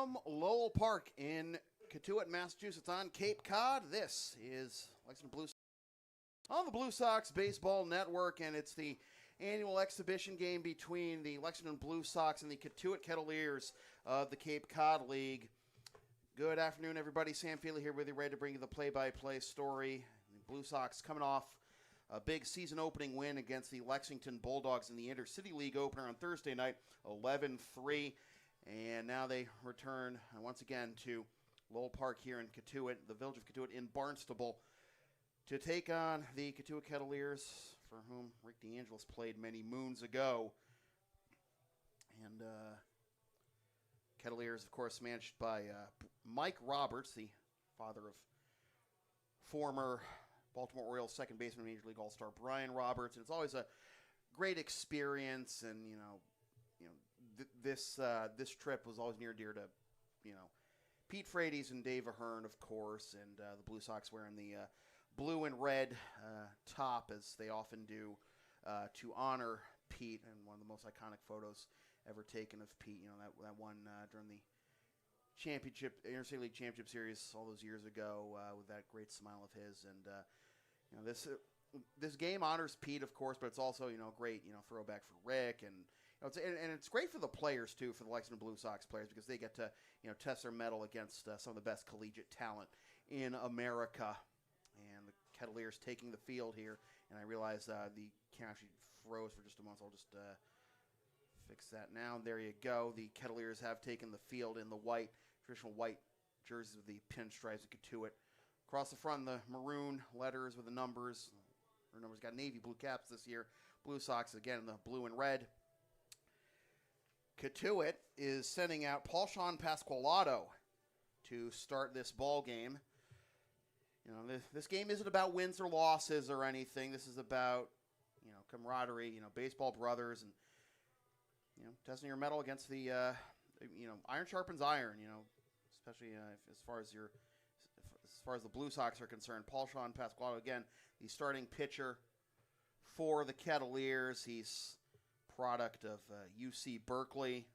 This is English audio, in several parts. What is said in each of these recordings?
From Lowell Park in Cotuit, Massachusetts on Cape Cod, this is Lexington Blue Sox on the Blue Sox Baseball Network, and it's the annual exhibition game between the Lexington Blue Sox and the Cotuit Kettleers of the Cape Cod League. Good afternoon, everybody. Sam Feely here with you, ready to bring you the play-by-play story. The Blue Sox coming off a big season opening win against the Lexington Bulldogs in the Intercity League opener on Thursday night, 11-3. And now they return once again to Lowell Park here in Cotuit, the village of Cotuit in Barnstable, to take on the Cotuit Kettleers, for whom Rick DeAngelis played many moons ago. And Kettleers, of course, managed by Mike Roberts, the father of former Baltimore Orioles second baseman, Major League All-Star Brian Roberts. And it's always a great experience, and this trip was always near and dear to, Pete Frates and Dave Ahern, of course, and the Blue Sox wearing the blue and red top, as they often do, to honor Pete, and one of the most iconic photos ever taken of Pete. That one during the Intercity League Championship Series all those years ago with that great smile of his. And this game honors Pete, of course, but it's also great throwback for Rick, and it's great for the players too, for the Lexington Blue Sox players, because they get to test their mettle against some of the best collegiate talent in America. And the Kettleers taking the field here, and I realize the camera actually froze for just a moment, so I'll just fix that now. There you go. The Kettleers have taken the field in the traditional white jerseys with the pinstripes of Cotuit. Across the front, the maroon letters with the numbers. Our numbers got navy blue caps this year. Blue Sox, again, in the blue and red. Cotuit is sending out Paul-Sean Pasqualato to start this ball game. This game isn't about wins or losses or anything. This is about, camaraderie, baseball brothers, and, testing your mettle against the, iron sharpens iron, especially as far as the Blue Sox are concerned. Paul-Sean Pasqualato, again, the starting pitcher for the Kettleers. He's product of UC Berkeley.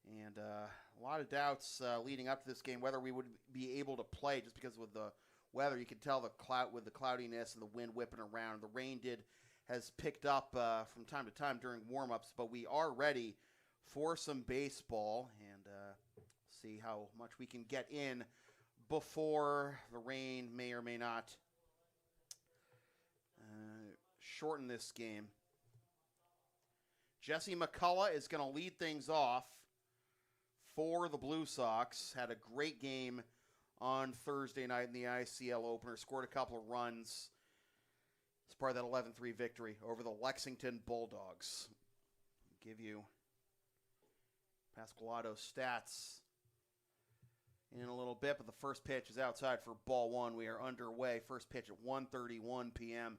And a lot of doubts leading up to this game whether we would be able to play, just because with the weather. You can tell with the cloudiness and the wind whipping around. The rain has picked up from time to time during warm-ups, but we are ready for some baseball, and see how much we can get in before the rain may or may not shorten this game. Jesse McCullough is going to lead things off for the Blue Sox. Had a great game on Thursday night in the ICL opener. Scored a couple of runs as part of that 11-3 victory over the Lexington Bulldogs. I'll give you Pasqualato's stats in a little bit, but the first pitch is outside for ball one. We are underway. First pitch at 1:31 p.m.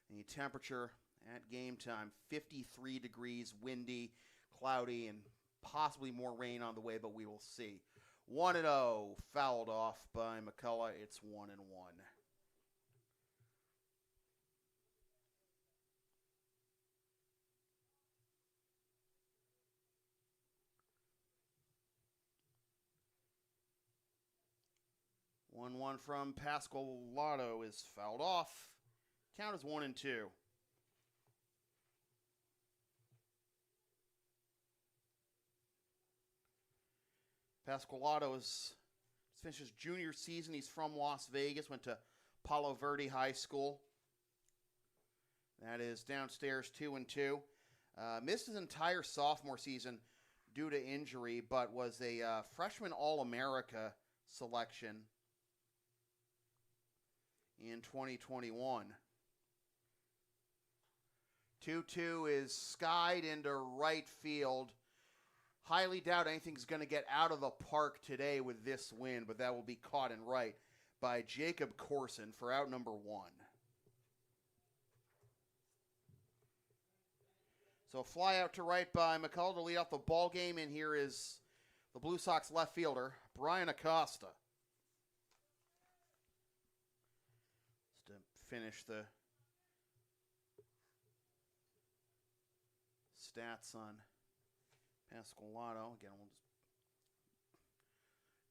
The temperature at game time, 53 degrees, windy, cloudy, and possibly more rain on the way, but we will see. 1-0, fouled off by McCullough. It's 1-1. One from Pasqualato is fouled off. Count is 1-2. Pasqualato has finished his junior season. He's from Las Vegas, went to Palo Verde High School. That is downstairs 2-2. Missed his entire sophomore season due to injury, but was a freshman All-America selection in 2021. 2-2 is skied into right field. Highly doubt anything's going to get out of the park today with this wind, but that will be caught in right by Jacob Corson for out number 1. So fly out to right by McCullough to lead off the ball game, and here is the Blue Sox left fielder, Brian Acosta. Just to finish the stats on Pasqualato, again, we'll just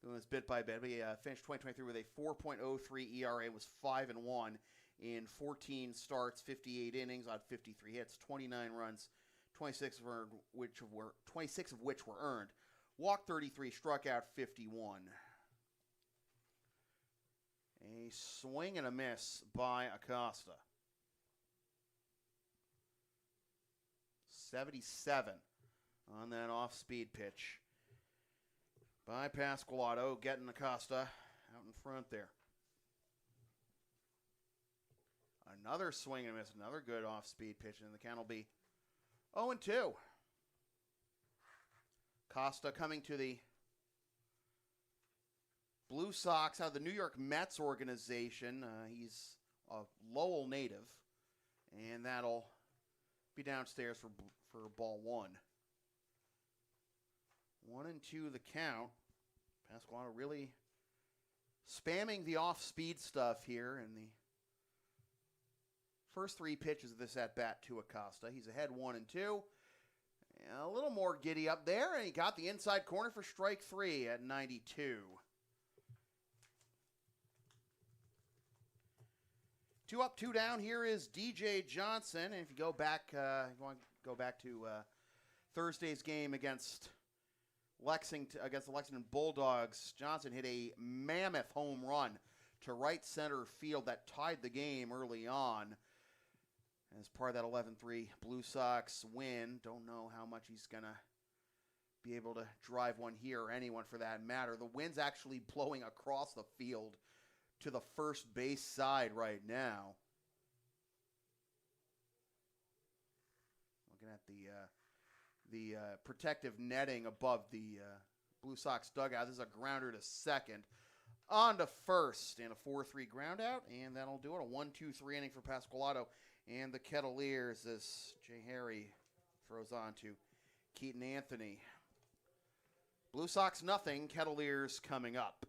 doing this bit by bit. But he finished 2023 with a 4.03 ERA, was 5-1 in 14 starts, 58 innings on 53 hits, 29 runs, 26 of which were earned. Walked 33, struck out 51. A swing and a miss by Acosta. 77 on that off-speed pitch by Pasqualato, getting Acosta out in front there. Another swing and miss, another good off-speed pitch, and the count will be 0-2. Acosta coming to the Blue Sox out of the New York Mets organization. He's a Lowell native, and that'll be downstairs for ball one. 1-2 the count. Pasqualato really spamming the off-speed stuff here in the first three pitches of this at-bat to Acosta. He's ahead 1-2. A little more giddy up there, and he got the inside corner for strike three at 92. 2 up, 2 down. Here is DJ Johnson. And if you go back, to Thursday's game against the Lexington Bulldogs, Johnson hit a mammoth home run to right center field that tied the game early on. As part of that 11-3 Blue Sox win, don't know how much he's going to be able to drive one here, or anyone for that matter. The wind's actually blowing across the field to the first base side right now. Looking at the protective netting above the Blue Sox dugout. This is a grounder to second. On to first, and a 4-3 ground out, and that'll do it. A 1-2-3 inning for Pasqualato and the Kettleers as Jay Harry throws on to Keaton Anthony. Blue Sox nothing, Kettleers coming up.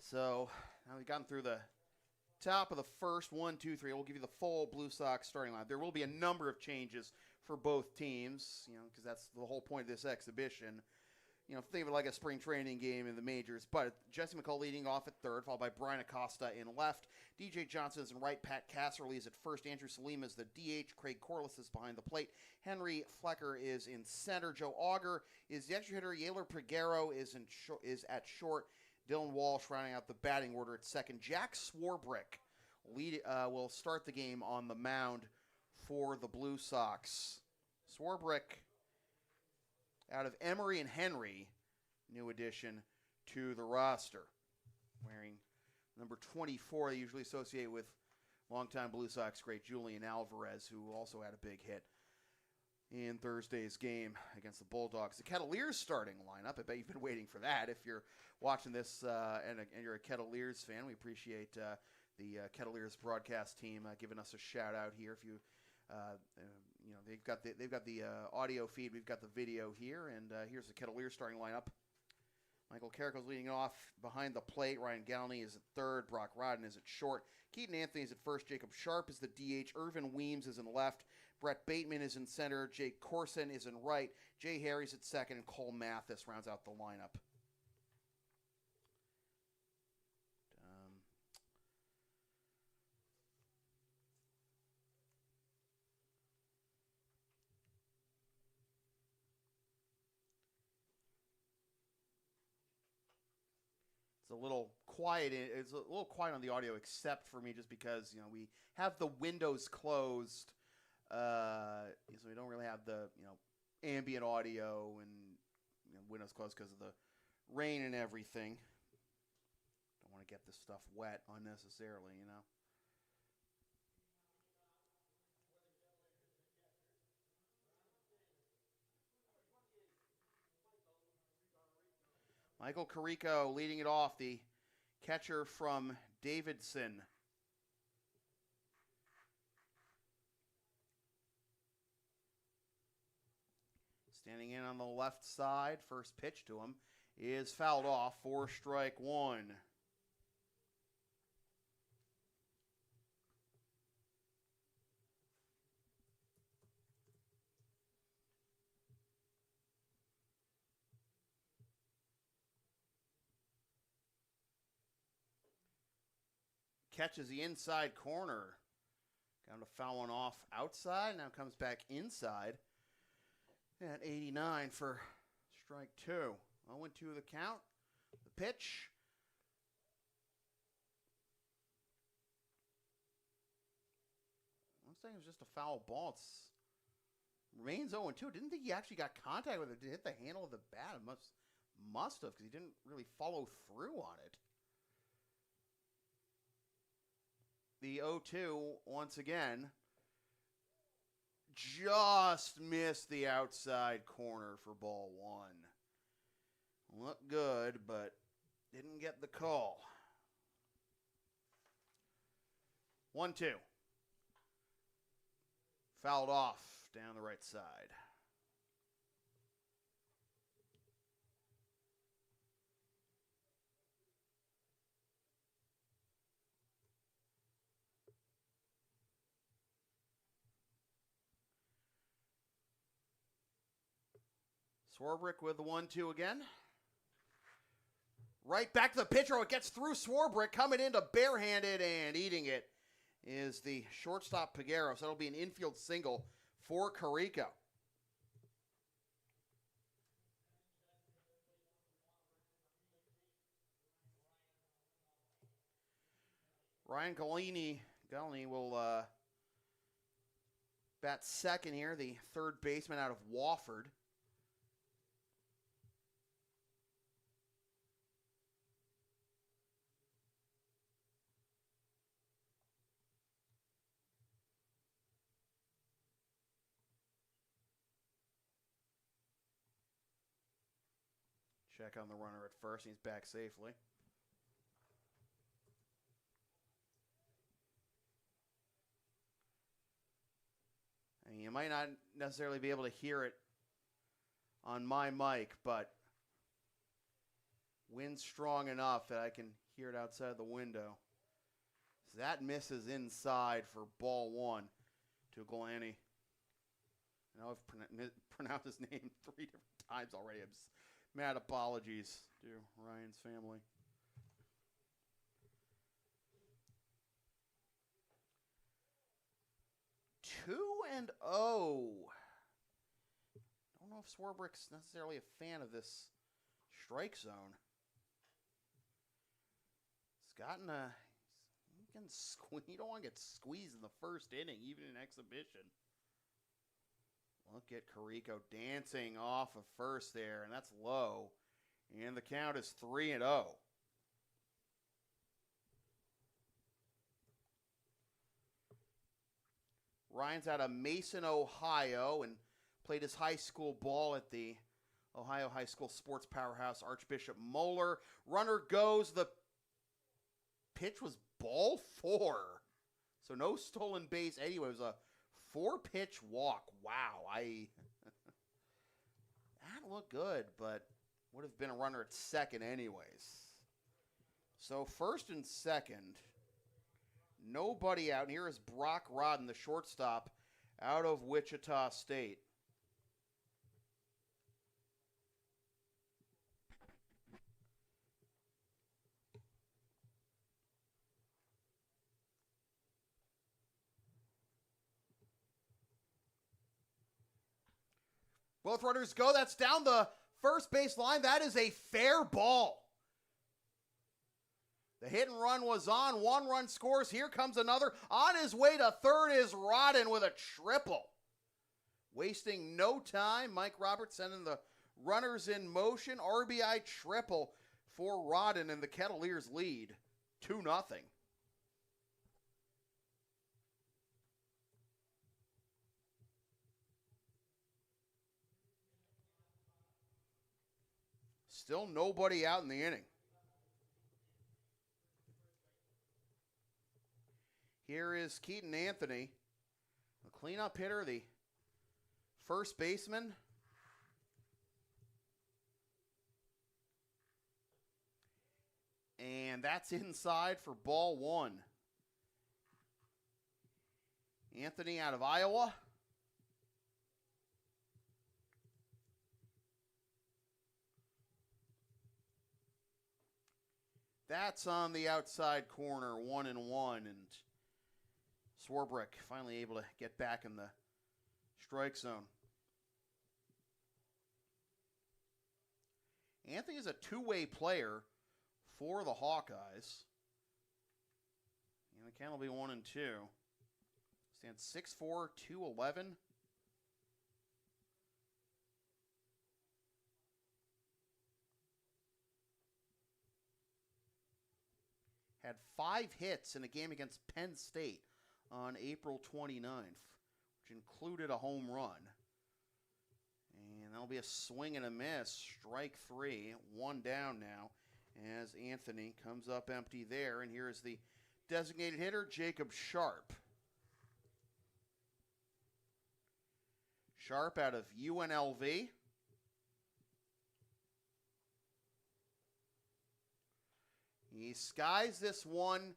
So now we've gotten through the top of the first, 1, 2, 3. We'll give you the full Blue Sox starting line. There will be a number of changes for both teams, because that's the whole point of this exhibition. Think of it like a spring training game in the majors. But Jesse McCall leading off at third, followed by Brian Acosta in left. DJ Johnson is in right. Pat Casserly is at first. Andrew Salim is the DH. Craig Corliss is behind the plate. Henry Flecker is in center. Joe Auger is the extra hitter. Yaler Peguero is at short. Dylan Walsh rounding out the batting order at second. Jack Swarbrick will start the game on the mound for the Blue Sox. Swarbrick out of Emory and Henry, new addition to the roster. Wearing number 24, they usually associate with longtime Blue Sox great Julian Alvarez, who also had a big hit in Thursday's game against the Bulldogs. The Kettleers starting lineup. I bet you've been waiting for that. If you're watching this and you're a Kettleers fan, we appreciate the Kettleers broadcast team giving us a shout out here. If you, they've got the audio feed. We've got the video here, and here's the Kettleers starting lineup. Michael Carrico's leading off behind the plate. Ryan Galney is at third. Brock Rodden is at short. Keaton Anthony is at first. Jacob Sharp is the DH. Irvin Weems is in left. Brett Bateman is in center. Jake Corson is in right. Jay Harry's at second, and Cole Mathis rounds out the lineup. It's a little quiet. It's a little quiet on the audio, except for me, just because we have the windows closed, so we don't really have the ambient audio and windows closed because of the rain and everything. Don't want to get this stuff wet unnecessarily, Michael Carrico leading it off, the catcher from Davidson. Standing in on the left side, first pitch to him, is fouled off for strike one. Catches the inside corner. Got to foul one off outside. Now comes back inside at 89 for strike two. 0-2 the count. The pitch. Looks like it was just a foul ball. It remains 0-2. Didn't think he actually got contact with it. Did it hit the handle of the bat? It must have, because he didn't really follow through on it. The 0-2, once again, just missed the outside corner for ball one. Looked good, but didn't get the call. 1-2. Fouled off down the right side. Swarbrick with the 1-2 again. Right back to the pitcher. It gets through Swarbrick, coming into barehanded and eating it is the shortstop Peguero. So that'll be an infield single for Carrico. Ryan Galini will bat second here, the third baseman out of Wofford. Check on the runner at first. He's back safely. And you might not necessarily be able to hear it on my mic, but wind's strong enough that I can hear it outside the window. So that misses inside for ball one to Galani. I know I've pronounced his name 3 different times already. I'm mad apologies to Ryan's family. Two and 0. Don't know if Swarbrick's necessarily a fan of this strike zone. He's gotten you don't want to get squeezed in the first inning, even in exhibition. Look at Carrico dancing off of first there, and that's low. And the count is 3 and 0. Ryan's out of Mason, Ohio, and played his high school ball at the Ohio High School sports powerhouse Archbishop Moeller. Runner goes. The pitch was ball 4. So no stolen base anyway. It was a 4-pitch walk. Wow. That looked good, but would have been a runner at second anyways. So first and second. Nobody out. And here is Brock Rodden, the shortstop, out of Wichita State. Both runners go. That's down the first base line. That is a fair ball. The hit and run was on. 1 run scores. Here comes another. On his way to third is Rodden with a triple. Wasting no time. Mike Roberts sending the runners in motion. RBI triple for Rodden, and the Kettleers lead 2-0. Still nobody out in the inning. Here is Keaton Anthony, the cleanup hitter, the first baseman. And that's inside for ball one. Anthony out of Iowa. That's on the outside corner, 1-1, and Swarbrick finally able to get back in the strike zone. Anthony is a two-way player for the Hawkeyes. And the count will be 1-2. Stands 6'4", 211. Had 5 hits in a game against Penn State on April 29th, which included a home run. And that'll be a swing and a miss. Strike 3, 1 down now as Anthony comes up empty there. And here is the designated hitter, Jacob Sharp. Sharp out of UNLV. He skies this one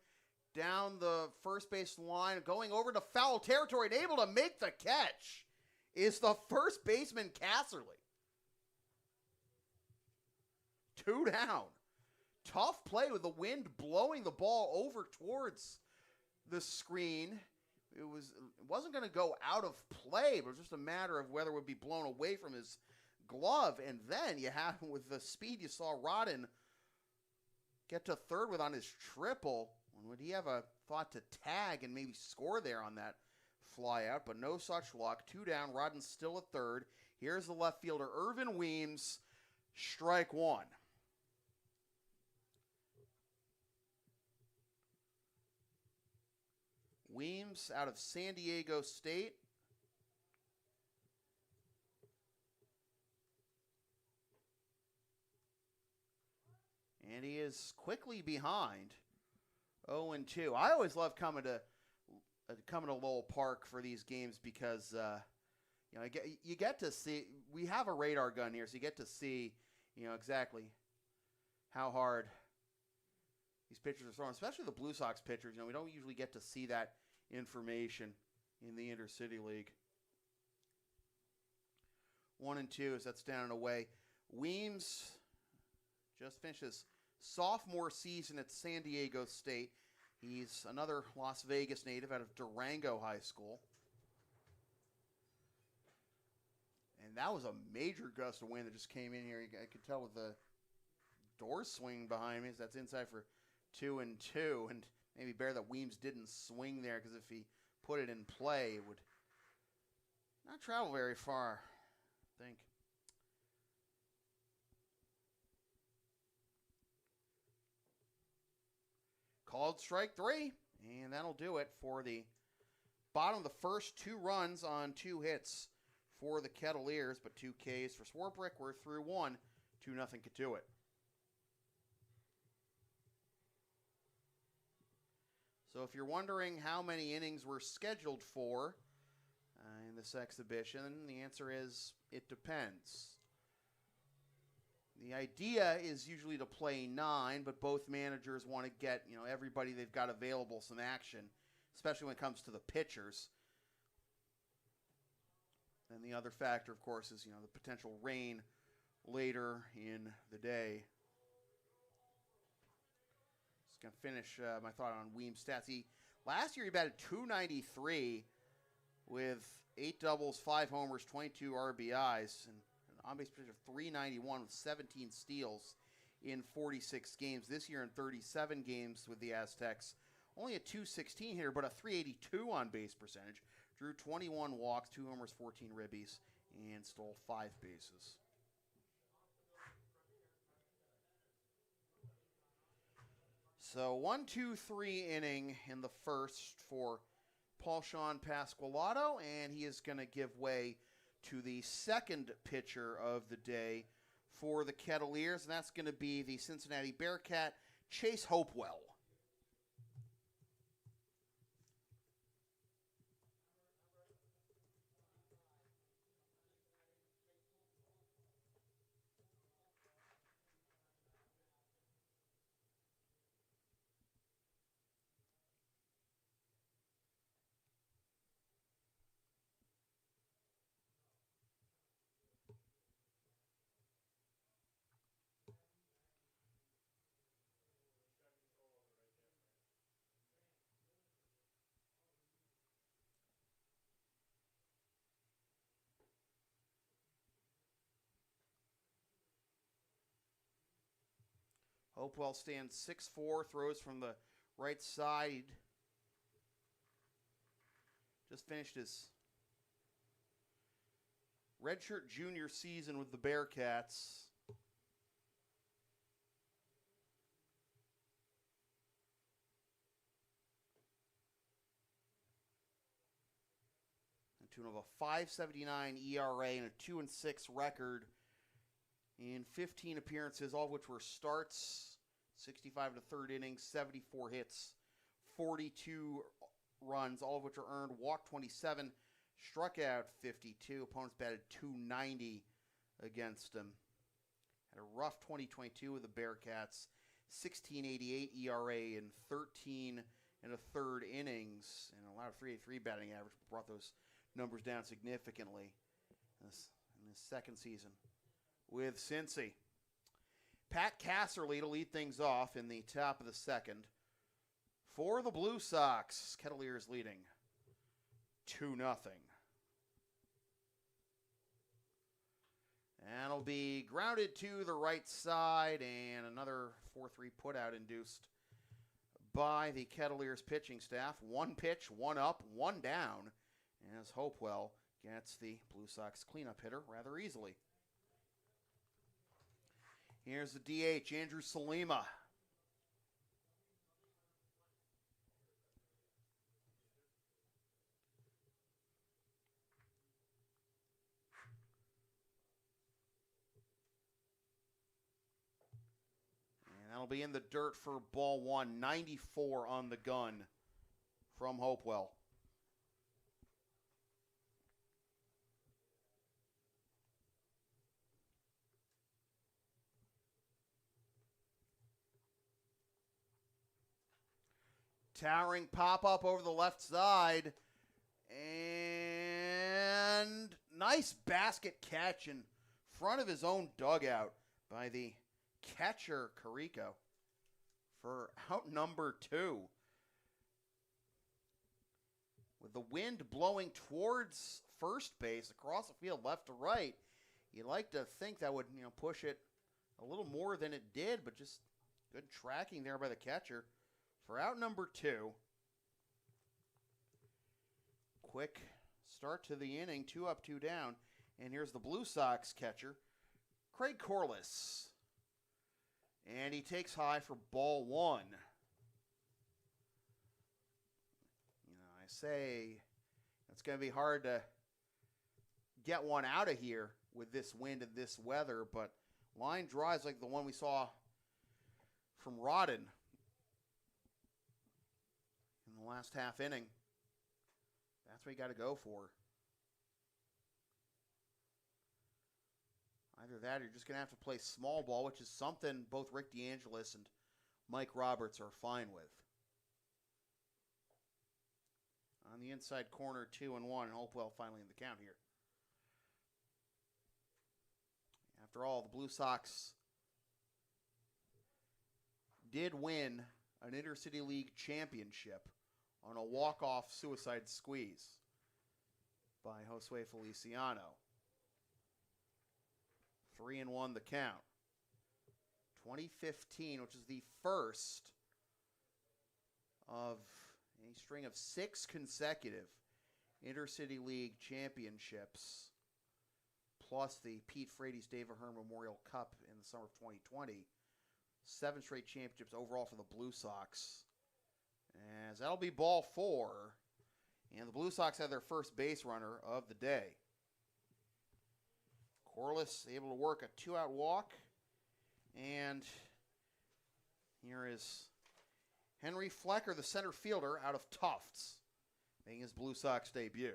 down the first base line, going over to foul territory and able to make the catch is the first baseman, Casserly. 2 down. Tough play with the wind blowing the ball over towards the screen. It wasn't going to go out of play, but it was just a matter of whether it would be blown away from his glove. And then you have, with the speed you saw Rodden get to third with on his triple, would he have a thought to tag and maybe score there on that fly out? But no such luck. 2 down. Rodden's still at third. Here's the left fielder, Irvin Weems. Strike 1. Weems out of San Diego State. And he is quickly behind 0-2. I always love coming to Lowell Park for these games because you get to see, we have a radar gun here, so you get to see exactly how hard these pitchers are throwing, especially the Blue Sox pitchers. We don't usually get to see that information in the Intercity League. 1-2 as that's down and away. Weems just finished his sophomore season at San Diego State. He's another Las Vegas native out of Durango High School. And that was a major gust of wind that just came in here. I could tell with the door swing behind me. So that's inside for 2-2. And maybe bear that Weems didn't swing there, because if he put it in play, it would not travel very far, I think. Called strike 3, and that'll do it for the bottom of the first. 2 runs on 2 hits for the Kettleers, but 2 Ks for Swarbrick. We're through 1, 2-0 Cotuit. So if you're wondering how many innings we're scheduled for in this exhibition, the answer is it depends. The idea is usually to play 9, but both managers want to get everybody they've got available some action, especially when it comes to the pitchers. And the other factor, of course, is the potential rain later in the day. Just going to finish my thought on Weems' stats. Last year he batted .293 with 8 doubles, 5 homers, 22 RBIs, and on-base percentage of .391 with 17 steals in 46 games. This year in 37 games with the Aztecs, only a .216 hitter, but a .382 on-base percentage. Drew 21 walks, 2 homers, 14 ribbies, and stole 5 bases. So 1-2-3 inning in the first for Paul-Sean Pasqualato, and he is going to give way to the second pitcher of the day for the Kettleers, and that's going to be the Cincinnati Bearcat, Chase Hopewell. Hopewell stands 6'4", throws from the right side. Just finished his redshirt junior season with the Bearcats. A tune of a 5.79 ERA and a 2-6 record in 15 appearances, all of which were starts. 65 to third innings, 74 hits, 42 runs, all of which are earned. Walked 27, struck out 52. Opponents batted .290 against him. Had a rough 2022 with the Bearcats. 16.88 ERA in 13 and a third innings, and allowed a 3.83 batting average. Brought those numbers down significantly in his second season with Cincy. Pat Casserly to lead things off in the top of the second. For the Blue Sox, Kettleers leading 2-0. And it'll be grounded to the right side, and another 4-3 putout induced by the Kettleers pitching staff. One pitch, one up, one down, as Hopewell gets the Blue Sox cleanup hitter rather easily. Here's the DH, Andrew Salima. And that'll be in the dirt for ball one. 94 on the gun from Hopewell. Towering pop-up over the left side. And nice basket catch in front of his own dugout by the catcher, Carrico, for out number 2. With the wind blowing towards first base, across the field, left to right, you'd like to think that would, push it a little more than it did, but just good tracking there by the catcher. For out number 2, quick start to the inning, 2 up, 2 down. And here's the Blue Sox catcher, Craig Corliss. And he takes high for ball 1. I say it's going to be hard to get one out of here with this wind and this weather, but line drives like the one we saw from Rodden in the last half inning. That's what you got to go for. Either that or you're just going to have to play small ball, which is something both Rick DeAngelis and Mike Roberts are fine with. On the inside corner, 2-1, and Hopewell finally in the count here. After all, the Blue Sox did win an Intercity League championship on a walk-off suicide squeeze by Josue Feliciano. 3-1 the count. 2015, which is the first of a string of 6 consecutive Intercity League championships, plus the Pete Frates Dave Ahern Memorial Cup in the summer of 2020. 7 straight championships overall for the Blue Sox. As that'll be ball 4, and the Blue Sox have their first base runner of the day. Corliss able to work a 2-out walk, and here is Henry Flecker, the center fielder, out of Tufts, making his Blue Sox debut.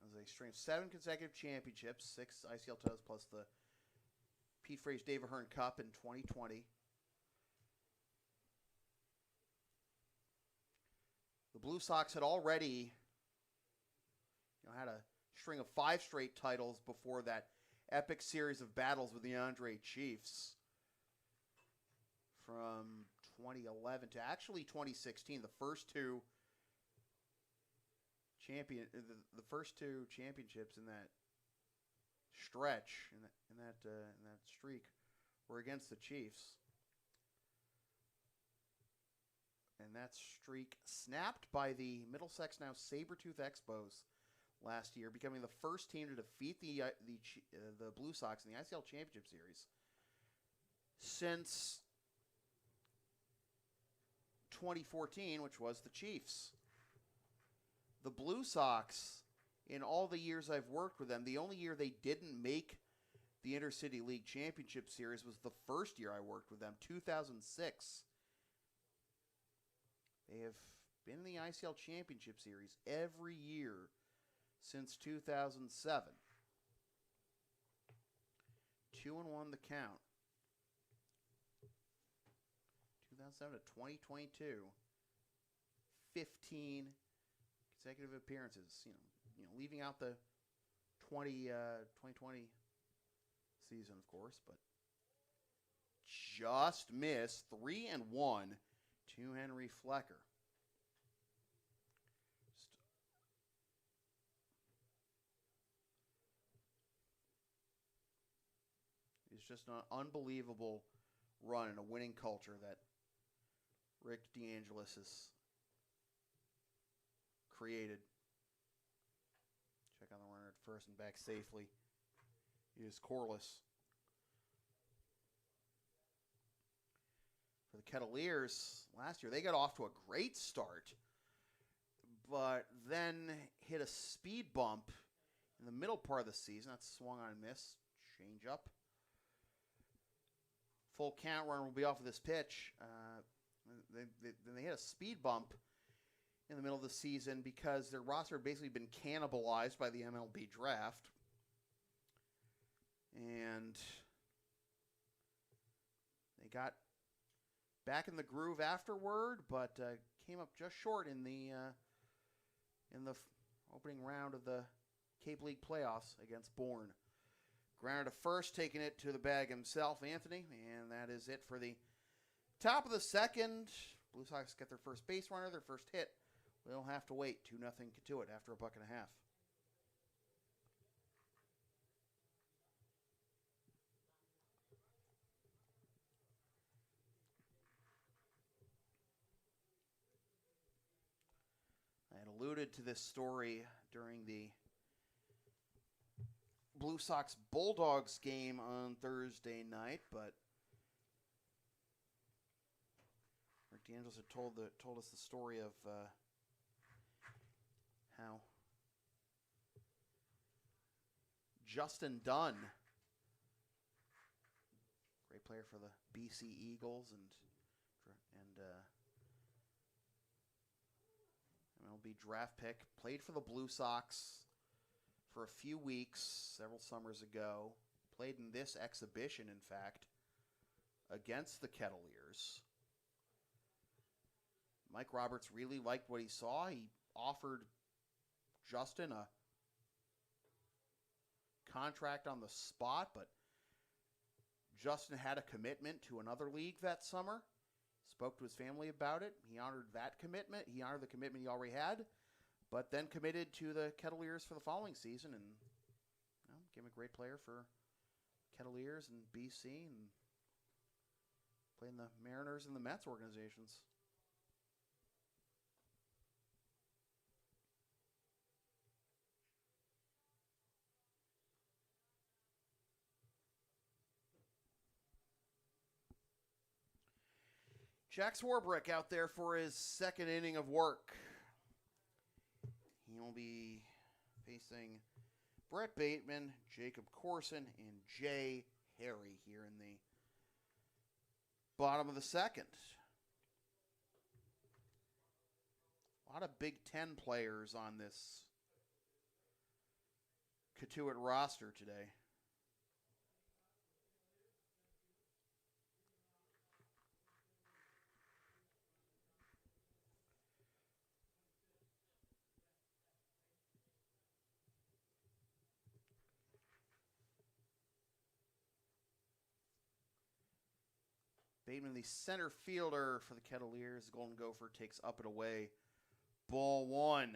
That was a string of 7 consecutive championships, 6 ICL titles plus the Pete Frates Dave Ahern Cup in 2020. The Blue Sox had already had a string of 5 straight titles before that epic series of battles with the Andre Chiefs from 2011 to actually 2016. The first two championships in that stretch in that streak were against the Chiefs. And that streak snapped by the Middlesex now Sabretooth Expos last year, becoming the first team to defeat the Blue Sox in the ICL Championship Series since 2014, which was the Chiefs. The Blue Sox, in all the years I've worked with them, the only year they didn't make the Intercity League Championship Series was the first year I worked with them, 2006. They have been in the ICL Championship Series every year since 2007. 2-1 the count. 2007 to 2022. 15 consecutive appearances. Leaving out the 2020 season, of course, but just missed 3-1 to Henry Flecker. It's just an unbelievable run and a winning culture that Rick DeAngelis has created. Check on the runner at first and back safely. He is scoreless. For the Kettleers, last year they got off to a great start, but then hit a speed bump in the middle part of the season. That's swung on and missed. Change up. Full count runner will be off of this pitch. Then they hit a speed bump in the middle of the season because their roster had basically been cannibalized by the MLB draft. And they got back in the groove afterward, but came up just short in the opening round of the Cape League playoffs against Bourne. Grounder to first, taking it to the bag himself, Anthony, and that is it for the top of the second. Blue Sox get their first base runner, their first hit. We'll have to wait 2-0 Cotuit after a buck and a half. I had alluded to this story during the Blue Sox Bulldogs game on Thursday night, but Rick DeAngelis had told us the story of how Justin Dunn, great player for the BC Eagles and MLB draft pick, played for the Blue Sox for a few weeks several summers ago. Played in this exhibition, in fact, against the Kettleers. Mike Roberts really liked what he saw. He offered Justin a contract on the spot, but Justin had a commitment to another league that summer. Spoke to his family about it. He honored that commitment. He honored the commitment he already had, but then committed to the Kettleers for the following season and became a great player for Kettleers and BC and playing the Mariners and the Mets organizations. Jack Swarbrick out there for his second inning of work. He will be facing Brett Bateman, Jacob Corson, and Jay Harry here in the bottom of the second. A lot of Big Ten players on this Cotuit roster today. Bateman, the center fielder for the Kettleers. The Golden Gopher takes up and away. Ball one.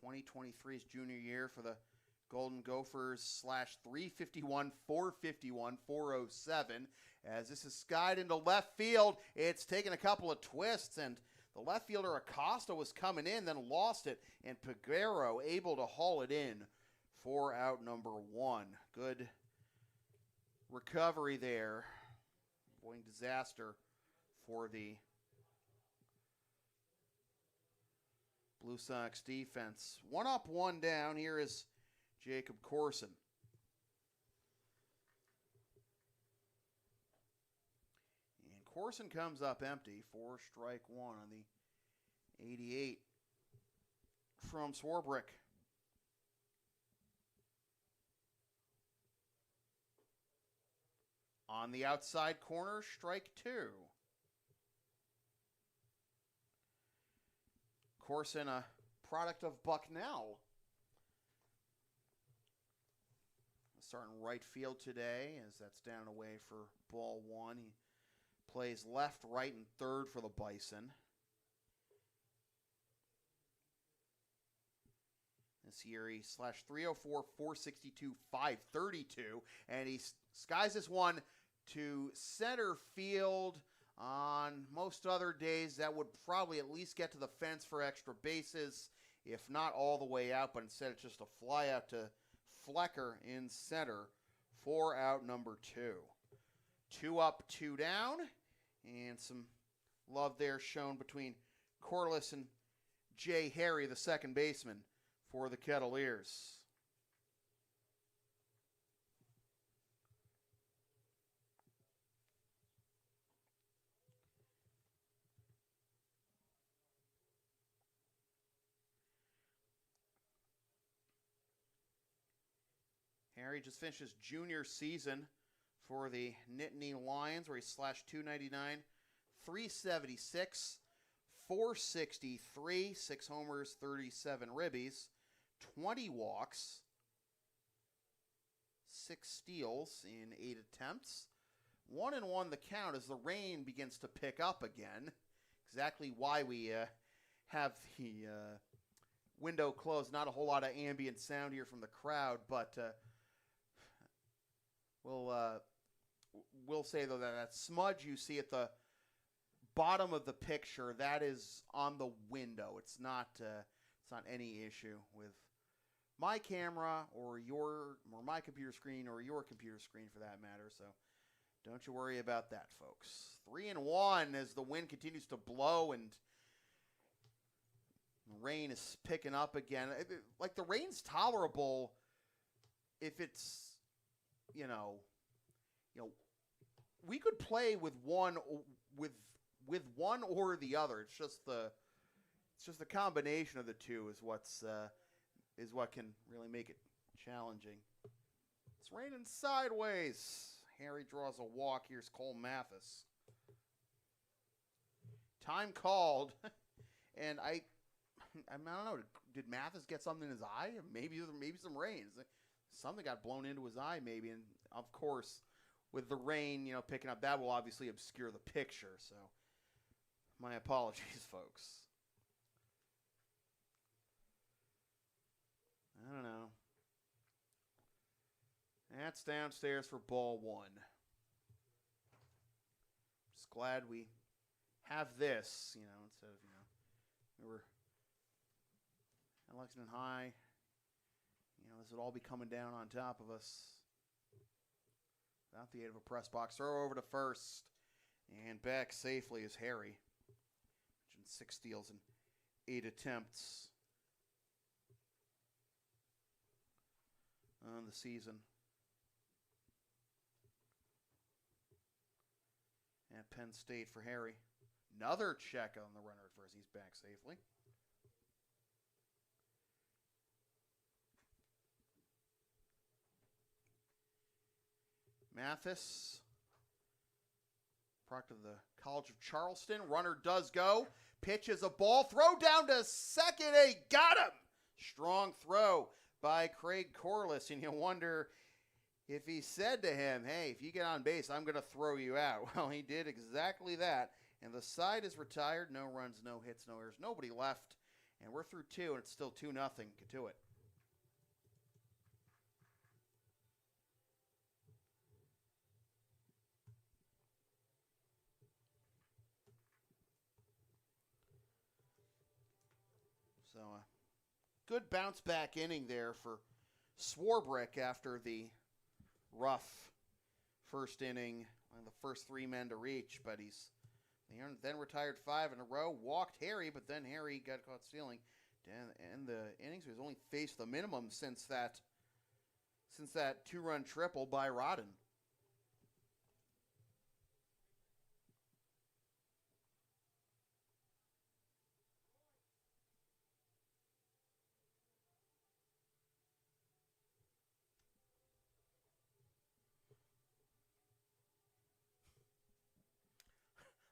2023's junior year for the Golden Gophers /351, 451, 407. As this is skied into left field, it's taken a couple of twists, and the left fielder Acosta was coming in, then lost it, and Peguero able to haul it in for out number 1. Good recovery there. Avoiding disaster for the Blue Sox defense. 1 up, 1 down. Here is Jacob Corson. And Corson comes up empty for strike 1 on the 88 from Swarbrick. On the outside corner, strike 2. Corson, a product of Bucknell. Starting right field today, as that's down and away for ball 1. He plays left, right, and third for the Bison. This year he /304, 462, 532, and he skies this one to center field. On most other days, that would probably at least get to the fence for extra bases, if not all the way out, but instead it's just a fly out to Flecker in center for out number 2. 2 up, 2 down, and some love there shown between Corliss and Jay Harry, the second baseman for the Kettleers. Harry just finished his junior season for the Nittany Lions, where he /299, 376, 463, 6 homers, 37 ribbies, 20 walks, 6 steals in 8 attempts. 1-1 the count as the rain begins to pick up again. Exactly why we have the window closed. Not a whole lot of ambient sound here from the crowd, but we'll say, though, that smudge you see at the bottom of the picture, that is on the window. It's not any issue with my camera or my computer screen or your computer screen for that matter. So don't you worry about that, folks. 3-1 as the wind continues to blow and the rain is picking up again. Like, the rain's tolerable if it's, we could play with one or the other. It's just the combination of the two is what can really make it challenging. It's raining sideways. Harry draws a walk. Here's Cole Mathis. Time called, and I don't know. Did Mathis get something in his eye? Maybe some rain. Something got blown into his eye, maybe, and of course, with the rain, picking up, that will obviously obscure the picture. So, my apologies, folks. I don't know. That's downstairs for ball 1. Just glad we have this, instead of, we were at Lexington High. This would all be coming down on top of us. Without the aid of a press box. Throw over to first. And back safely is Harry. 6 steals and 8 attempts on the season. At Penn State for Harry. Another check on the runner at first. He's back safely. Mathis, product of the College of Charleston. Runner does go. Pitches a ball. Throw down to second. He got him. Strong throw by Craig Corliss. And you wonder if he said to him, hey, if you get on base, I'm going to throw you out. Well, he did exactly that. And the side is retired. No runs, no hits, no errors. Nobody left. And we're through 2, and it's still 2-0 Cotuit. So good bounce back inning there for Swarbrick after the rough first inning, the first 3 men to reach, but he's then retired 5 in a row, walked Harry, but then Harry got caught stealing. And the innings, he's only faced the minimum since that 2-run triple by Rodden.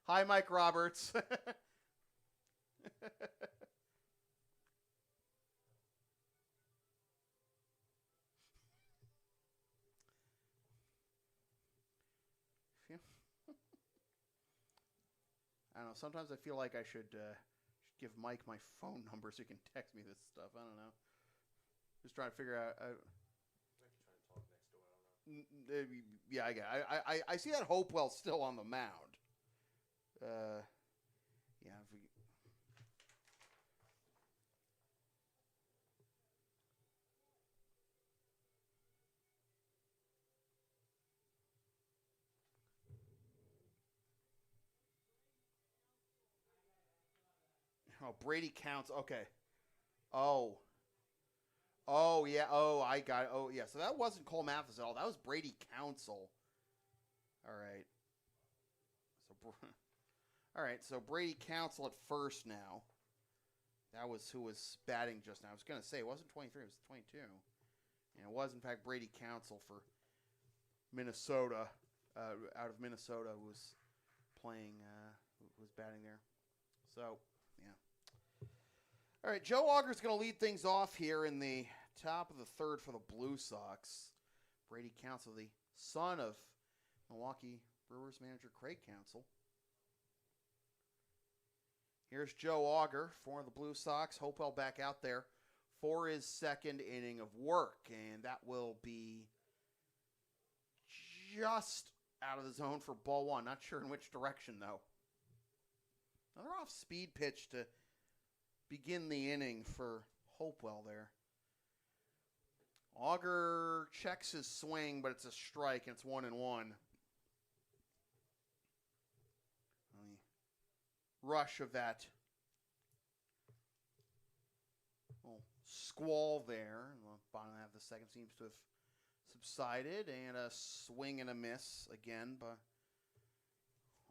Hi, Mike Roberts. I don't know. Sometimes I feel like I should give Mike my phone number so he can text me this stuff. I don't know. Just trying to figure out. Yeah, I see that Hopewell still on the mound. Yeah. Oh, Brady counts. Okay. Oh. Oh, yeah. Oh, I got it. Oh, yeah. So that wasn't Cole Mathis at all. That was Brady Counsell. All right. So, all right. So Brady Counsell at first now. That was who was batting just now. I was going to say it wasn't 23. It was 22. And it was, in fact, Brady Counsell for Minnesota, out of Minnesota, who was playing, who was batting there. So, yeah. All right, Joe Auger's going to lead things off here in the top of the third for the Blue Sox. Brady Counsell, the son of Milwaukee Brewers manager Craig Counsell. Here's Joe Auger for the Blue Sox. Hopewell back out there for his second inning of work, and that will be just out of the zone for ball one. Not sure in which direction, though. Another off-speed pitch to begin the inning for Hopewell there. Auger checks his swing, but it's a strike, and it's 1-1. The rush of that little squall there. The bottom half of the second seems to have subsided, and a swing and a miss again by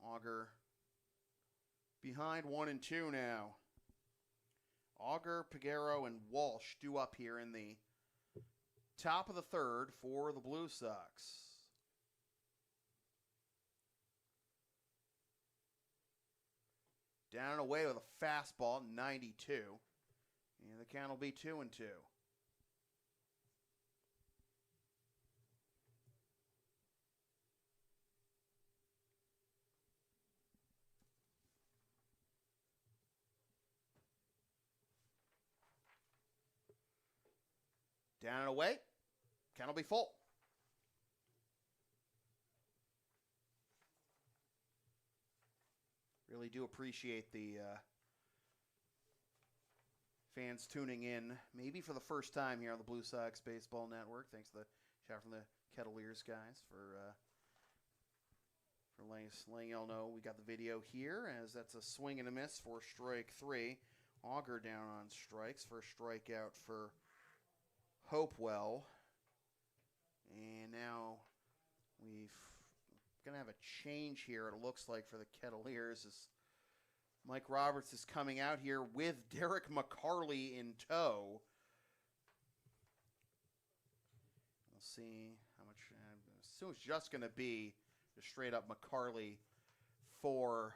Auger. Behind 1-2 now. Auger, Peguero, and Walsh due up here in the top of the third for the Blue Sox. Down and away with a fastball, 92. And the count will be 2-2. Down and away. Count will be full. Really do appreciate the fans tuning in, maybe for the first time here on the Blue Sox Baseball Network. Thanks to the shout from the Kettleers guys for letting y'all know we got the video here, as that's a swing and a miss for strike 3. Auger down on strikes for a strikeout for Hopewell. And now we're going to have a change here, it looks like, for the Kettleers, as Mike Roberts is coming out here with Derek McCarley in tow. We'll see how much. I assume it's just going to be just straight up McCarley for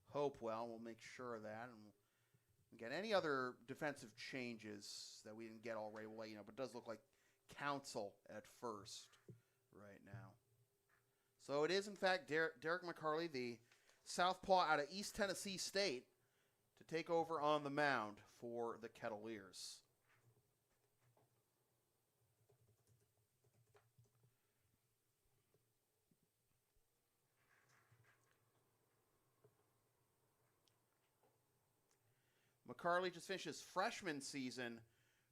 Hopewell. We'll make sure of that. And we'll get any other defensive changes that we didn't get already. We'll let you know. But it does look like Counsell at first right now. So it is, in fact, Derek McCarley, the southpaw out of East Tennessee State, to take over on the mound for the Kettleers. McCarley just finished his freshman season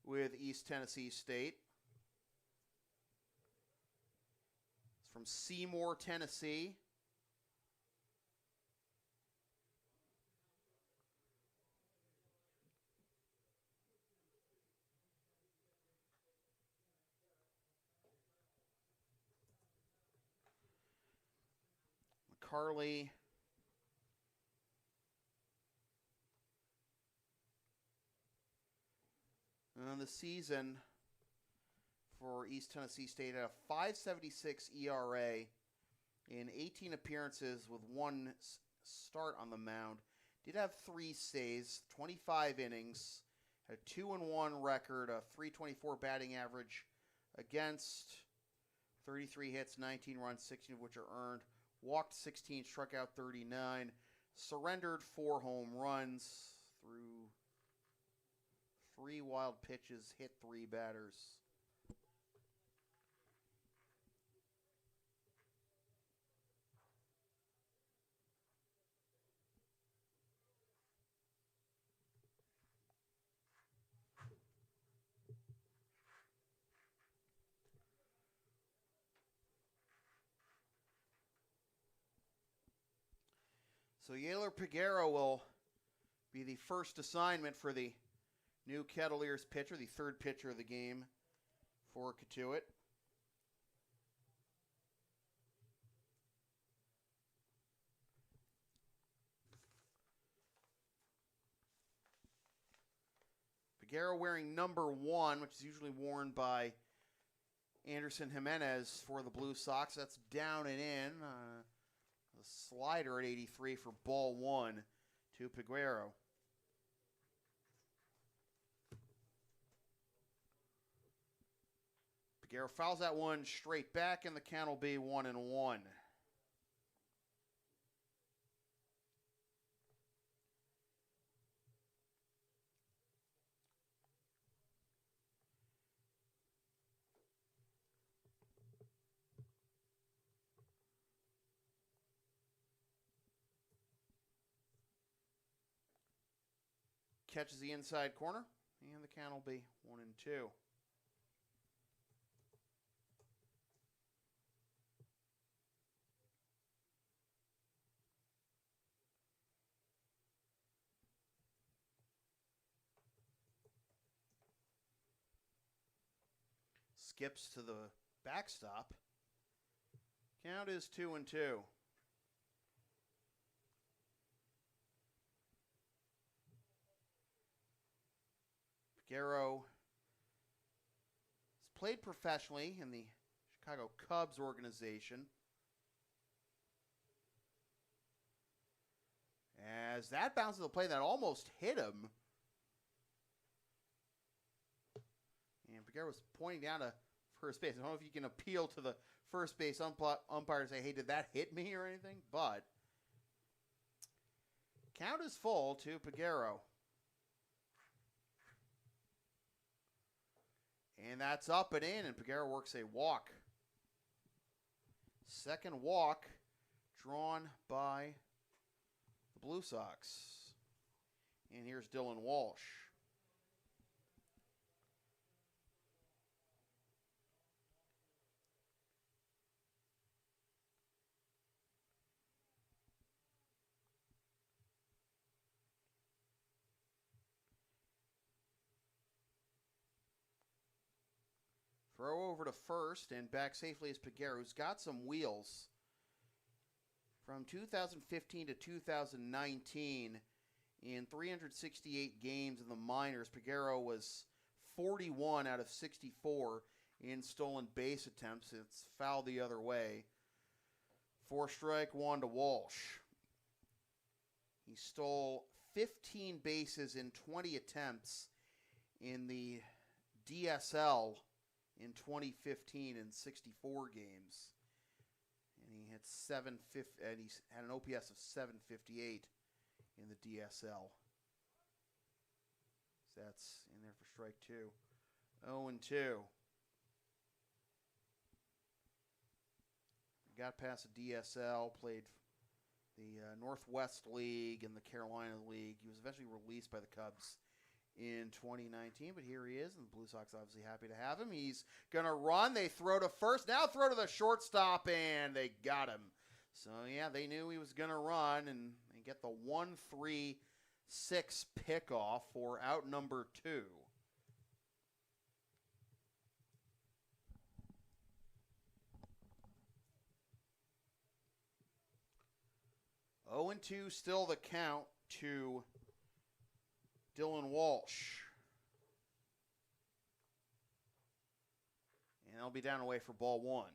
with East Tennessee State. It's from Seymour, Tennessee. McCarley on the season for East Tennessee State had a 5.76 ERA in 18 appearances with one start on the mound. Did have 3 saves, 25 innings, had a 2-1 record, a 3.24 batting average against, 33 hits, 19 runs, 16 of which are earned. Walked 16, struck out 39, surrendered 4 home runs, threw 3 wild pitches, hit 3 batters. So Yaler Peguero will be the first assignment for the new Kettleers pitcher, the 3rd pitcher of the game for Cotuit. Peguero wearing number 1, which is usually worn by Anderson Jimenez for the Blue Sox. That's down and in. A slider at 83 for ball 1 to Peguero. Peguero fouls that one straight back, and the count will be 1-1. Catches the inside corner, and the count will be 1-2. Skips to the backstop. Count is 2-2. Peguero has played professionally in the Chicago Cubs organization. As that bounces the play, that almost hit him. And Peguero was pointing down to first base. I don't know if you can appeal to the first base umpire and say, hey, did that hit me or anything? But count is full to Peguero. And that's up and in, and Peguero works a walk. Second walk drawn by the Blue Sox. And here's Dylan Walsh. Throw over to first, and back safely is Peguero, who's got some wheels. From 2015 to 2019, in 368 games in the minors, Peguero was 41 out of 64 in stolen base attempts. It's foul the other way. 4 strike, 1 to Walsh. He stole 15 bases in 20 attempts in the DSL in 2015 in 64 games. And he had and he had an OPS of 758 in the DSL. So that's in there for strike 2. 0-2. Got past the DSL, played the Northwest League and the Carolina League. He was eventually released by the Cubs in 2019, but here he is, and the Blue Sox obviously happy to have him. He's going to run. They throw to first. Now throw to the shortstop, and they got him. So, yeah, they knew he was going to run, and they get the 1-3-6 pickoff for out number 2. Oh and 2 still the count to Dylan Walsh. And they'll be down away for ball 1.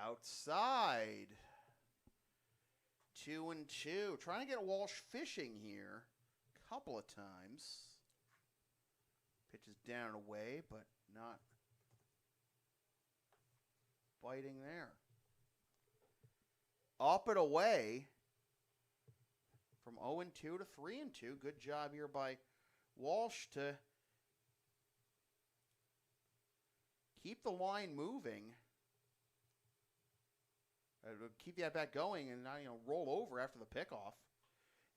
Outside. 2-2. Trying to get Walsh fishing here a couple of times. Pitches down and away, but not biting there. Up and away from 0-2 to 3-2. Good job here by Walsh to keep the line moving. Keep the at-bat going and not, roll over after the pickoff.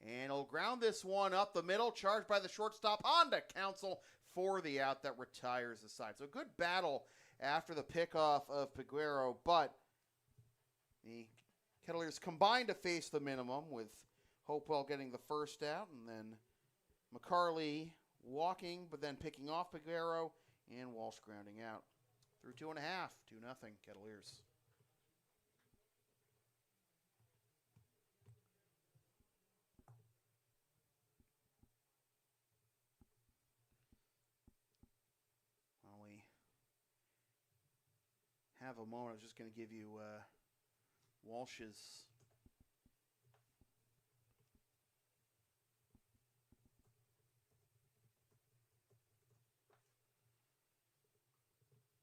And he'll ground this one up the middle, charged by the shortstop on to Counsell for the out that retires the side. So good battle after the pickoff of Peguero, but the Kettleers combined to face the minimum, with Hopewell getting the first out, and then McCarley walking, but then picking off Peguero, and Walsh grounding out. Through 2.5, 2-0, Kettleers. Have a moment. I was just going to give you Walsh's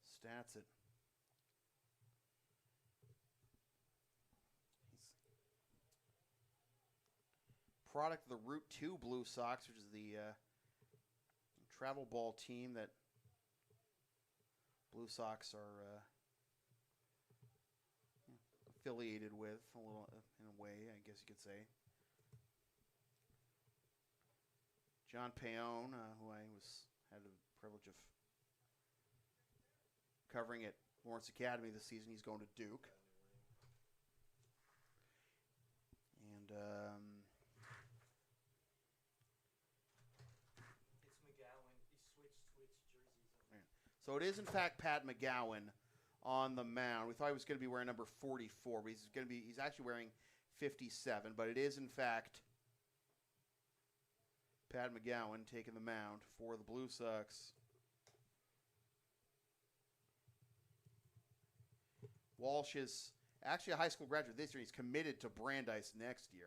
stats. He's product of the Route 2 Blue Sox, which is the travel ball team that Blue Sox are affiliated with, a little in a way, I guess you could say. John Paone, who I had the privilege of covering at Lawrence Academy this season, he's going to Duke. And it's McGowan. He switched jerseys. So it is in fact Pat McGowan on the mound. We thought he was going to be wearing number 44, but he's actually wearing 57, but it is in fact Pat McGowan taking the mound for the Blue Sox. Walsh is actually a high school graduate this year. He's committed to Brandeis next year.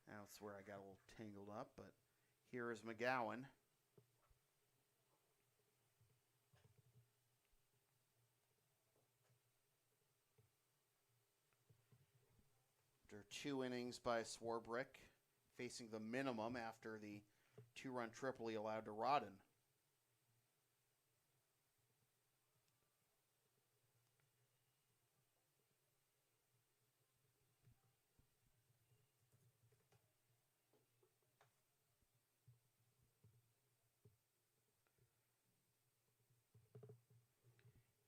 That's where I got a little tangled up, but here is McGowan. After 2 innings by Swarbrick, facing the minimum after the 2-run triple he allowed to Rodden.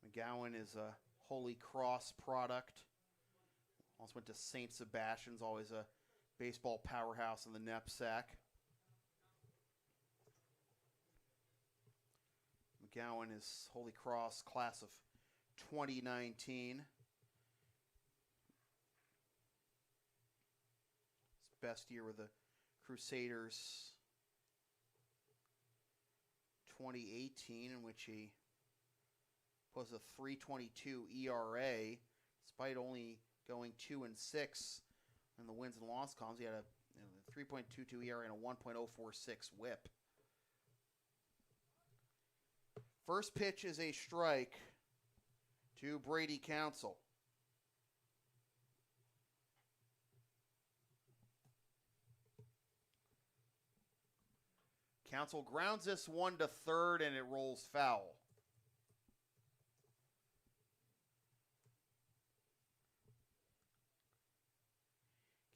McGowan is a Holy Cross product. Also went to St. Sebastian's, always a baseball powerhouse in the knapsack. McGowan is Holy Cross class of 2019. His best year with the Crusaders, 2018, in which he posted a 3.22 ERA, despite only going 2-6 in the wins and loss columns. He had a 3.22 ERA and a 1.046 WHIP. First pitch is a strike to Brady Council. Council grounds this one to third, and it rolls foul.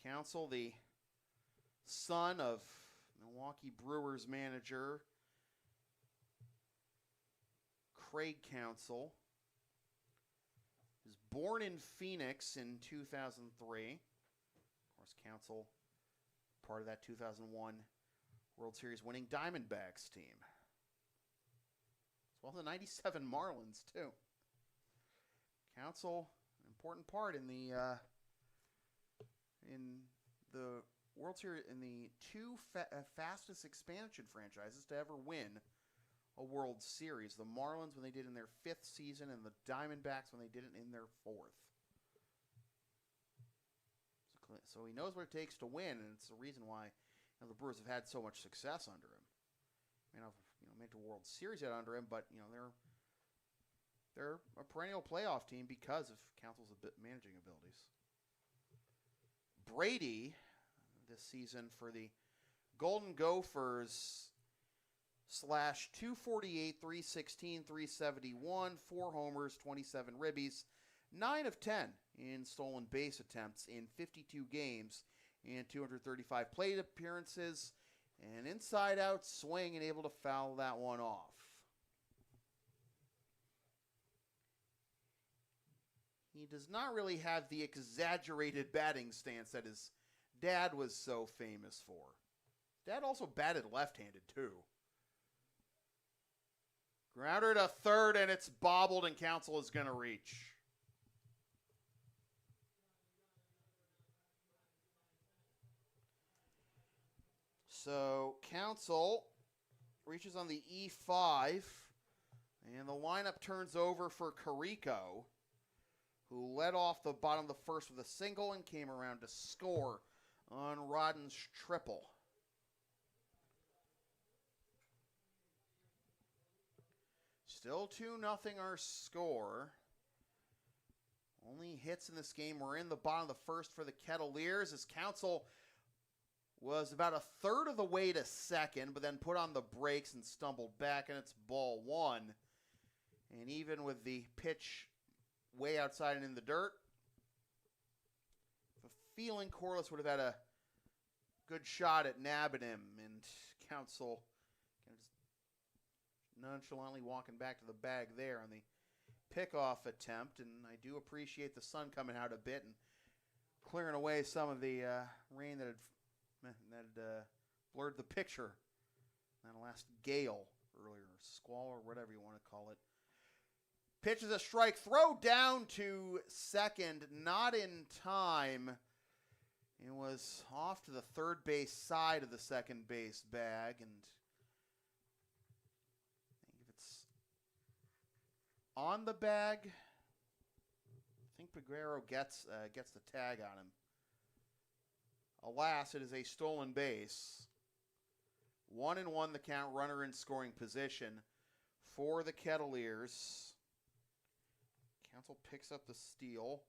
Council, the son of Milwaukee Brewers manager Craig Council, is born in Phoenix in 2003. Of course, Council, part of that 2001 World Series winning Diamondbacks team, as well as the 97 Marlins, too. Council, an important part in the World Series, in the two fastest expansion franchises to ever win a World Series. The Marlins when they did in their 5th season, and the Diamondbacks when they did it in their 4th. So he knows what it takes to win, and it's the reason why the Brewers have had so much success under him. I mean, I've made a World Series yet under him, but they're a perennial playoff team because of Council's managing abilities. Brady, this season for the Golden Gophers, slash 248, 316, 371, 4 homers, 27 ribbies, 9 of 10 in stolen base attempts in 52 games and 235 plate appearances, an inside-out swing and able to foul that one off. He does not really have the exaggerated batting stance that his dad was so famous for. Dad also batted left-handed, too. Grounder to third, and it's bobbled, and Council is going to reach. So Council reaches on the E5, and the lineup turns over for Carrico, who led off the bottom of the first with a single and came around to score on Rodden's triple. Still 2-0 our score. Only hits in this game were in the bottom of the first for the Kettleers, as Council was about a third of the way to second, but then put on the brakes and stumbled back, and it's ball 1. And even with the pitch way outside and in the dirt, I have a feeling Corliss would have had a good shot at nabbing him, and Council kind of just nonchalantly walking back to the bag there on the pickoff attempt. And I do appreciate the sun coming out a bit and clearing away some of the rain that had blurred the picture. That last gale earlier, squall or whatever you want to call it. Pitch is a strike, throw down to second, not in time. It was off to the third base side of the second base bag, and I think if it's on the bag, I think Peguero gets the tag on him. Alas, it is a stolen base. 1-1 the count, runner in scoring position for the Kettleers. Council picks up the steal,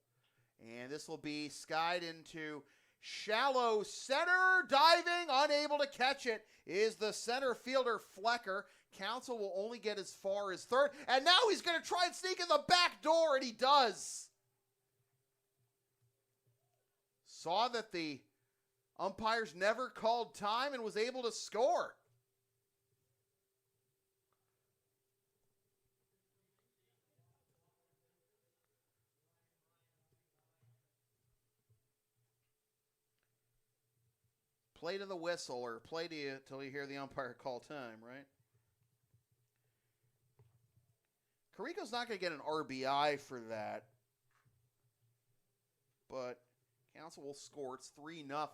and this will be skied into shallow center. Diving, unable to catch it, is the center fielder Flecker. Council will only get as far as third, and now he's going to try and sneak in the back door, and he does. Saw that the umpires never called time and was able to score. Play to the whistle, or play to you till you hear the umpire call time, right? Carrico's not going to get an RBI for that, but Council will score. It's 3-0.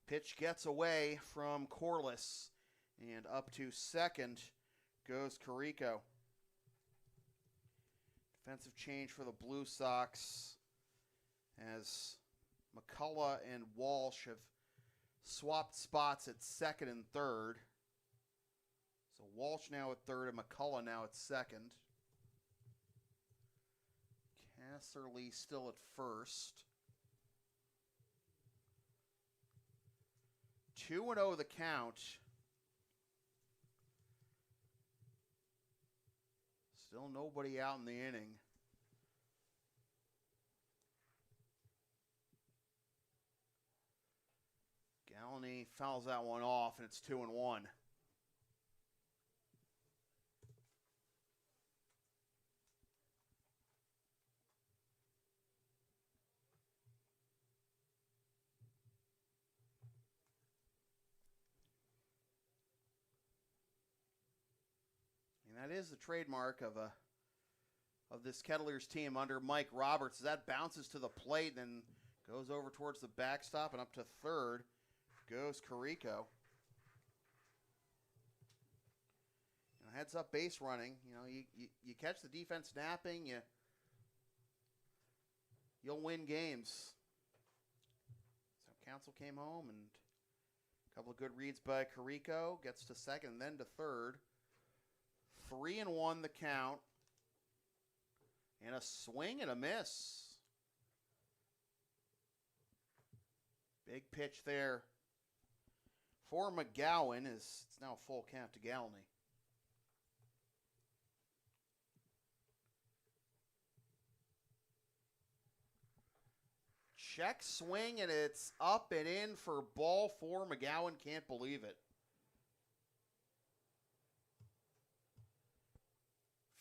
Pitch gets away from Corliss, and up to second goes Carrico. Defensive change for the Blue Sox as McCullough and Walsh have swapped spots at second and third. So Walsh now at third and McCullough now at second. Casserly still at first. 2-0 the count. Still nobody out in the inning. Galliney fouls that one off, and it's 2-1. And that is the trademark of this Kettleers team under Mike Roberts. That bounces to the plate and goes over towards the backstop and up to third goes Carrico. Heads up base running. You catch the defense napping, you'll win games. So Council came home and a couple of good reads by Carrico. Gets to second and then to third. 3-1 the count. And a swing and a miss. Big pitch there for McGowan. It's now a full count to Galliney. Check swing, and it's up and in for ball four. McGowan can't believe it.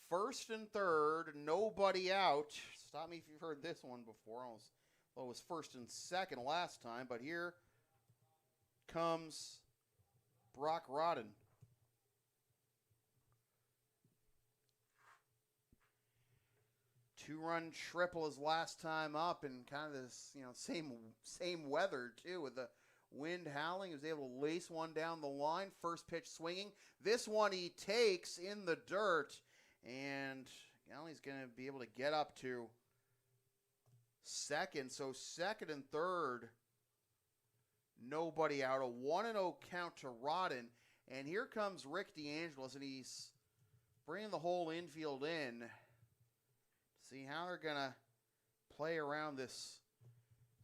First and third, nobody out. Stop me if you've heard this one before. It was first and second last time, but here comes Brock Rodden. Two-run triple his last time up, and kind of this, same weather too, with the wind howling. He was able to lace one down the line. First pitch swinging. This one he takes in the dirt, and Galliney's going to be able to get up to second. So second and third, nobody out. A 1-0 count to Rodden, and here comes Rick DeAngelis, and he's bringing the whole infield in. See how they're going to play around this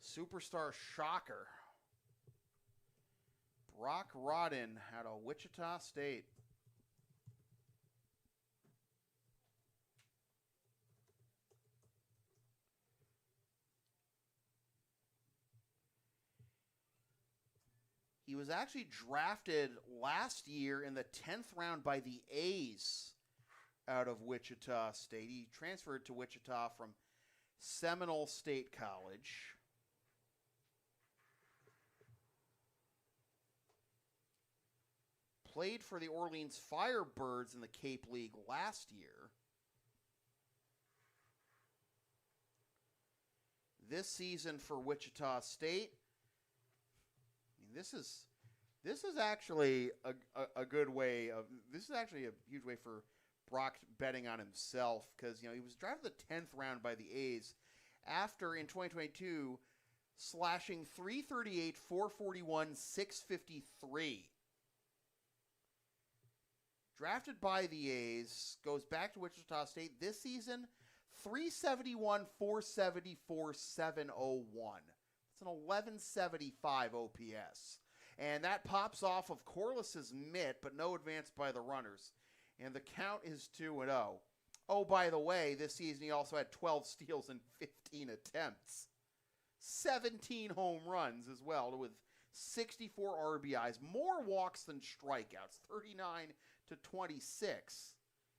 superstar shocker. Brock Rodden out of Wichita State. He was actually drafted last year in the 10th round by the A's out of Wichita State. He transferred to Wichita from Seminole State College. Played for the Orleans Firebirds in the Cape League last year. This season for Wichita State, this is actually a good way of, this is actually a huge way for Brock betting on himself, because he was drafted the 10th round by the A's after in 2022 slashing 338, 441, 653. Drafted by the A's, goes back to Wichita State this season, 371, 474, 701. It's an 1175 OPS. And that pops off of Corliss's mitt, but no advance by the runners. And the count is 2-0. Oh, by the way, this season he also had 12 steals and 15 attempts. 17 home runs as well, with 64 RBIs. More walks than strikeouts, 39 to 26.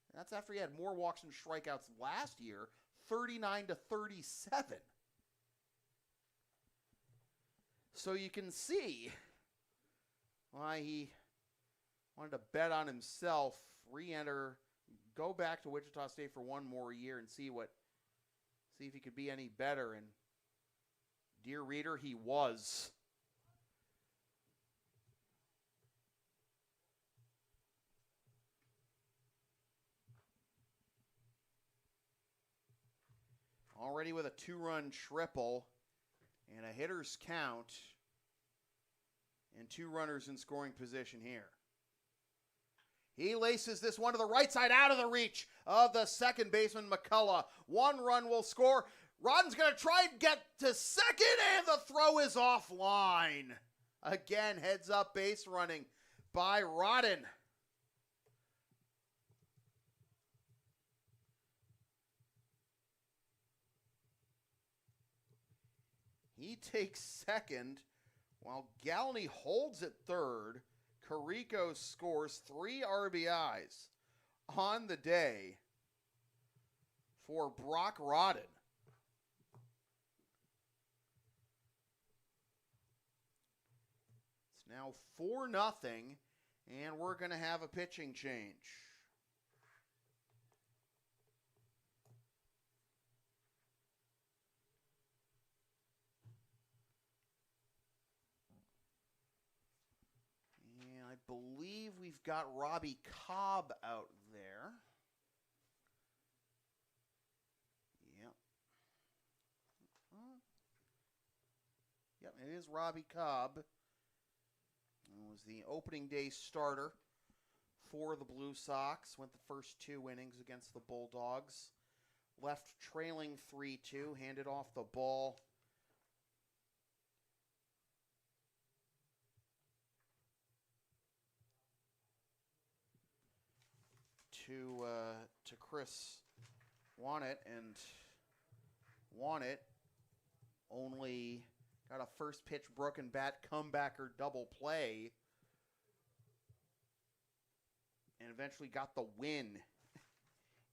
And that's after he had more walks than strikeouts last year, 39 to 37. So you can see why he wanted to bet on himself, re-enter, go back to Wichita State for one more year and see if he could be any better. And dear reader, he was. already with a 2-run triple and a hitter's count and 2 runners in scoring position here. He laces this one to the right side out of the reach of the second baseman, McCullough. 1 run will score. Rodden's going to try and get to second, and the throw is offline. Again, heads up base running by Rodden. He takes second while Galaney holds at third. Carrico scores 3 RBIs on the day for Brock Rodden. It's now 4-0, and we're going to have a pitching change. I believe we've got Robbie Cobb out there. Yep. Yep, it is Robbie Cobb. It was the opening day starter for the Blue Sox. Went the first 2 innings against the Bulldogs. Left trailing 3-2. Handed off the ball to Chris Wannett, and Wannett only got a first pitch broken bat comebacker double play and eventually got the win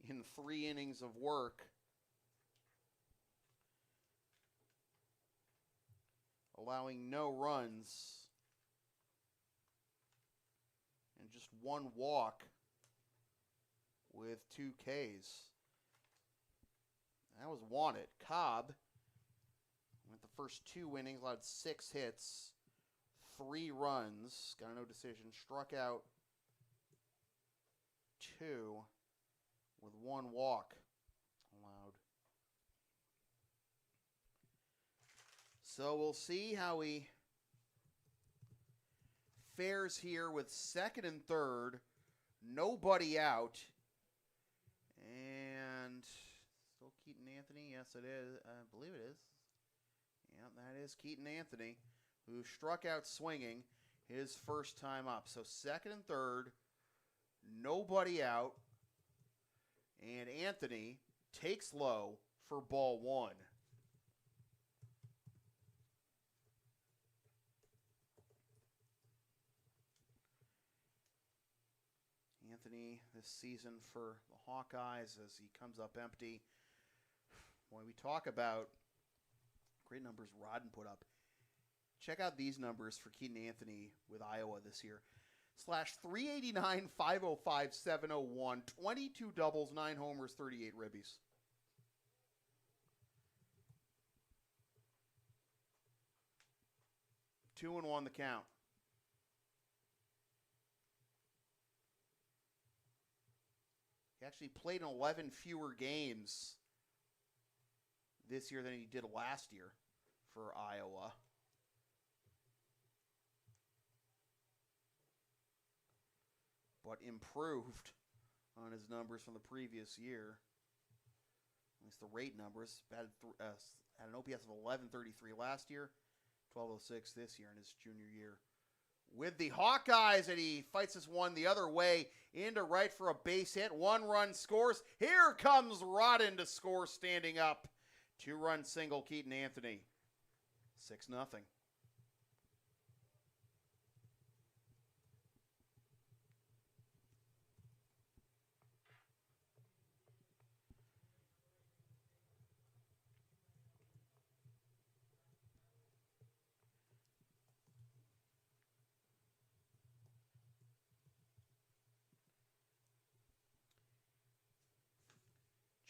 in 3 innings of work, allowing no runs and just 1 walk with 2 Ks. That was Wannett. Cobb went the first 2 innings, allowed 6 hits, 3 runs, got a no decision, struck out 2 with 1 walk allowed. So we'll see how he fares here with second and third, nobody out. And still Keaton Anthony. Yes, it is. I believe it is. Yeah, that is Keaton Anthony, who struck out swinging his first time up. So second and third, nobody out. And Anthony takes low for ball 1. Anthony this season for the Hawkeyes as he comes up empty. When we talk about great numbers Rodden put up, check out these numbers for Keaton Anthony with Iowa this year. /389, 505, 701, 22 doubles, 9 homers, 38 ribbies. Two and 1 the count. He actually played in 11 fewer games this year than he did last year for Iowa. But improved on his numbers from the previous year. At least the rate numbers. Had an OPS of 1133 last year, 1206 this year in his junior year. With the Hawkeyes, and he fights this one the other way into right for a base hit. 1 run scores. Here comes Rodden to score standing up. 2-run single, Keaton Anthony. 6-0.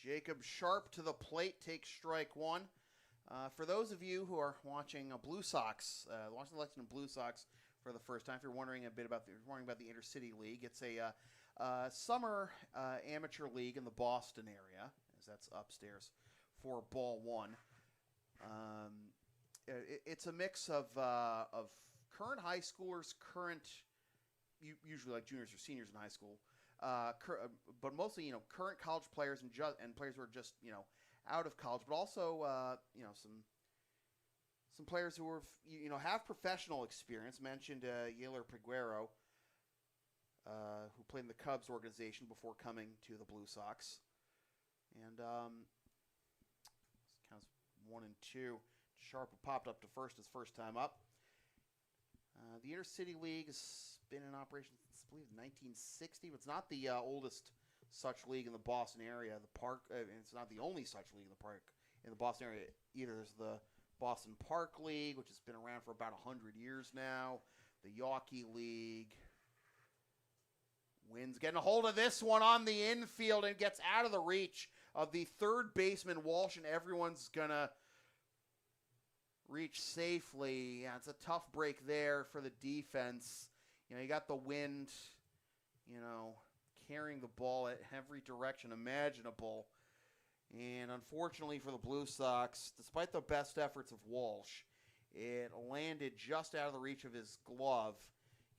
Jacob Sharp to the plate, takes strike 1. For those of you who are watching Blue Sox, watching the Lexington Blue Sox for the first time, if you're wondering about the Intercity League, it's a summer amateur league in the Boston area, as that's upstairs for ball one. It's a mix of current high schoolers, usually like juniors or seniors in high school, but mostly current college players and players who are just out of college, but also some players who have professional experience. Mentioned Yaler Peguero, who played in the Cubs organization before coming to the Blue Sox, and counts 1 and 2. Sharp popped up to first his first time up. The Intercity League has been in operation since, I believe, 1960, but it's not the oldest such league in the Boston area. It's not the only such league in the Boston area either. There's the Boston Park League, which has been around for about 100 years now. The Yawkey League. Wins getting a hold of this one on the infield and gets out of the reach of the third baseman Walsh, and everyone's gonna reach safely. Yeah, it's a tough break there for the defense. You got the wind, carrying the ball at every direction imaginable. And unfortunately for the Blue Sox, despite the best efforts of Walsh, it landed just out of the reach of his glove.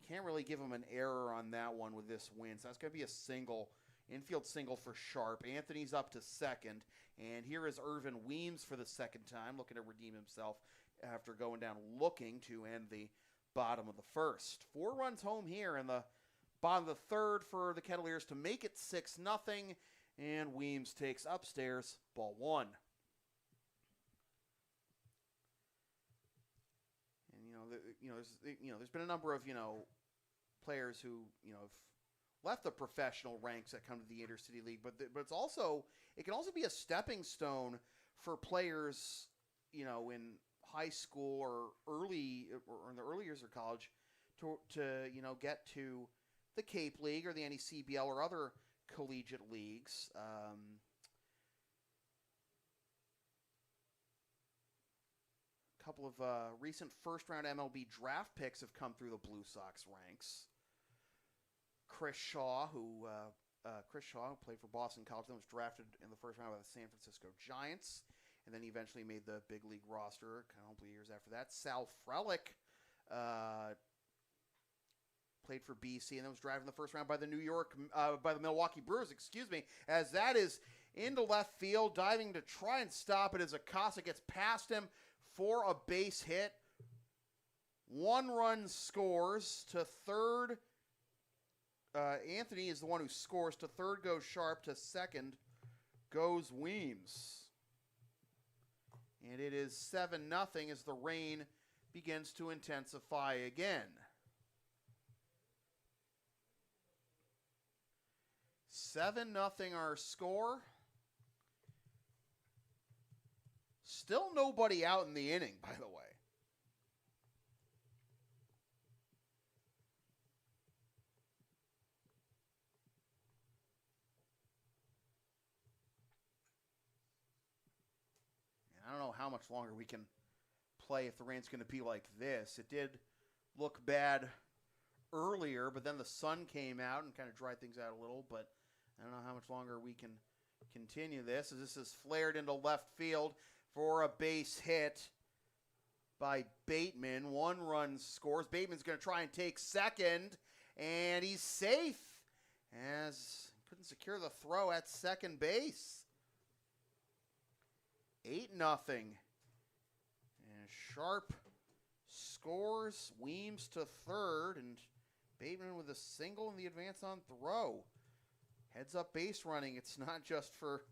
Can't really give him an error on that one with this win. So that's going to be a single, infield single for Sharp. Anthony's up to second. And here is Irvin Weems for the second time, looking to redeem himself after going down looking to end the bottom of the first. 4 runs home here in the bottom of the third for the Kettleers to make it 6-0. And Weems takes upstairs, ball 1. And there's been a number of players who have left the professional ranks that come to the Intercity League, but it can also be a stepping stone for players in high school or in the early years of college to get to the Cape League or the NECBL or other collegiate leagues. A couple of recent first-round MLB draft picks have come through the Blue Sox ranks. Chris Shaw, who played for Boston College, then was drafted in the first round by the San Francisco Giants, and then he eventually made the big league roster a couple of years after that. Sal Frelick played for BC and then was drafted in the first round by the Milwaukee Brewers, as that is into left field, diving to try and stop it as Acosta gets past him for a base hit. 1 run scores to third. Anthony is the one who scores. To third goes Sharp. To second goes Weems. And it is 7-0 as the rain begins to intensify again. 7-0 our score. Still nobody out in the inning, by the way. And I don't know how much longer we can play if the rain's going to be like this. It did look bad earlier, but then the sun came out and kind of dried things out a little, but I don't know how much longer we can continue this, as this is flared into left field for a base hit by Bateman. 1 run scores. Bateman's going to try and take second, and he's safe as couldn't secure the throw at second base. 8-0. And Sharp scores. Weems to third, and Bateman with a single in the advance on throw. Heads up base running. It's not just for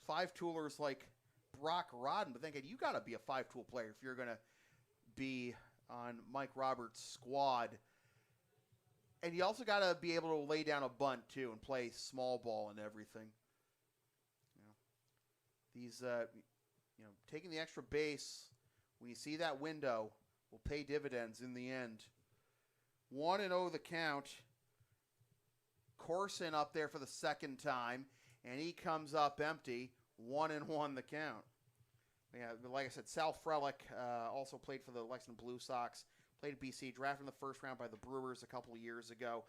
5-toolers like Brock Rodden, but thinking you got to be a 5-tool player if you're going to be on Mike Roberts' squad. And you also got to be able to lay down a bunt too and play small ball and everything. These taking the extra base when you see that window will pay dividends in the end. 1-0 the count. Corson up there for the second time, and he comes up empty. 1-1 the count. Yeah, like I said, Sal Frelick also played for the Lexington Blue Sox, Played at BC, drafted in the first round by the Brewers a couple of years ago.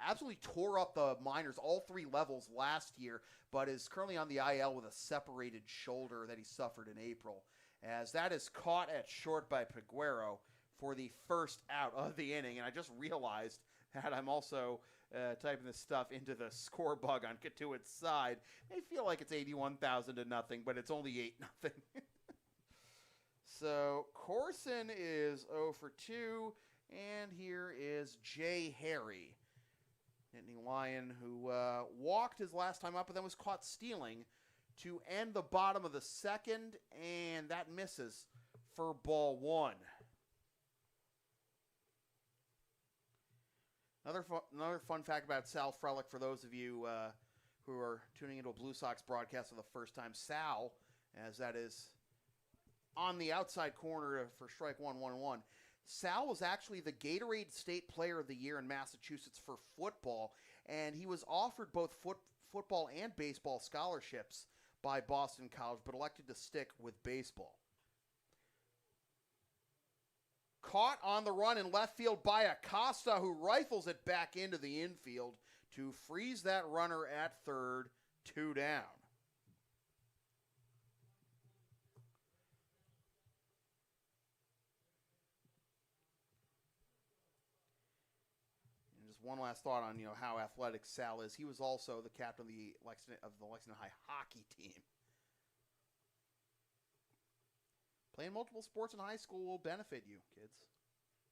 Absolutely tore up the minors, all 3 levels last year, but is currently on the IL with a separated shoulder that he suffered in April. As that is caught at short by Peguero for the first out of the inning. And I just realized that I'm also typing this stuff into the score bug on Cotuit's side. It may feel like it's 81,000 to nothing, but it's only 8-0. So Corson is 0 for 2, and here is Jay Harry, Nittany Lion, who walked his last time up, but then was caught stealing to end the bottom of the second, and that misses for ball 1. Another fun fact about Sal Frelick, for those of you who are tuning into a Blue Sox broadcast for the first time, Sal, as that is on the outside corner for strike 1-1-1. Sal was actually the Gatorade State Player of the Year in Massachusetts for football, and he was offered both football and baseball scholarships by Boston College, but elected to stick with baseball. Caught on the run in left field by Acosta, who rifles it back into the infield to freeze that runner at third, 2 down. And just one last thought on how athletic Sal is. He was also the captain of the Lexington High hockey team. Playing multiple sports in high school will benefit you, kids.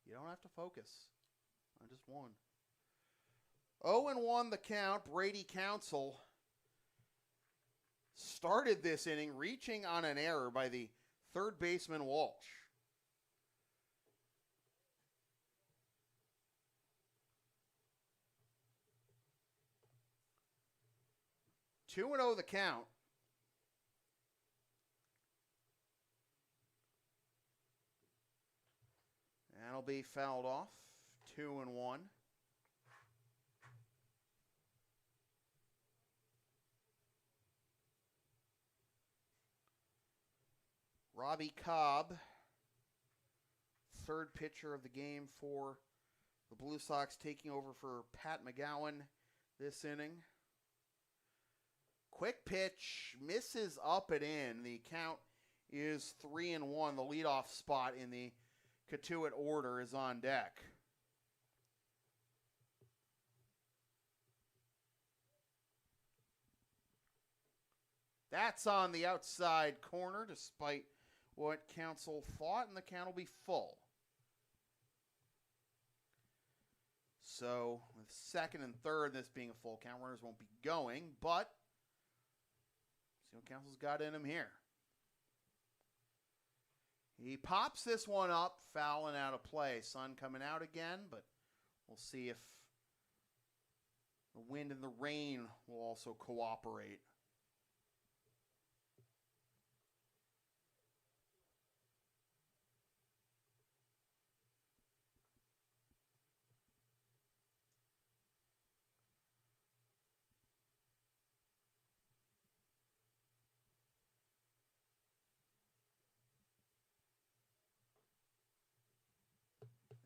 You don't have to focus on just one. 0-1 the count. Brady Council started this inning reaching on an error by the third baseman Walsh. Two and 0 the count. That'll be fouled off. 2-1. Robbie Cobb, third pitcher of the game for the Blue Sox, taking over for Pat McGowan this inning. Quick pitch, misses up and in. The count is 3-1. The leadoff spot in the Cotuit order is on deck. That's on the outside corner, despite what Council thought, and the count will be full. So, with second and third, this being a full count, runners won't be going, but see what Council's got in him here. He pops this one up, fouling out of play. Sun coming out again, but we'll see if the wind and the rain will also cooperate.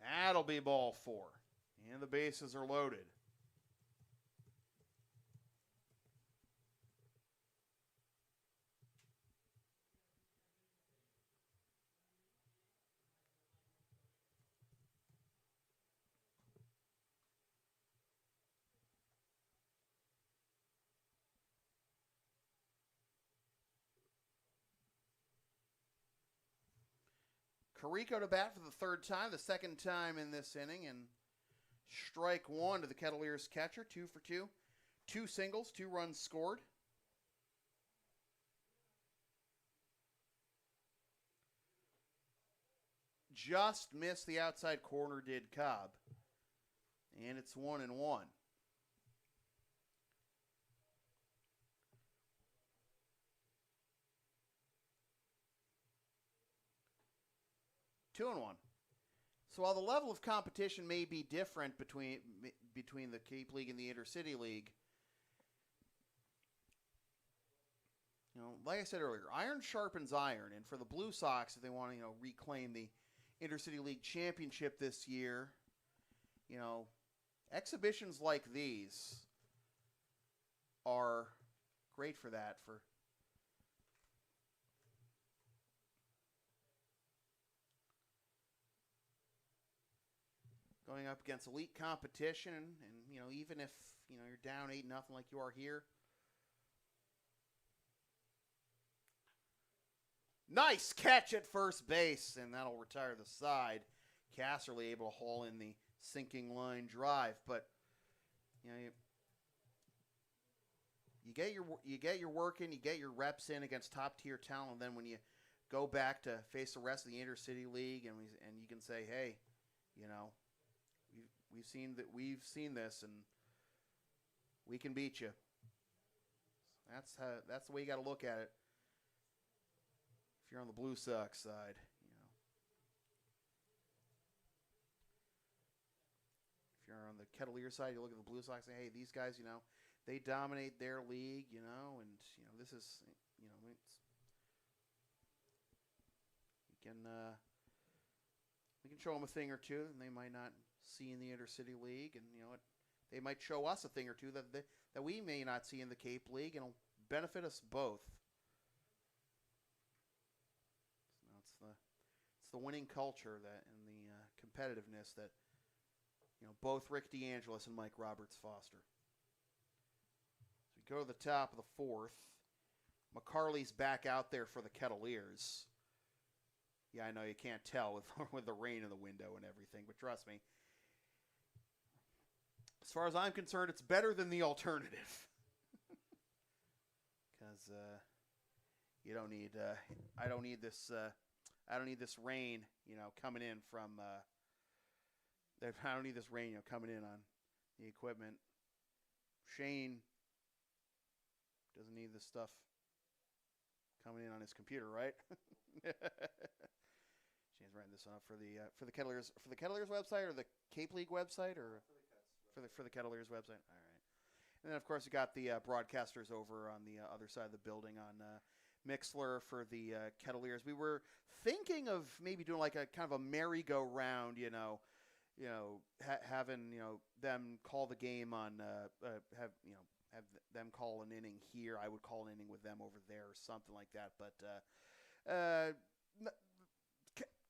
That'll be ball 4. And the bases are loaded. Carrico to bat for the third time, the second time in this inning, and strike 1 to the Kettleers catcher, 2 for 2. 2 singles, 2 runs scored. Just missed the outside corner, did Cobb. And it's 1-1. 2-1. So while the level of competition may be different between the Cape League and the Intercity League, like I said earlier, iron sharpens iron, and for the Blue Sox, if they want to reclaim the Intercity League Championship this year, you know, exhibitions like these are great for that. For going up against elite competition, and you know, even if you know you're down 8-0 like you are here. Nice catch at first base, and that'll retire the side. Casserly able to haul in the sinking line drive, but you know, you get your work in, you get your reps in against top tier talent. And then when you go back to face the rest of the Intercity League, and you can say, hey, you know, we've seen this, and we can beat you. That's the way you got to look at it. If you're on the Blue Sox side, you know. If you're on the Kettleers side, you look at the Blue Sox and say, hey, these guys, you know, they dominate their league, you know, and you know, this is, you know, we can show them a thing or two, and they might not see in the Intercity League, and you know, they might show us a thing or two that we may not see in the Cape League, and it'll benefit us both. It's the winning culture that, and the competitiveness that, you know, both Rick DeAngelis and Mike Roberts foster. So we go to the top of the fourth. McCarley's back out there for the Kettleers. Yeah, I know you can't tell with the rain in the window and everything, but trust me. As far as I'm concerned, it's better than the alternative. Because you don't need. I don't need this. I don't need this rain, you know, coming in from. I don't need this rain, you know, coming in on the equipment. Shane doesn't need this stuff coming in on his computer, right? Shane's writing this up for the Kettleers website, or the Cape League website, or for the Kettleers website. All right. And then of course you got the broadcasters over on the other side of the building on Mixler for the Kettleers. We were thinking of maybe doing like a kind of a merry-go-round, having them call the game on have them call an inning here. I would call an inning with them over there or something like that. But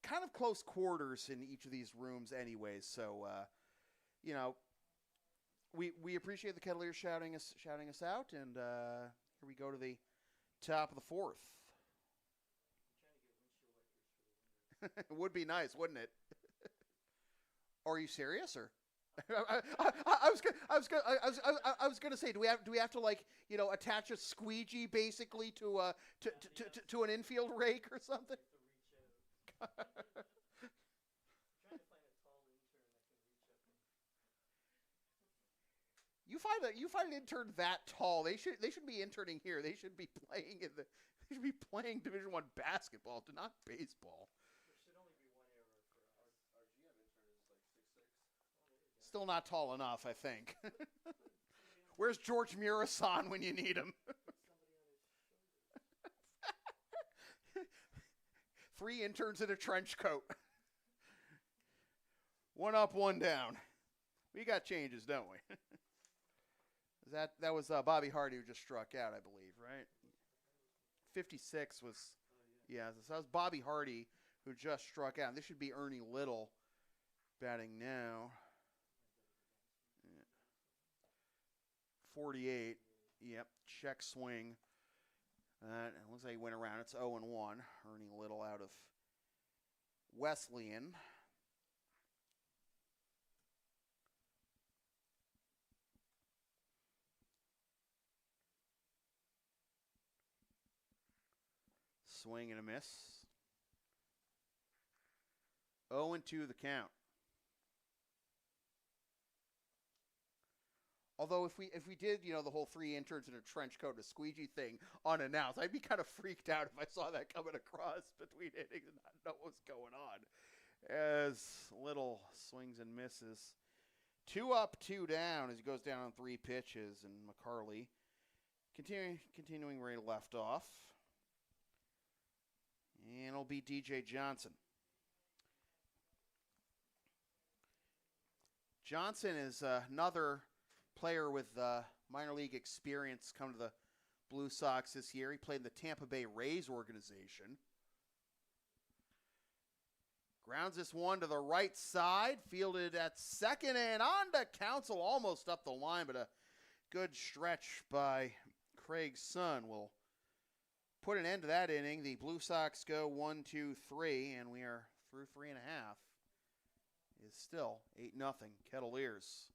kind of close quarters in each of these rooms, anyways. So we appreciate the Kettleers shouting us out, and here we go to the top of the fourth. It would be nice, wouldn't it? Are you serious, or? I was gonna say, do we have to like attach a squeegee basically to an infield rake or something? You find an intern that tall. They should be interning here. They should be playing Division I basketball, not baseball. There should only be one error for us. Our GM intern is like 6'6". Still not tall enough, I think. Where's George Murasan when you need him? Three interns in a trench coat. One up, one down. We got changes, don't we? That was Bobby Hardy who just struck out, I believe, right? 56 was, yeah. So that was Bobby Hardy who just struck out. This should be Ernie Little batting now. 48. Yep, check swing. It looks like he went around. It's 0-1. Ernie Little out of Wesleyan. Swing and a miss. 0-2 the count. Although if we did, the whole three interns in a trench coat, a squeegee thing unannounced, I'd be kind of freaked out if I saw that coming across between innings and not know what's going on. As Little swings and misses. 2 up, 2 down as he goes down on 3 pitches, and McCarley continuing where he left off. And it'll be DJ Johnson. Johnson is another player with minor league experience come to the Blue Sox this year. He played in the Tampa Bay Rays organization. Grounds this one to the right side, fielded at second and on to Counsell, almost up the line, but a good stretch by Craig's son will put an end to that inning. The Blue Sox go 1, 2, 3, and we are through 3.5. Is still 8-0 Kettleers.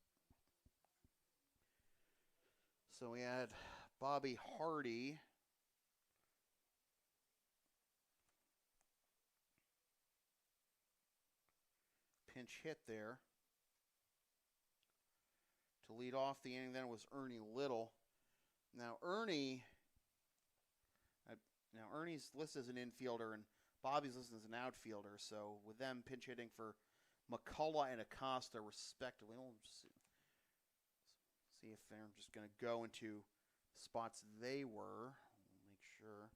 So we had Bobby Hardy. Pinch hit there. To lead off the inning then was Ernie Little. Now Ernie's listed as an infielder and Bobby's listed as an outfielder. So with them pinch hitting for McCullough and Acosta respectively. We'll see if they're just going to go into spots they were. We'll make sure.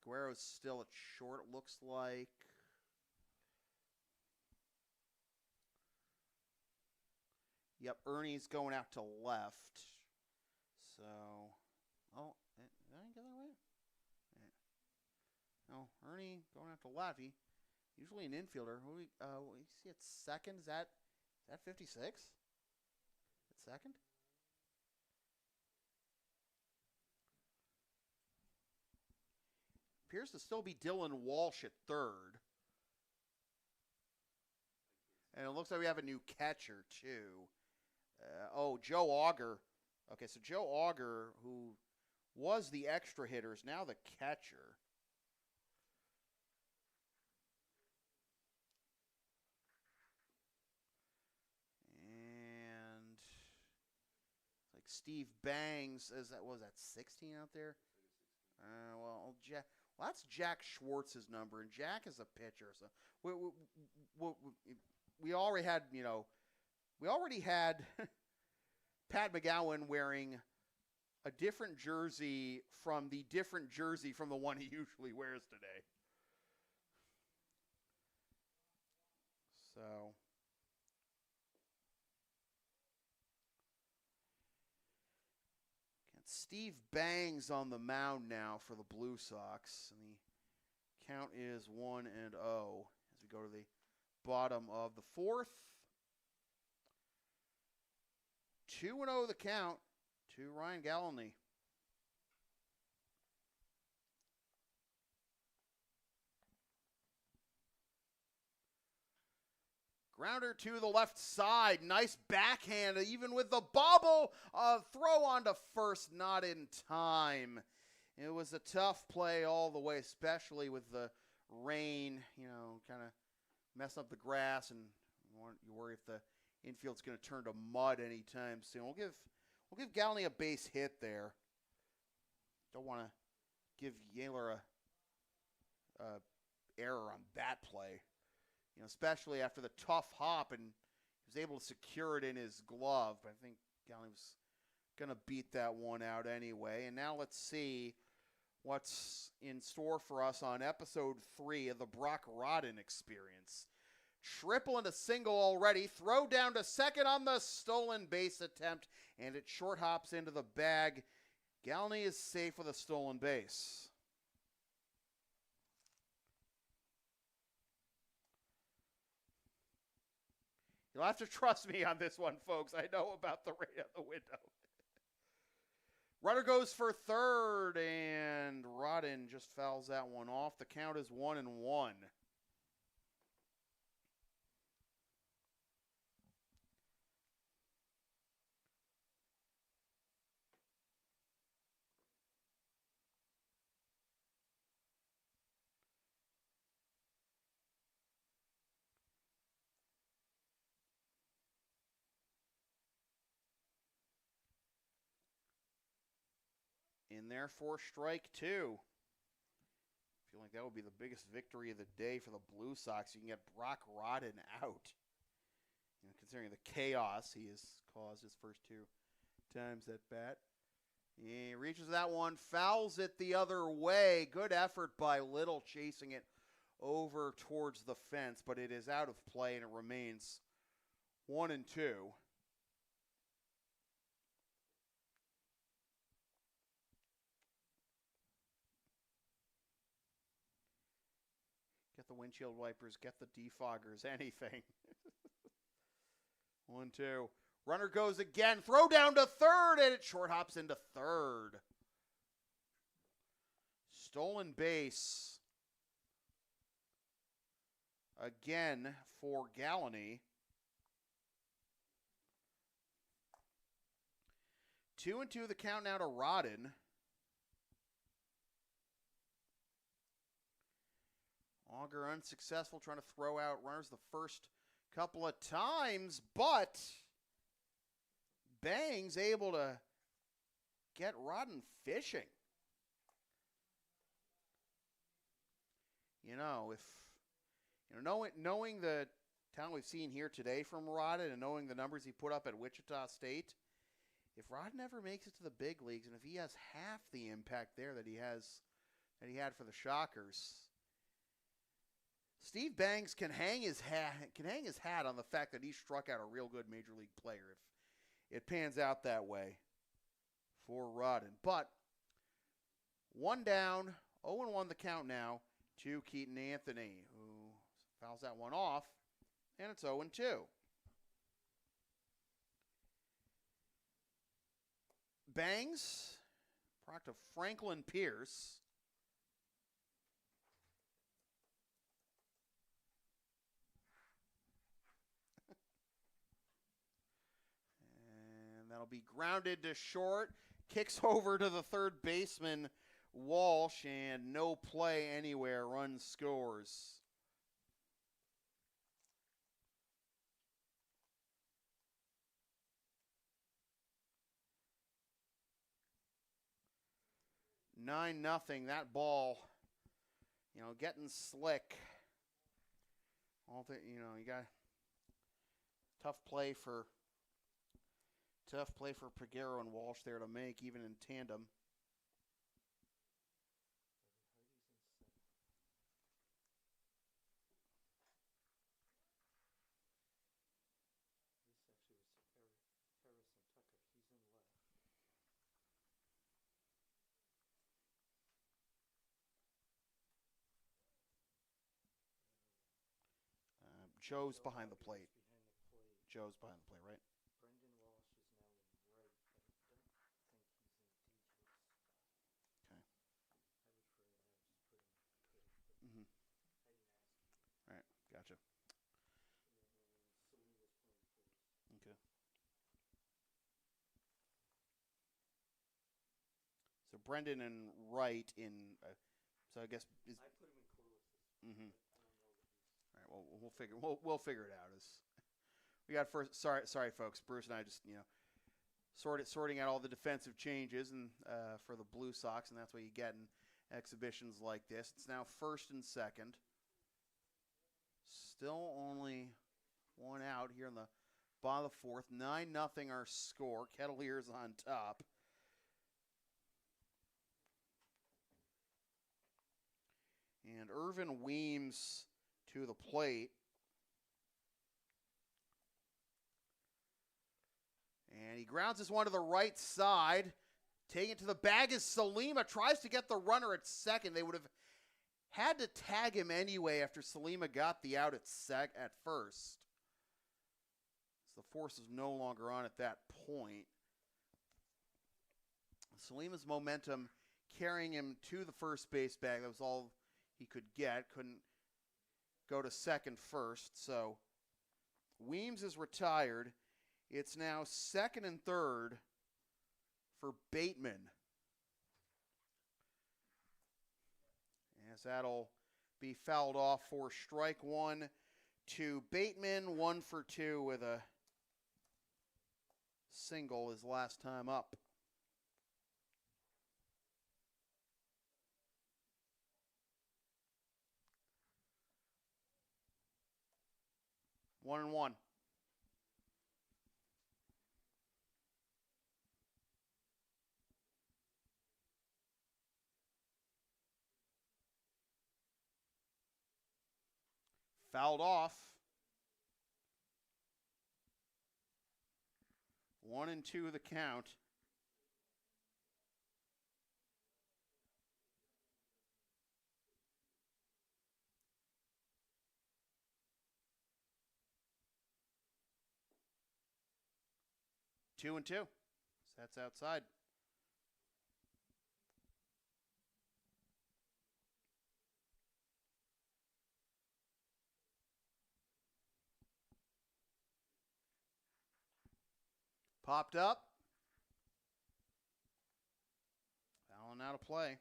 Peguero's still at short, it looks like. Yep, Ernie's going out to left. So, did I get that right? Yeah. No, Ernie going out to left. He usually an infielder. We see at second. Is that 56? At second? Appears to still be Dylan Walsh at third. And it looks like we have a new catcher, too. Joe Auger. Okay, so Joe Auger, who was the extra hitter, is now the catcher. And like Steve Bangs, was that 16 out there? That's Jack Schwartz's number, and Jack is a pitcher. So we already had Pat McGowan wearing a different jersey from the one he usually wears today. So Steve Bangs on the mound now for the Blue Sox, and the count is 1-0 as we go to the bottom of the fourth. 2-0 the count to Ryan Galenny. Grounder to the left side. Nice backhand, even with the bobble. Throw on to first, not in time. It was a tough play all the way, especially with the rain, kind of messing up the grass, and you worry if the infield's going to turn to mud anytime soon. We'll give Galenny a base hit there. Don't want to give Yaler a error on that play. Especially after the tough hop, and he was able to secure it in his glove. But I think Galenny was going to beat that one out anyway. And now let's see what's in store for us on episode 3 of the Brock Rodden experience. Triple and a single already. Throw down to second on the stolen base attempt, and it short hops into the bag. Galenny is safe with a stolen base. You'll have to trust me on this one, folks. I know about the rate of the window. Runner goes for third, and Rodden just fouls that one off. The count is 1-1. In there for strike 2. I feel like that would be the biggest victory of the day for the Blue Sox. You can get Brock Rodden out. Considering the chaos he has caused his first 2 times at bat. He reaches that one, fouls it the other way. Good effort by Little chasing it over towards the fence, but it is out of play and it remains 1-2. Get the windshield wipers, get the defoggers, anything. 1-2. Runner goes again. Throw down to third, and it short hops into third. Stolen base. Again for Gallany. 2-2 the count now to Rodden. Auger unsuccessful trying to throw out runners the first couple of times, but Bang's able to get Rodden fishing. You know, knowing the talent we've seen here today from Rodden and knowing the numbers he put up at Wichita State, if Rodden ever makes it to the big leagues and if he has half the impact there that he had for the Shockers, Steve Bangs can hang his hat on the fact that he struck out a real good major league player if it pans out that way for Rodden. But one down, 0-1 the count now to Keaton Anthony, who fouls that one off, and it's 0-2. Bangs, product of Franklin Pierce. And that'll be grounded to short. Kicks over to the third baseman, Walsh, and no play anywhere. Run scores. Nine nothing. That ball, getting slick. You got tough play for Peguero and Walsh there to make, even in tandem. Joe's behind the plate. Joe's behind the plate, right? Brendan Walsh is now in right, but I don't think he's in DJ's spot. Okay. I would, for right now, just put him in third, but Mm-hmm. I didn't ask you. All right, gotcha. And Salima's playing first. Okay. So Brendan and Wright in. So I guess is. I put him in Corliss. Mm-hmm. I don't know what he's. All right. Well, we'll figure it out. We got first. Sorry, folks. Bruce and I just sorting out all the defensive changes and for the Blue Sox, and that's what you get in exhibitions like this. It's now first and second. Still only one out here in the bottom of the fourth. 9-0 our score. Kettleers on top. And Irvin Weems to the plate. And he grounds this one to the right side. Taking it to the bag is Salima. Tries to get the runner at second. They would have had to tag him anyway after Salima got the out at first. So the force is no longer on at that point. Salima's momentum carrying him to the first base bag. That was all he could get. Couldn't go to second first. So Weems is retired. It's now second and third for Bateman. As that'll be fouled off for strike one to Bateman. 1 for 2 with a single his last time up. One and one. Fouled off. 1-2 the count. Two and two. So that's outside. Popped up. Fouling out of play.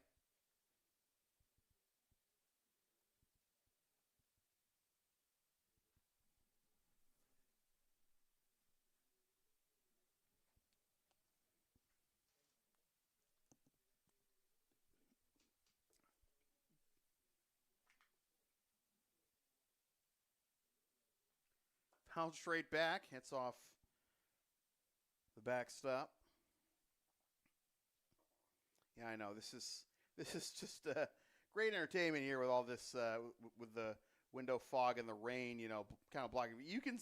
Fouled straight back. Hits off the backstop. Yeah, I know. This is just great entertainment here with all this with the window fog and the rain, kind of blocking. You can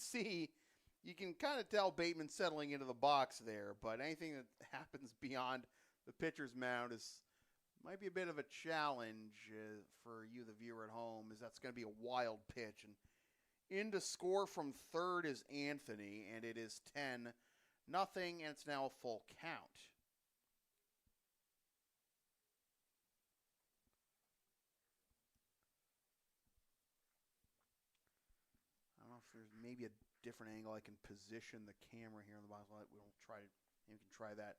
kind of tell Bateman settling into the box there, but anything that happens beyond the pitcher's mound might be a bit of a challenge for you, the viewer at home, as that's going to be a wild pitch. And in to score from third is Anthony, and it is 10-0, and it's now a full count. I don't know if there's maybe a different angle I can position the camera here on the box. We'll try. You can try that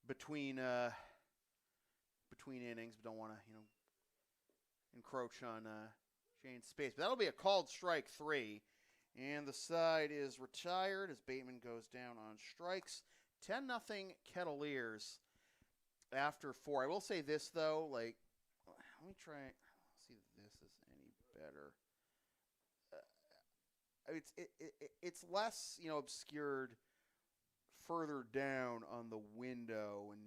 between innings, but don't want to encroach on Shane's space. But that'll be a called strike 3, and the side is retired as Bateman goes down on strikes. 10-0 Kettleers after 4. I will say this though, let me try. See if this is any better. It's less obscured further down on the window, and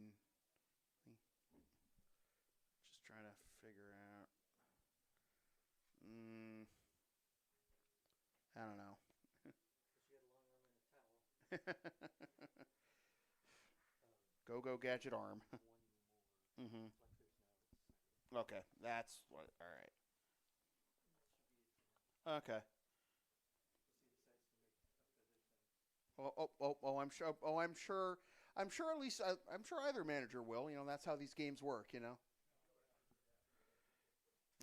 just trying to figure out. I don't know. Go gadget arm. Okay, that's what. All right. Okay. I'm sure. I'm sure. At least I'm sure either manager will. That's how these games work. All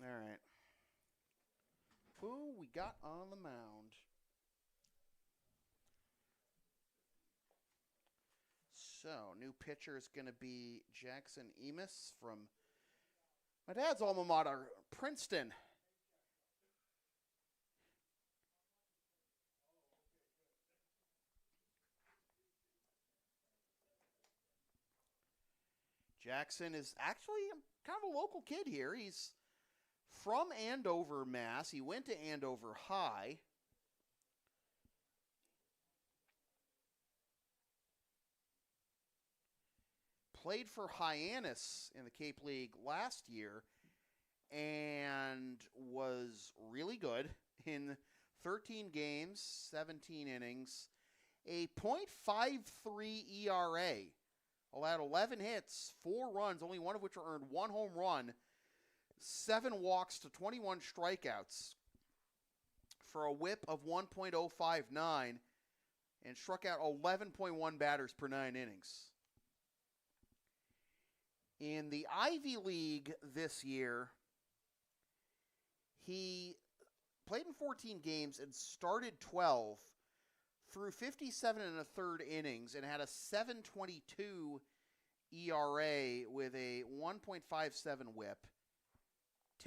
right. Who we got on the mound? So, new pitcher is going to be Jackson Emis from my dad's alma mater, Princeton. Jackson is actually kind of a local kid here. He's from Andover, Mass. He went to Andover High. Played for Hyannis in the Cape League last year and was really good in 13 games, 17 innings, a .53 ERA. Allowed 11 hits, 4 runs, only one of which earned 1 home run, 7 walks to 21 strikeouts for a whip of 1.059 and struck out 11.1 batters per 9 innings. In the Ivy League this year, he played in 14 games and started 12, threw 57 and a third innings, and had a 7.22 ERA with a 1.57 whip,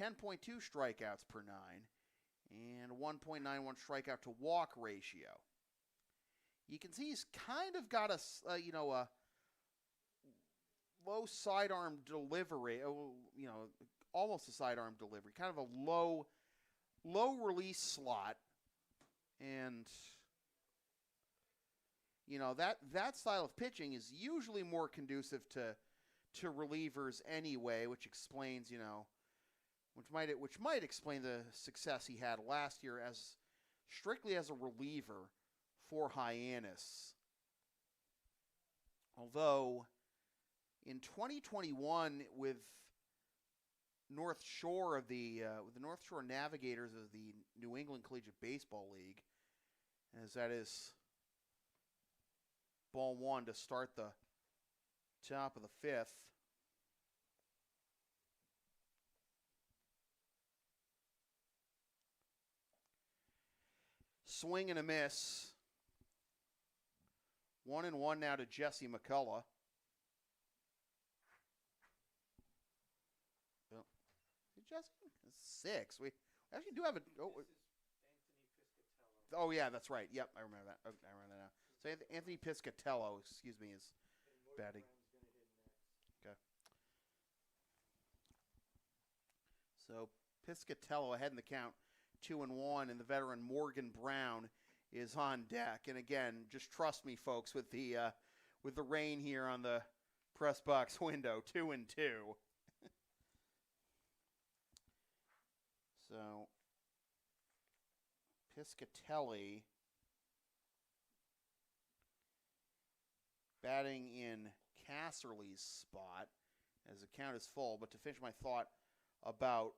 10.2 strikeouts per 9, and 1.91 strikeout to walk ratio. You can see he's kind of got a low sidearm delivery, almost a sidearm delivery, kind of a low release slot, and that style of pitching is usually more conducive to relievers anyway, which explains which might explain the success he had last year as strictly as a reliever for Hyannis. Although in 2021, with North Shore of with the North Shore Navigators of the New England Collegiate Baseball League, as that is ball one to start the top of the fifth. Swing and a miss. 1-1 now to Jesse McCullough. Oh. Jesse? 6. We actually do have a. Oh, This is Anthony Piscatello. oh yeah, that's right. Yep, I remember that. Oh, I remember that now. So Anthony Piscatello, excuse me, is And Morgan batting. Brown's going to hit next. Okay. So Piscatello ahead in the count, 2-1, and the veteran Morgan Brown is on deck. And again, just trust me, folks, with the rain here on the press box window, 2-2. So Piscatelli batting in Casserly's spot as the count is full. But to finish my thought about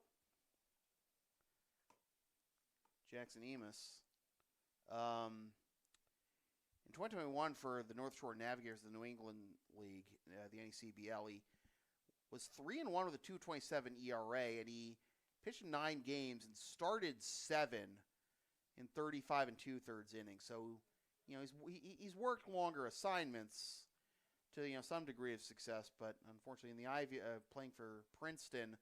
Jackson Emus, in 2021 for the North Shore Navigators of the New England League, the NECBL, he was 3-1 with a 2.27 ERA, and he pitched 9 games and started 7 in 35 2/3 innings. So, he's worked longer assignments to some degree of success, but unfortunately in the Ivy, playing for Princeton,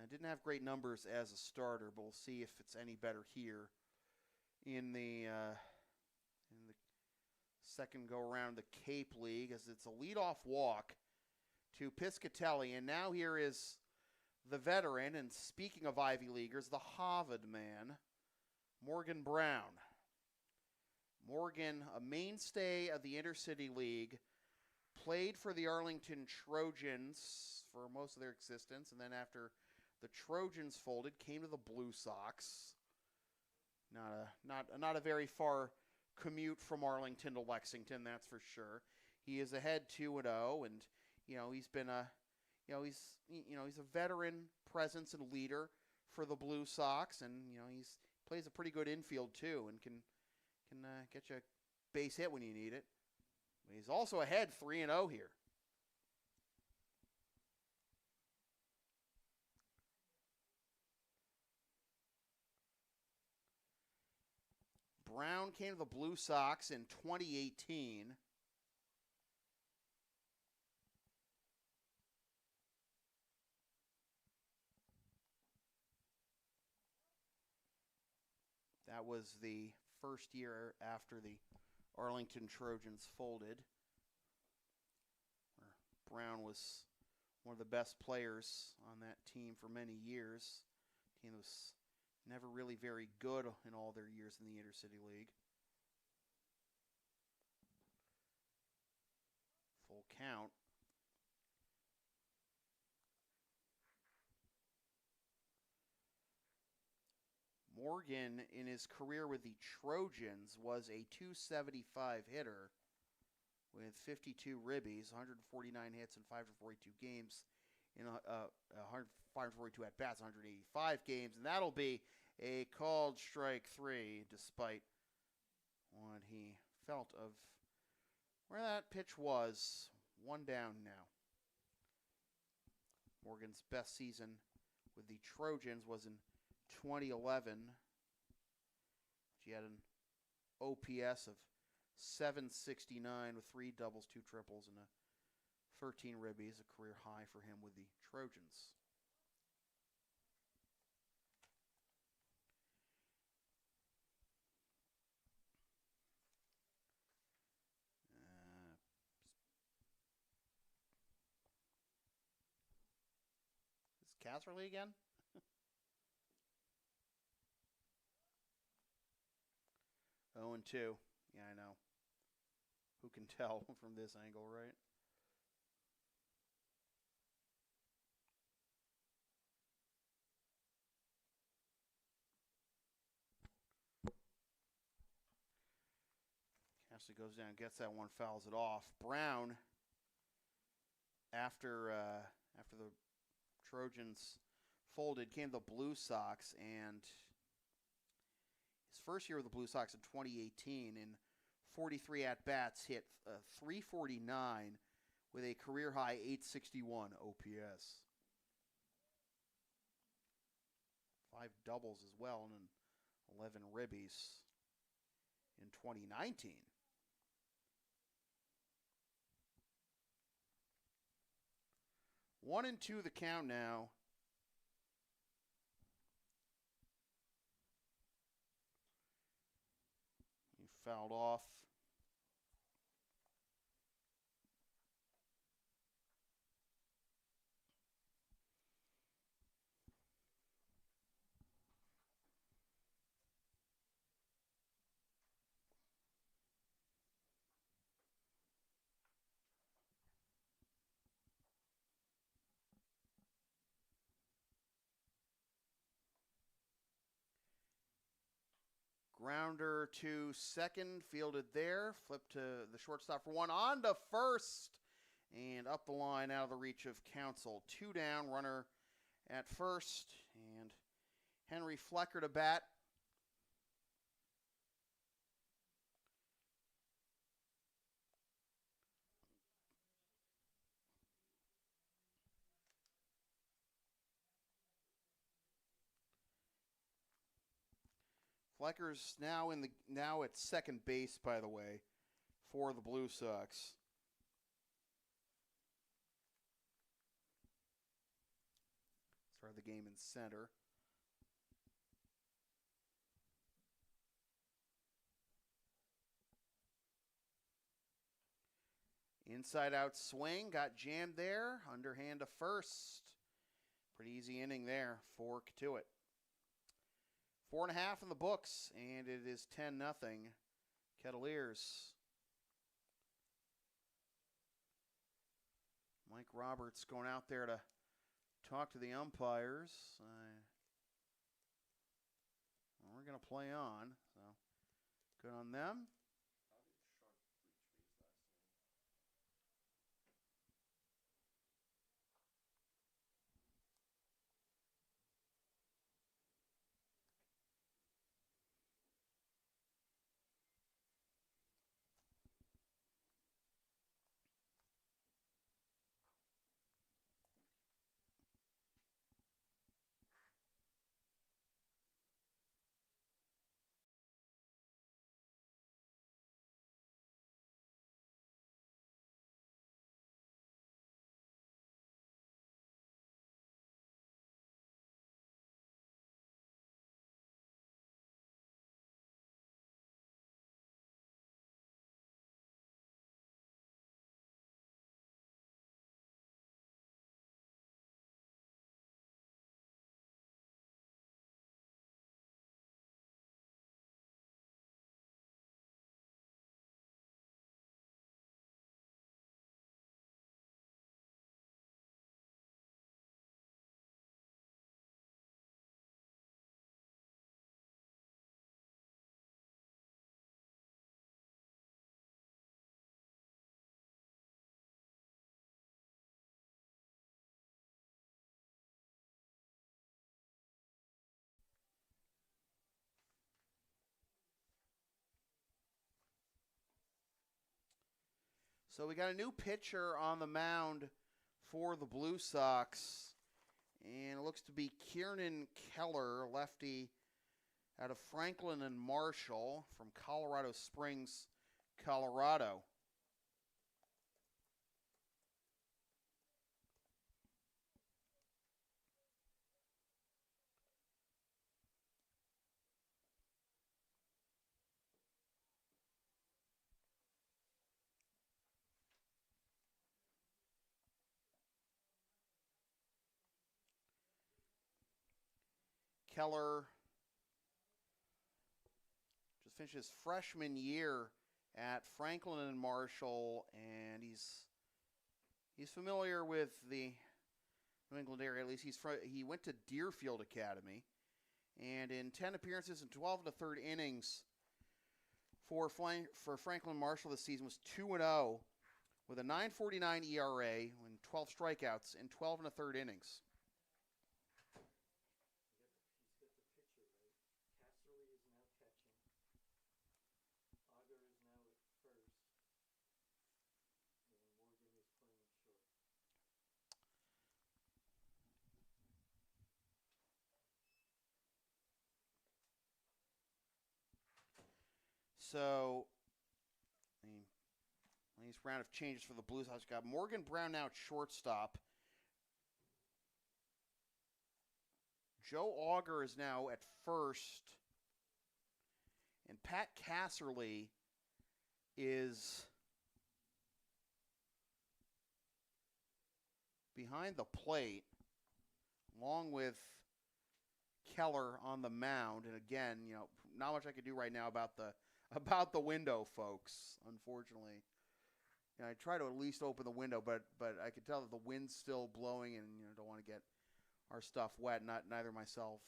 didn't have great numbers as a starter. But we'll see if it's any better here in the second go around the Cape League, as it's a leadoff walk to Piscatelli, and now here is the veteran, and speaking of Ivy Leaguers, the Harvard man, Morgan Brown. Morgan, a mainstay of the Intercity League, played for the Arlington Trojans for most of their existence, and then after the Trojans folded, came to the Blue Sox. Not a very far commute from Arlington to Lexington, that's for sure. He is ahead 2-0, and he's been he's a veteran presence and leader for the Blue Sox, and he's plays a pretty good infield too, and can get you a base hit when you need it. But he's also ahead 3-0 here. Brown came to the Blue Sox in 2018. That was the first year after the Arlington Trojans folded, where Brown was one of the best players on that team for many years. The team was never really very good in all their years in the Intercity League. Full count. Morgan, in his career with the Trojans, was a .275 hitter with 52 ribbies, 149 hits in 542 games, in 542 at-bats, 185 games, and that'll be a called strike 3, despite what he felt of where that pitch was. 1 down now. Morgan's best season with the Trojans was in 2011. She had an OPS of .769 with 3 doubles, 2 triples, and a 13 ribbies, a career high for him with the Trojans. Is Casserly again? Oh, and 2. Yeah, I know. Who can tell from this angle, right? Casserly goes down, gets that one, fouls it off. Brown after the Trojans folded came the Blue Sox, and his first year with the Blue Sox in 2018, in 43 at-bats, hit 349 with a career-high 861 OPS. 5 doubles as well, and 11 ribbies in 2019. One and two the count now. He fouled off. Grounder to second, fielded there. Flip to the shortstop for one. On to first. And up the line, out of the reach of Counsell. 2 down, runner at first. And Henry Flecker to bat. Flecker's now at second base, by the way, for the Blue Sox. Started the game in center. Inside out swing, got jammed there. Underhand to first. Pretty easy inning there for Cotuit. 4.5 in the books, and it is 10-0 Kettleers. Mike Roberts going out there to talk to the umpires. We're going to play on, so good on them. So we got a new pitcher on the mound for the Blue Sox, and it looks to be Kieran Keller, lefty out of Franklin and Marshall from Colorado Springs, Colorado. Keller just finished his freshman year at Franklin and Marshall, and he's familiar with the New England area. At least he went to Deerfield Academy, and in 10 appearances and 12 1/3 innings for Franklin Marshall this season was 2-0 with a 9.49 ERA and 12 strikeouts in 12 and a third innings. He's got the pitcher, right? Casserly is now catching. Auger is now at first. And Morgan is playing at short. So, the latest round of changes for the Blue Sox got Morgan Brown now at shortstop. Joe Auger is now at first. And Pat Casserly is behind the plate, along with Keller on the mound. And again, not much I could do right now about the window, folks. Unfortunately, I try to at least open the window, but I can tell that the wind's still blowing, and don't want to get our stuff wet. Neither my stuff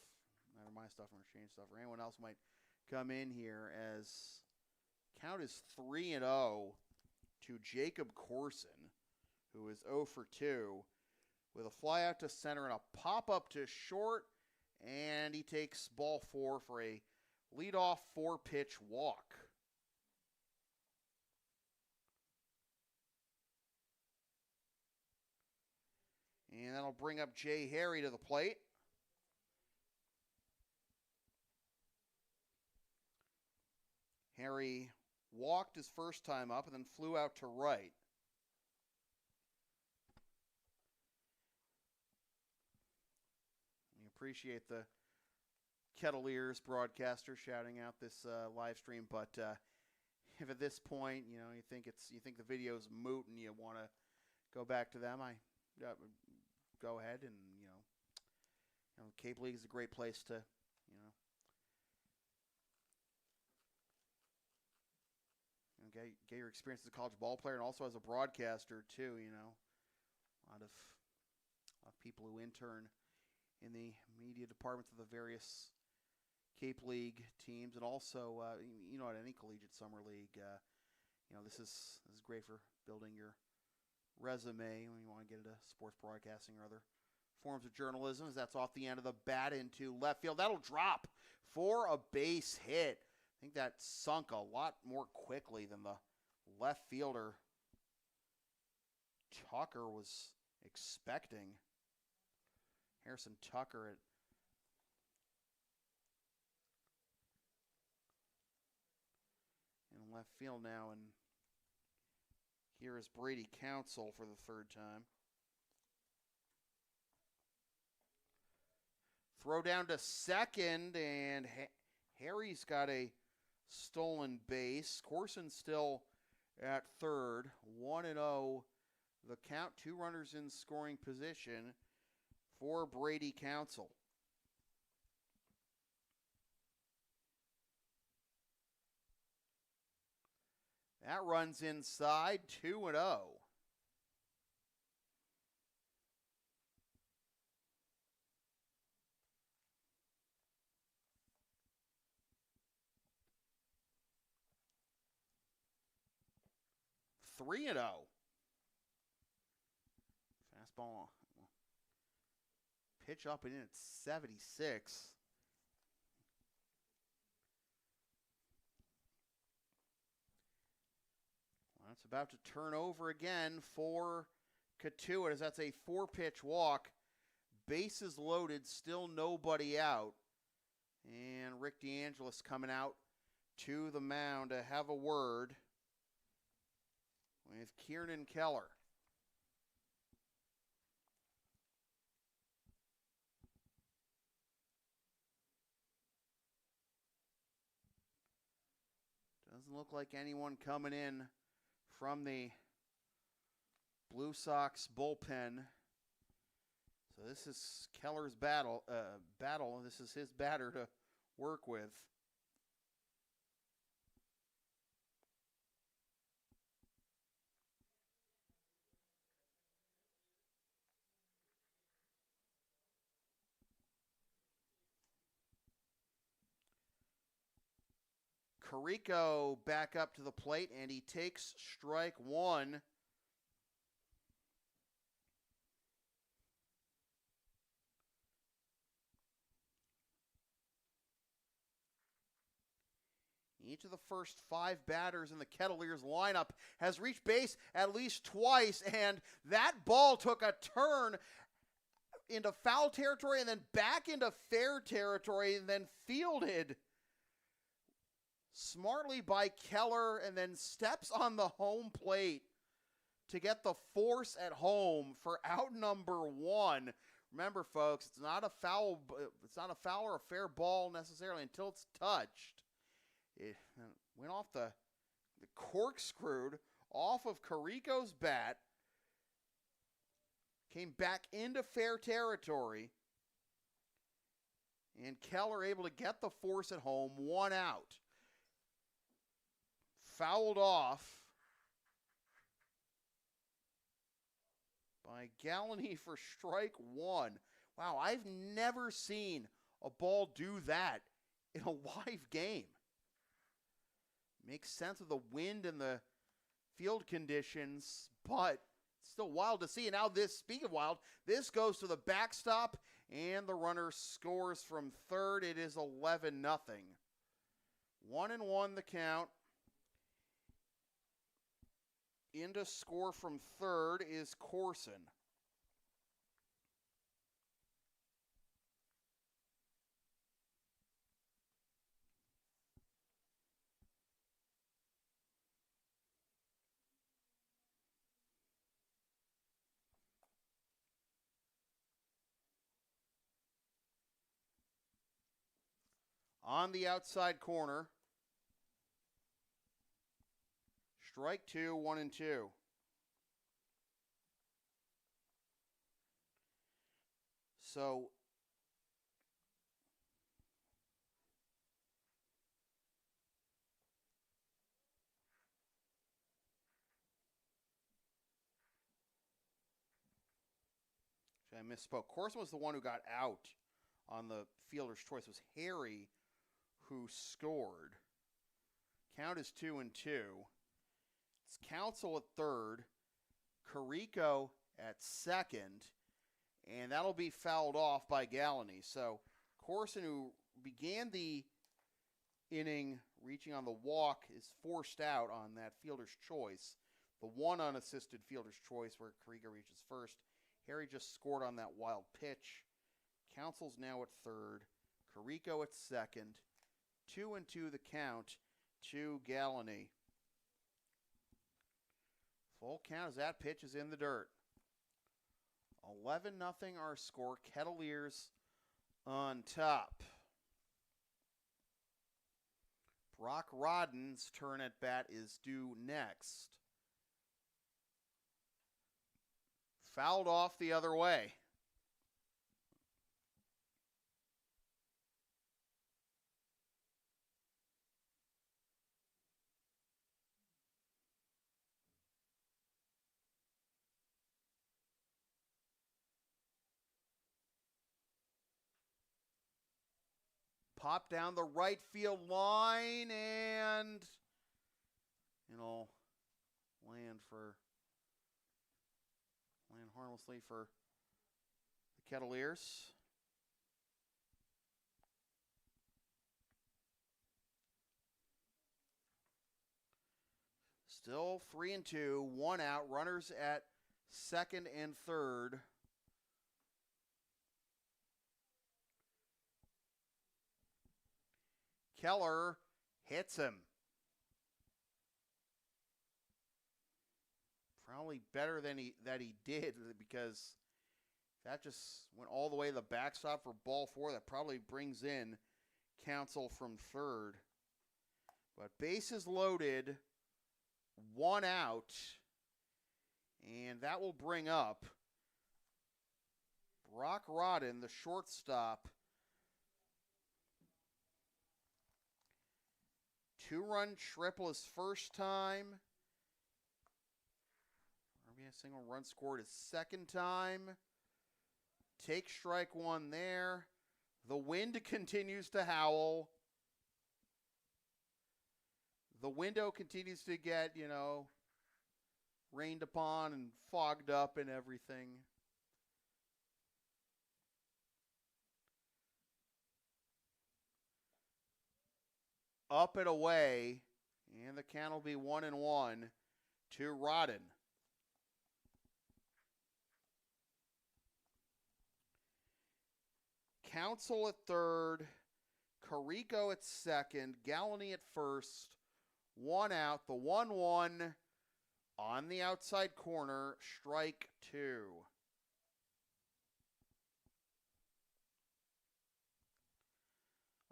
or Shane's stuff or anyone else might come in here. As count is 3-0 to Jacob Corson, who is 0 for 2, with a fly out to center and a pop up to short, and he takes ball 4 for a leadoff 4-pitch walk. And that'll bring up Jay Harry to the plate. Harry walked his first time up and then flew out to right. We appreciate the Kettleers broadcaster shouting out this live stream, but if at this point you think the video's moot and you want to go back to them, go ahead, and Cape League is a great place to get your experience as a college ball player and also as a broadcaster too. A lot of people who intern in the media departments of the various Cape League teams, and also at any collegiate summer league. This is great for building your resume when you want to get into sports broadcasting or other forms of journalism, as that's off the end of the bat into left field. That'll drop for a base hit. I think that sunk a lot more quickly than the left fielder Tucker was expecting. Harrison Tucker in left field now, and here is Brady Counsell for the third time. Throw down to second, and Harry's got a stolen base. Corson still at third. 1-0 the count. 2 runners in scoring position for Brady Counsell. That runs inside. 2-0. Three and 0. Fastball. Pitch up and in at 76. Well, it's about to turn over again for Cotuit, as that's a 4-pitch walk. Bases loaded, still nobody out. And Rick DeAngelis coming out to the mound to have a word with Kieran Keller. Doesn't look like anyone coming in from the Blue Sox bullpen. So this is Keller's battle. This is his batter to work with. Carrico back up to the plate, and he takes strike 1. Each of the first 5 batters in the Kettleers lineup has reached base at least twice, and that ball took a turn into foul territory and then back into fair territory and then fielded smartly by Keller and then steps on the home plate to get the force at home for out number 1. Remember, folks, it's not a foul or a fair ball necessarily until it's touched. It went off the corkscrewed off of Carrico's bat, came back into fair territory, and Keller able to get the force at home, 1 out. Fouled off by Gallahney for strike 1. Wow, I've never seen a ball do that in a live game. Makes sense of the wind and the field conditions, but still wild to see. And now this, speaking of wild, this goes to the backstop, and the runner scores from third. It is 11-0. 1-1 the count. In to score from third is Corson. On the outside corner, strike 2, 1-2. So I misspoke. Corson was the one who got out on the fielder's choice. It was Harry who scored. Count is 2-2. It's Council at third, Carrico at second, and that'll be fouled off by Gallahney. So Corson, who began the inning reaching on the walk, is forced out on that fielder's choice. The one unassisted fielder's choice where Carrico reaches first. Harry just scored on that wild pitch. Council's now at third, Carrico at second. 2-2 the count to Gallahney. Full count as that pitch is in the dirt. 11-0 our score. Kettleers on top. Brock Rodden's turn at bat is due next. Fouled off the other way. Pop down the right field line, and it'll land harmlessly for the Kettleers. Still 3-2, 1 out. Runners at second and third. Keller hits him. Probably better than he did, because that just went all the way to the backstop for ball 4. That probably brings in Council from third. But bases loaded, 1 out, and that will bring up Brock Rodden, the shortstop. 2-run triple his first time. RBI single run scored his second time. Take strike 1 there. The wind continues to howl. The window continues to get, rained upon and fogged up and everything. Up and away, and the count will be 1-1 to Rodden. Council at third, Carico at second, Gallany at first, one out, the 1-1 on the outside corner, strike two.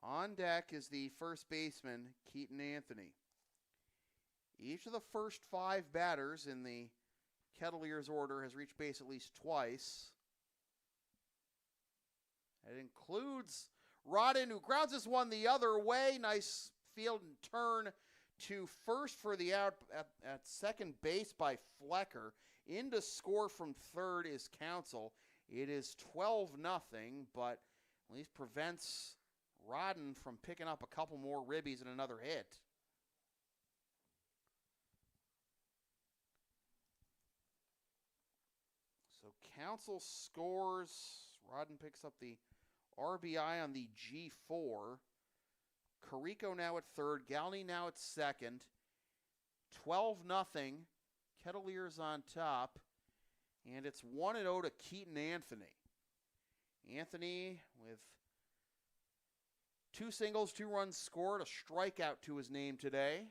On deck is the first baseman, Keaton Anthony. Each of the first 5 batters in the Kettleers order has reached base at least twice. It includes Rodden, who grounds this one the other way. Nice field and turn to first for the out at second base by Flecker. In to score from third is Council. It is 12-0, but at least prevents Rodden from picking up a couple more ribbies and another hit. So Council scores. Rodden picks up the RBI on the G4. Carico now at third. Galney now at second. 12-0. Kettleers on top. And it's 1-0 to Keaton Anthony. Anthony with 2 singles, 2 runs scored, a strikeout to his name today.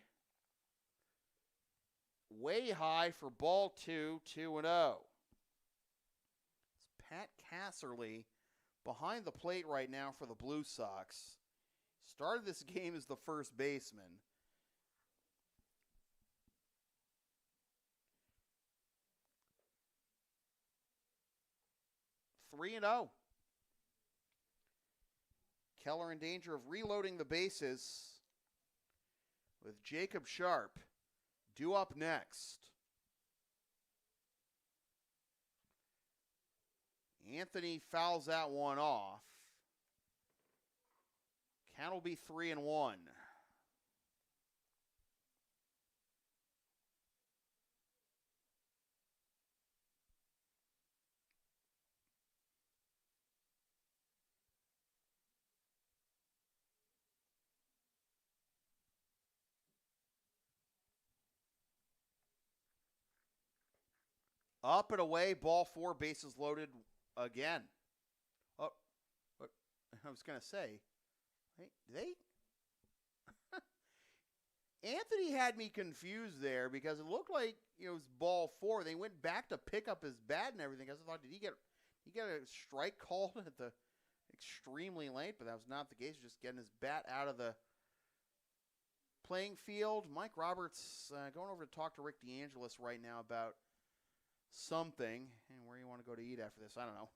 Way high for ball 2, 2-0. It's Pat Casserly behind the plate right now for the Blue Sox. Started this game as the first baseman. Three and 0. Keller in danger of reloading the bases with Jacob Sharp due up next. Anthony fouls that one off. Count will be 3-1. Up and away, ball 4, bases loaded again. Oh, what I was going to say, they Anthony had me confused there because it looked like it was ball 4. They went back to pick up his bat and everything. I thought, did he get a strike called at the extremely late? But that was not the case. Just getting his bat out of the playing field. Mike Roberts going over to talk to Rick DeAngelis right now about something, and where you want to go to eat after this, I don't know.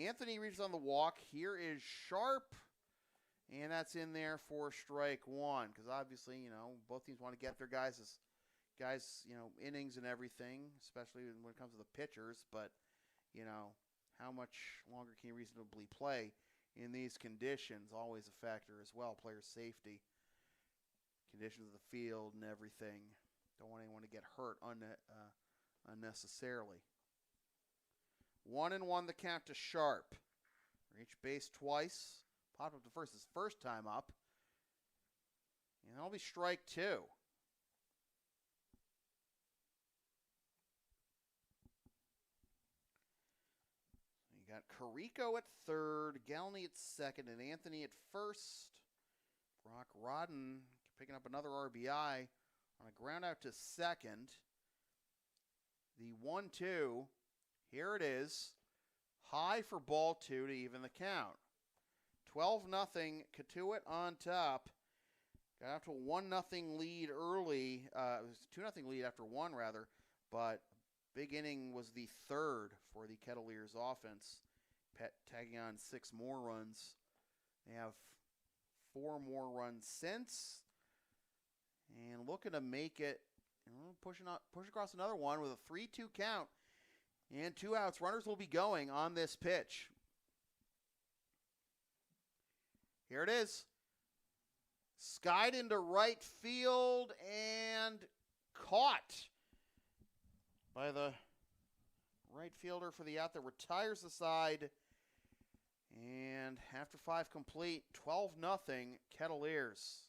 Anthony reaches on the walk. Here is Sharp, and that's in there for strike 1, because obviously, both teams want to get their guys, innings and everything, especially when it comes to the pitchers, but, how much longer can you reasonably play in these conditions? Always a factor as well. Player safety, conditions of the field and everything. Don't want anyone to get hurt unnecessarily. 1-1 the count to Sharp. Reached base twice. Popped up to first his first time up. And that'll be strike 2. You got Carico at third, Galney at second, and Anthony at first. Brock Rodden picking up another RBI on a ground out to second. The 1-2, here it is, high for ball 2 to even the count. 12-0, Cotuit on top. Got out to a 1-0 lead early. It was a 2-0 lead after 1, rather. But big inning was the third for the Kettleers offense. Tagging on 6 more runs. They have 4 more runs since. And looking to make it. Push across another one with a 3-2 count and 2 outs. Runners will be going on this pitch. Here it is. Skied into right field and caught by the right fielder for the out that retires the side. And after 5 complete, 12-0 Kettleers.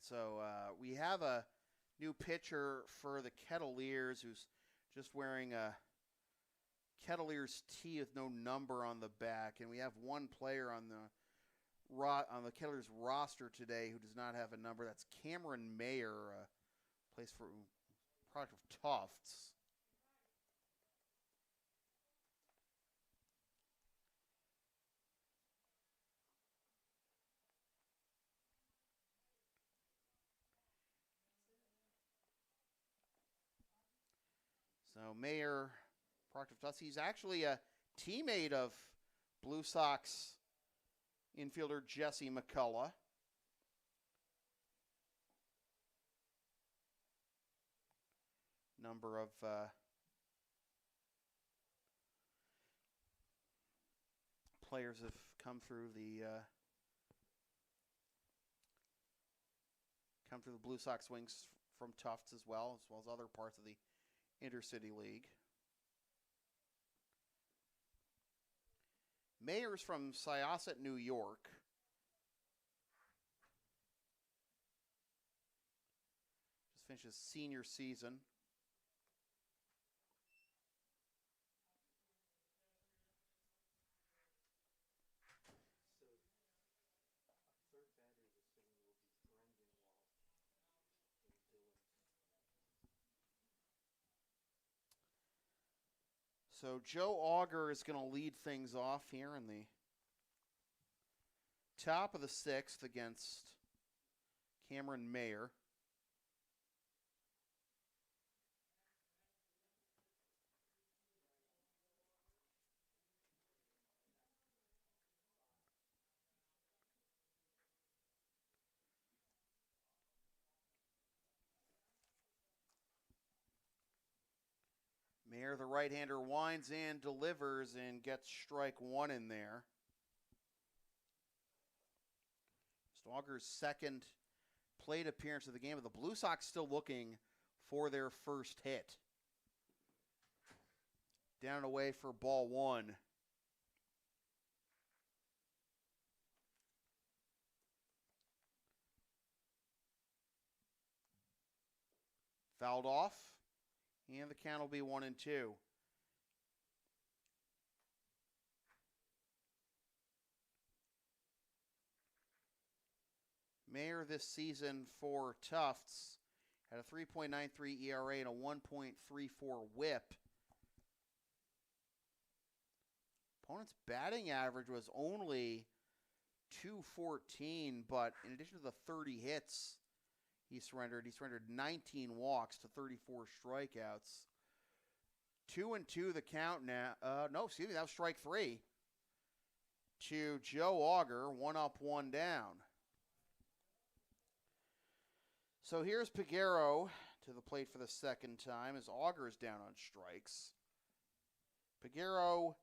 So we have a new pitcher for the Kettleers who's just wearing a Kettleers tee with no number on the back, and we have one player on the Kettleers roster today who does not have a number. That's Cameron Mayer, plays for product of Tufts. So Mayer, product of Tufts, he's actually a teammate of Blue Sox infielder Jesse McCullough. Number of players have come through the Blue Sox wings from Tufts as well as other parts of the Intercity League. Mayer's from Syosset, New York. Just finished his senior season. So, our third batter this inning will be Brendan Walsh in Dillon's. So Joe Auger is going to lead things off here in the top of the sixth against Cameron Mayer. Mayer, the right-hander, winds in, delivers, and gets strike one in there. Auger's second plate appearance of the game, but the Blue Sox still looking for their first hit. Down and away for ball one. Fouled off, and the count will be 1-2. Mayer this season for Tufts had a 3.93 ERA and a 1.34 whip. Opponent's batting average was only .214, but in addition to the 30 hits he surrendered 19 walks to 34 strikeouts. 2-2 the count now. No, excuse me, that was strike three to Joe Auger, 1 up, 1 down. So here's Peguero to the plate for the second time as Auger is down on strikes. Peguero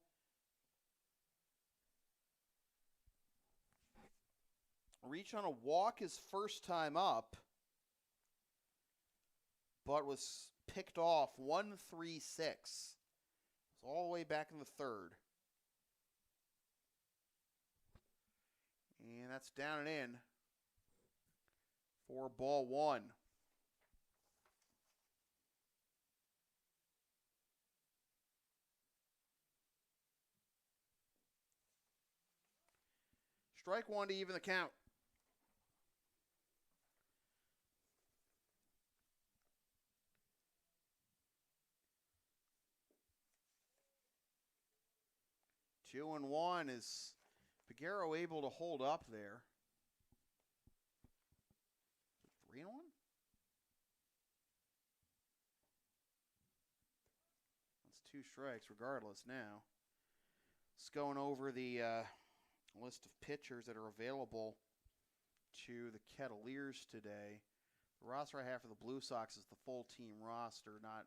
reached on a walk his first time up, but was picked off 1-3-6. It's all the way back in the third. And that's down and in for ball one. Strike one to even the count. Two and one. Is Peguero able to hold up there? 3-1? That's two strikes regardless now. It's going over the list of pitchers that are available to the Kettleers today. The roster I have for the Blue Sox is the full team roster, not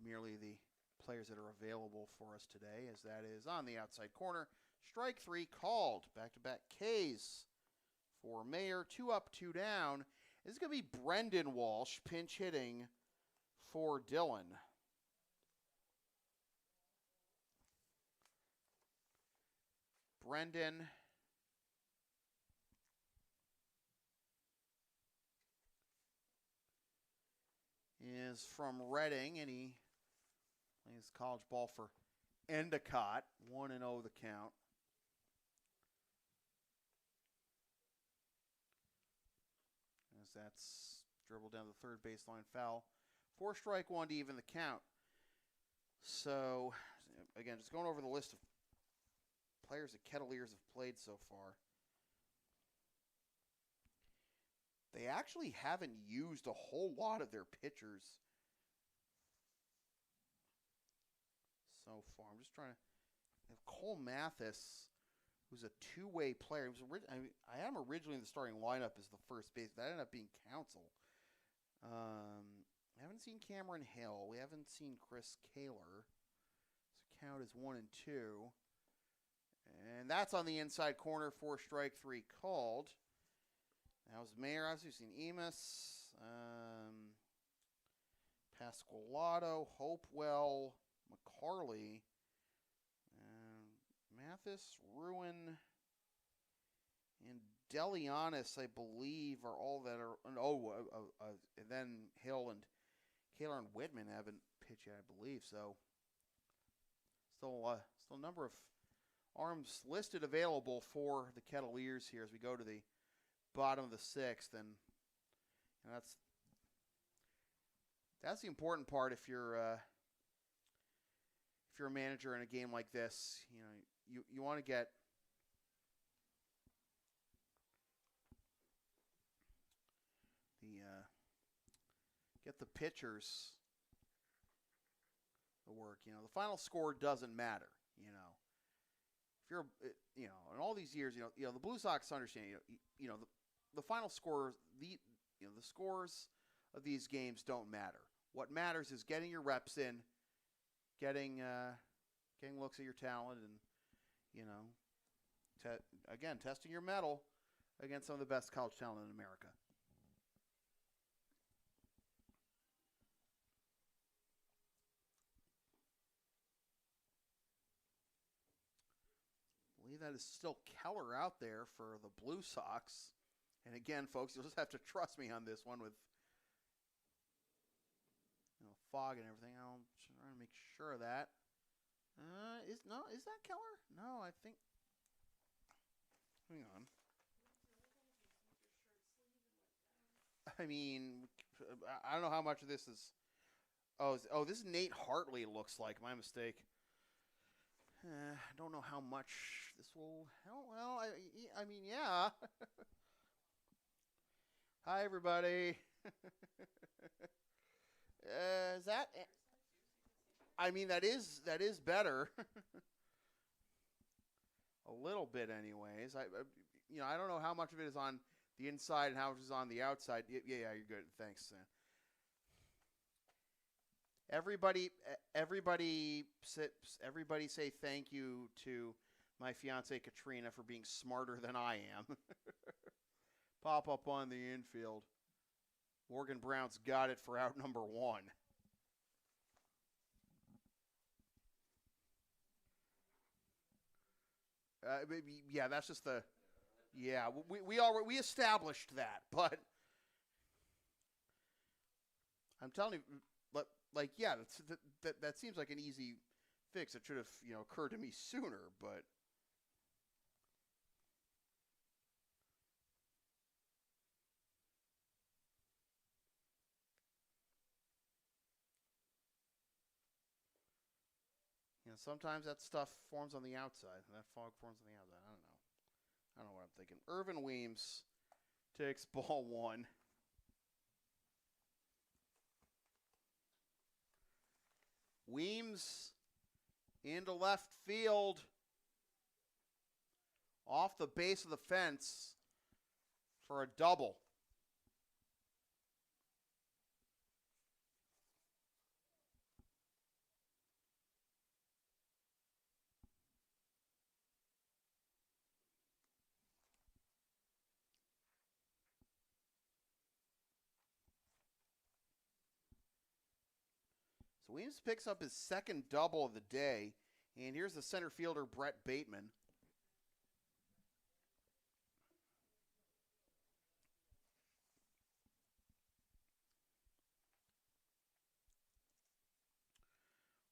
merely the players that are available for us today, as that is on the outside corner. Strike three called. Back-to-back Ks for Mayer. 2 up, 2 down. This is going to be Brendan Walsh pinch hitting for Dillon. Brendan is from Reading, and he plays college ball for Endicott. 1-0 the count. As that's dribbled down the third baseline, foul. 4 strike, 1 to even the count. So, again, just going over the list of players that Kettleers have played so far. They actually haven't used a whole lot of their pitchers so far. I'm just trying to... Cole Mathis, who's a two-way player. I had him originally in the starting lineup as the first base. That ended up being Counsell. We haven't seen Cameron Hill. We haven't seen Chris Kaler. So count is 1 and 2. And that's on the inside corner. 4 strike, 3 called. That was Mayer. I've seen Emus, Pasqualato, Hopewell, McCarley, Mathis, Ruin, and Delianis, I believe, are all that are. And then Hill and Kaler and Whitman haven't pitched yet, I believe. So still a number of arms listed available for the Kettleers here as we go to the bottom of the 6th, and that's the important part. If you're a manager in a game like this, you want to get the pitchers the work. The final score doesn't matter. If you're in all these years, the Blue Sox understand. The final score, the scores of these games don't matter. What matters is getting your reps in, getting looks at your talent, and again, testing your mettle against some of the best college talent in America. I believe that is still Keller out there for the Blue Sox. And again, folks, you'll just have to trust me on this one with fog and everything. I'm trying to make sure of that. Is that Keller? No, I think. Hang on. I mean, I don't know how much of this is. Oh, this is Nate Hartley. It looks like my mistake. I don't know how much this will help. Well, I mean, yeah. Hi, everybody. Is that? I mean, that is better. A little bit, anyways. I don't know how much of it is on the inside and how much is on the outside. Yeah, you're good. Thanks. Everybody say thank you to my fiance Katrina for being smarter than I am. Pop up on the infield. Morgan Brown's got it for out number 1. Yeah, that's just the. Yeah, we established that, but I'm telling you, yeah, that seems like an easy fix. It should have occurred to me sooner, but. Sometimes that stuff forms on the outside, and that fog forms on the outside. I don't know what I'm thinking. Irvin Weems takes ball 1. Weems into left field, off the base of the fence for a double. So Weems picks up his second double of the day, and here's the center fielder, Brett Bateman.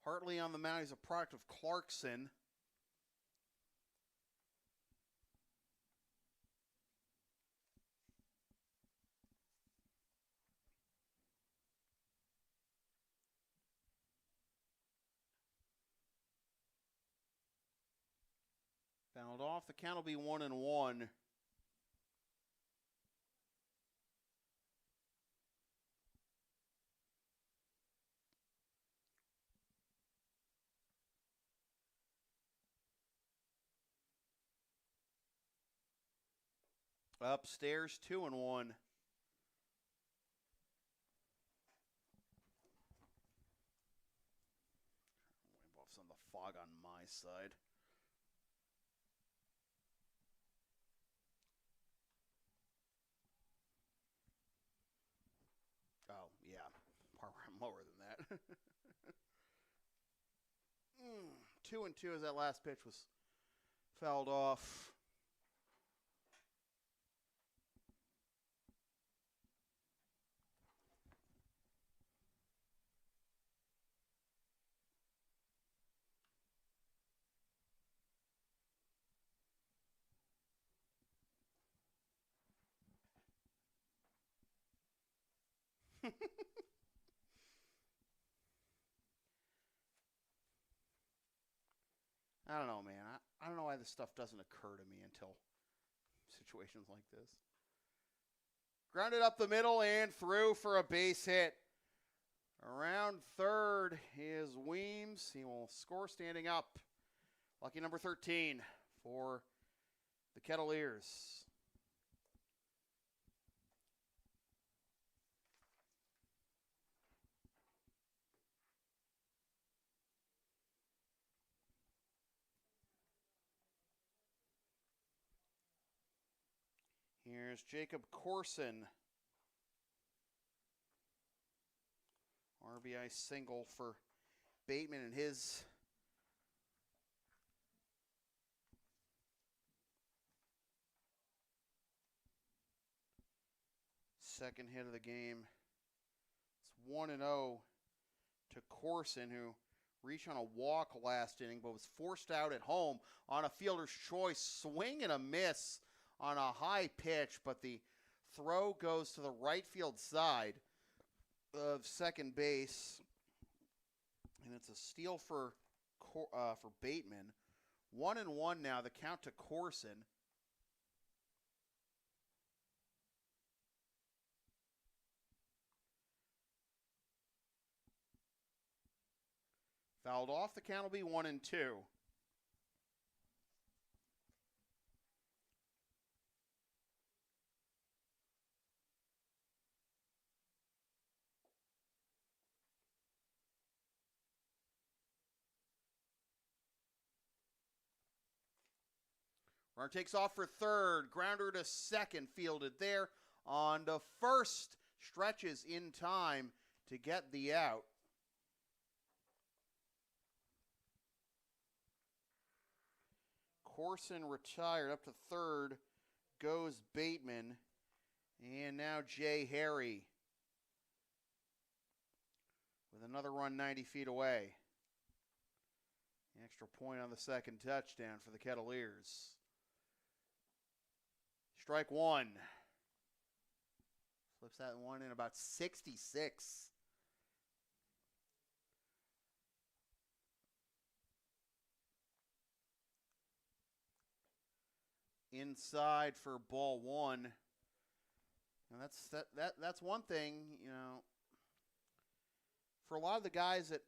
Hartley on the mound. He's a product of Clarkson. Fouled off. The count will be 1-1. Upstairs, 2-1. Wipe off some of the fog on my side. Oh, yeah. I'm lower than that. 2-2 as that last pitch was fouled off. I don't know, man. I don't know why this stuff doesn't occur to me until situations like this. Grounded up the middle and through for a base hit. Around third is Weems. He will score standing up. Lucky number 13 for the Kettleers. Here's Jacob Corson. RBI single for Bateman and his second hit of the game. It's 1-0 to Corson, who reached on a walk last inning but was forced out at home on a fielder's choice. Swing and a miss on a high pitch, but the throw goes to the right field side of second base, and it's a steal for Bateman. 1-1 now. The count to Corson. Fouled off. The count will be 1-2. Runner takes off for third. Grounder to second. Fielded there. On to first. Stretches in time to get the out. Corson retired. Up to third goes Bateman. And now Jay Harry with another run 90 feet away. Extra point on the second touchdown for the Kettleers. Strike one. Flips that one in about 66. Inside for ball one. And that's one thing, you know. For a lot of the guys that,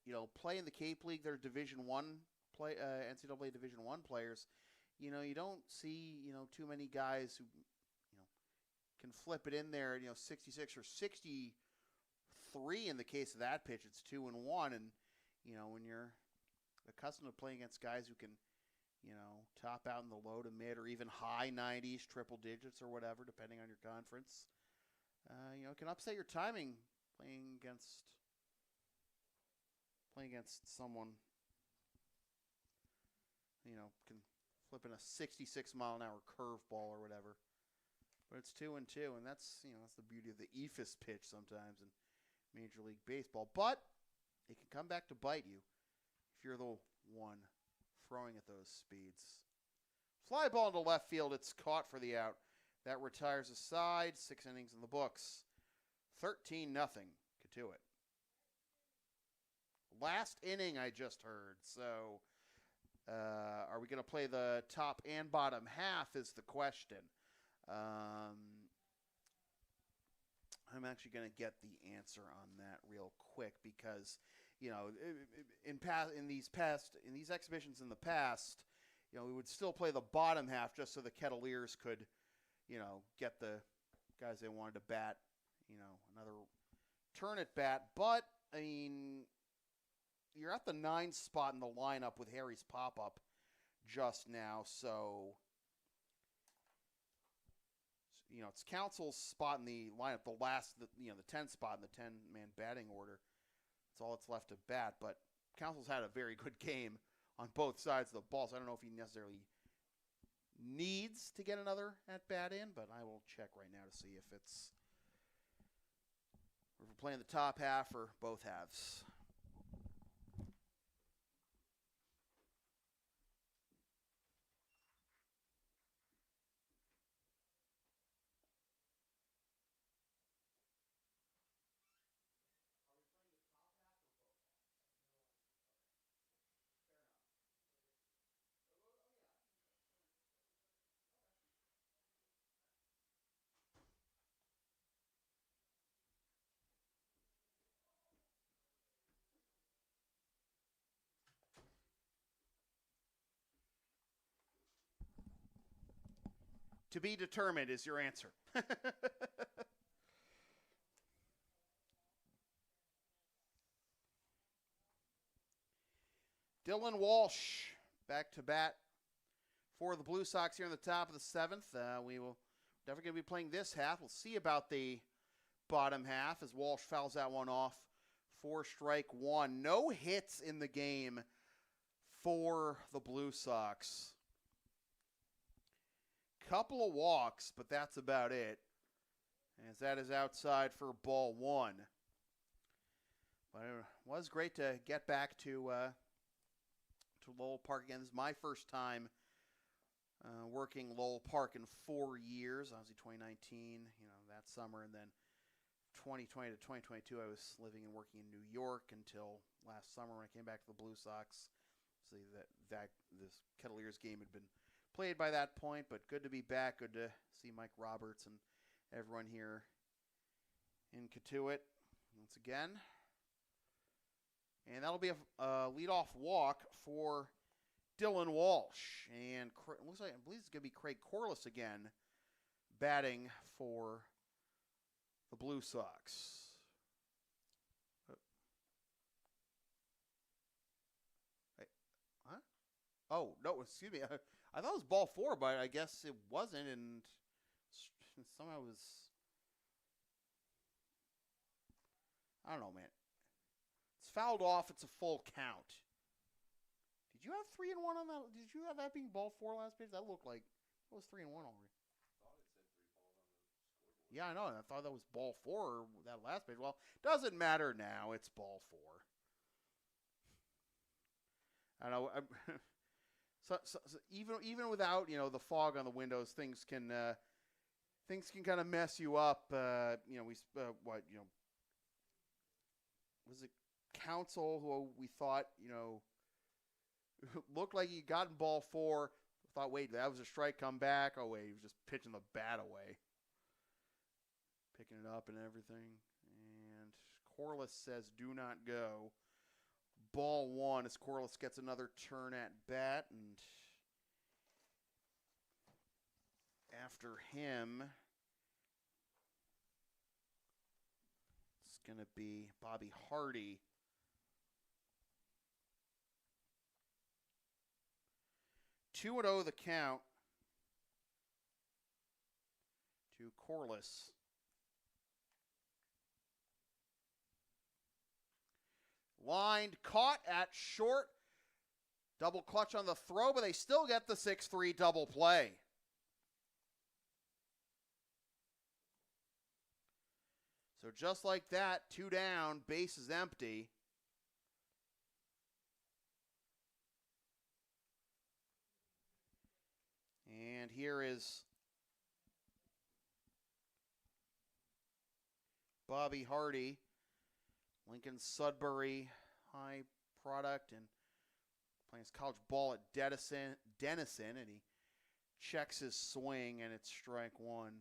you know, play in the Cape League, they're Division I play NCAA Division I players. You know, you don't see, you know, too many guys who, you know, can flip it in there, you know, 66 or 63 in the case of that pitch. It's 2-1, and, you know, when you're accustomed to playing against guys who can, you know, top out in the low to mid or even high 90s, triple digits or whatever, depending on your conference, you know, it can upset your timing playing against someone, you know, can flip in a 66-mile-an-hour curveball or whatever. But it's 2-2, and that's, you know, that's the beauty of the eephus pitch sometimes in Major League Baseball. But They can come back to bite you if you're the one throwing at those speeds. Fly ball into left field. It's caught for the out. That retires a side. 6 innings in the books. 13-0. Cotuit. Last inning I just heard. So are we going to play the top and bottom half is the question. I'm actually going to get the answer on that real quick because, in these exhibitions in the past, we would still play the bottom half just so the Kettleers could, get the guys they wanted to bat, another turn at bat. But, I mean, you're at the 9th spot in the lineup with Harry's pop-up just now, so it's Council's spot in the lineup, the 10th spot in the 10-man batting order. That's all that's left to bat, but Council's had a very good game on both sides of the ball, so I don't know if he necessarily needs to get another at-bat in, but I will check right now to see if we're playing the top half or both halves. To be determined is your answer. Dylan Walsh back to bat for the Blue Sox here in the top of the 7th. We will definitely going to be playing this half. We'll see about the bottom half as Walsh fouls that one off for strike one. No hits in the game for the Blue Sox. Couple of walks, but that's about it, as that is outside for ball one. But it was great to get back to Lowell Park again. This is my first time working Lowell Park in 4 years. Obviously 2019, that summer, and then 2020 to 2022, I was living and working in New York until last summer when I came back to the Blue Sox. See that this Kettleers game had been played by that point, but good to be back. Good to see Mike Roberts and everyone here in Cotuit once again. And that'll be a leadoff walk for Dylan Walsh. And it looks like, I believe it's going to be Craig Corliss again batting for the Blue Sox. Huh? Oh, no, excuse me. I thought it was ball 4, but I guess it wasn't, and somehow it was, I don't know, man. It's fouled off. It's a full count. Did you have 3 and 1 on that? Did you have that being ball 4 last page? That looked like it was 3 and 1 already. I thought it said 3 balls on the scoreboard. Yeah, I know. I thought that was ball 4 that last page. Well, doesn't matter now. It's ball 4. I don't know. So even without the fog on the windows, things can kind of mess you up. Was it Council who we thought looked like he got in ball 4? Thought, wait, that was a strike. Come back. Oh wait, he was just pitching the bat away, picking it up and everything. And Corliss says, "Do not go." Ball 1 as Corliss gets another turn at bat, and after him, it's going to be Bobby Hardy. 2-0 the count to Corliss. Lined, caught at short. Double clutch on the throw, but they still get the 6-3 double play. So just like that, 2 down, base is empty. And here is Bobby Hardy, Lincoln Sudbury High product, and playing his college ball at Denison, and he checks his swing, and it's strike one.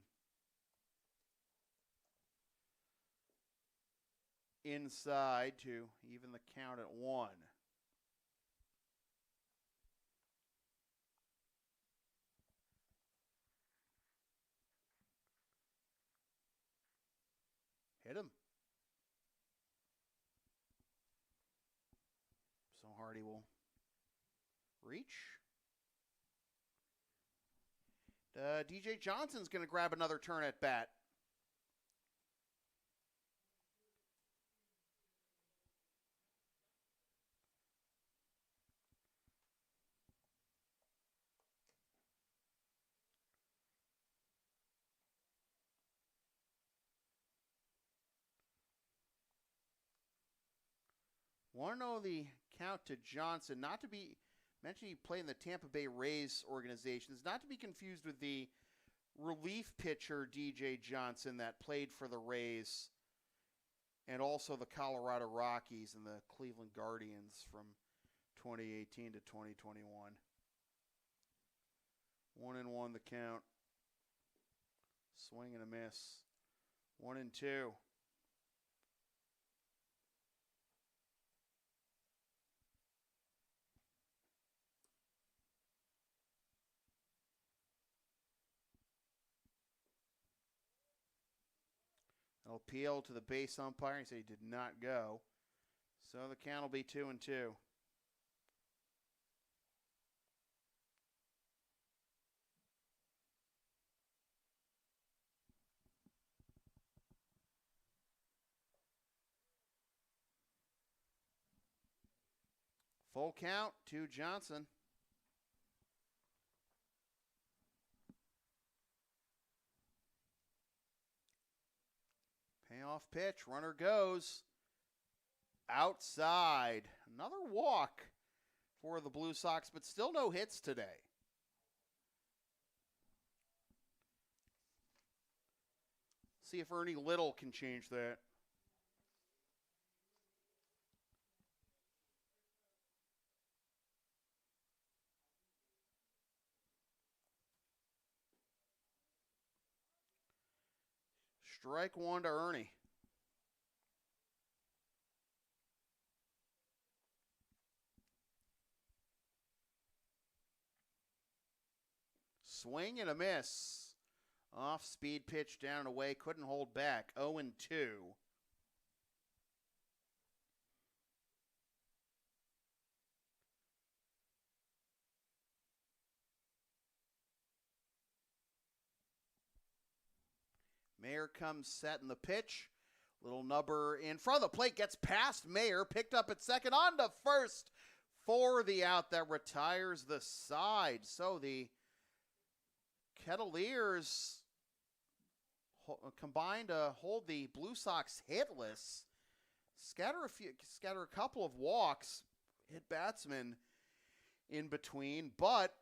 Inside to even the count at 1. Hit him. So Hardy will reach. DJ Johnson's going to grab another turn at bat. Want to know the count to Johnson, not to be mentioned he played in the Tampa Bay Rays organization, is not to be confused with the relief pitcher DJ Johnson that played for the Rays and also the Colorado Rockies and the Cleveland Guardians from 2018 to 2021. 1-1 the count. Swing and a miss. 1-2. I'll appeal to the base umpire. He said he did not go. So the count will be 2-2. Full count to Johnson. Payoff pitch. Runner goes outside. Another walk for the Blue Sox, but still no hits today. See if Ernie Little can change that. Strike one to Ernie. Swing and a miss. Off speed pitch down and away. Couldn't hold back. 0-2. Mayer comes setting the pitch. Little nubber in front of the plate. Gets past Mayer. Picked up at second. On to first for the out that retires the side. So the Kettleers combined to hold the Blue Sox hitless. Scatter a couple of walks. Hit batsmen in between. But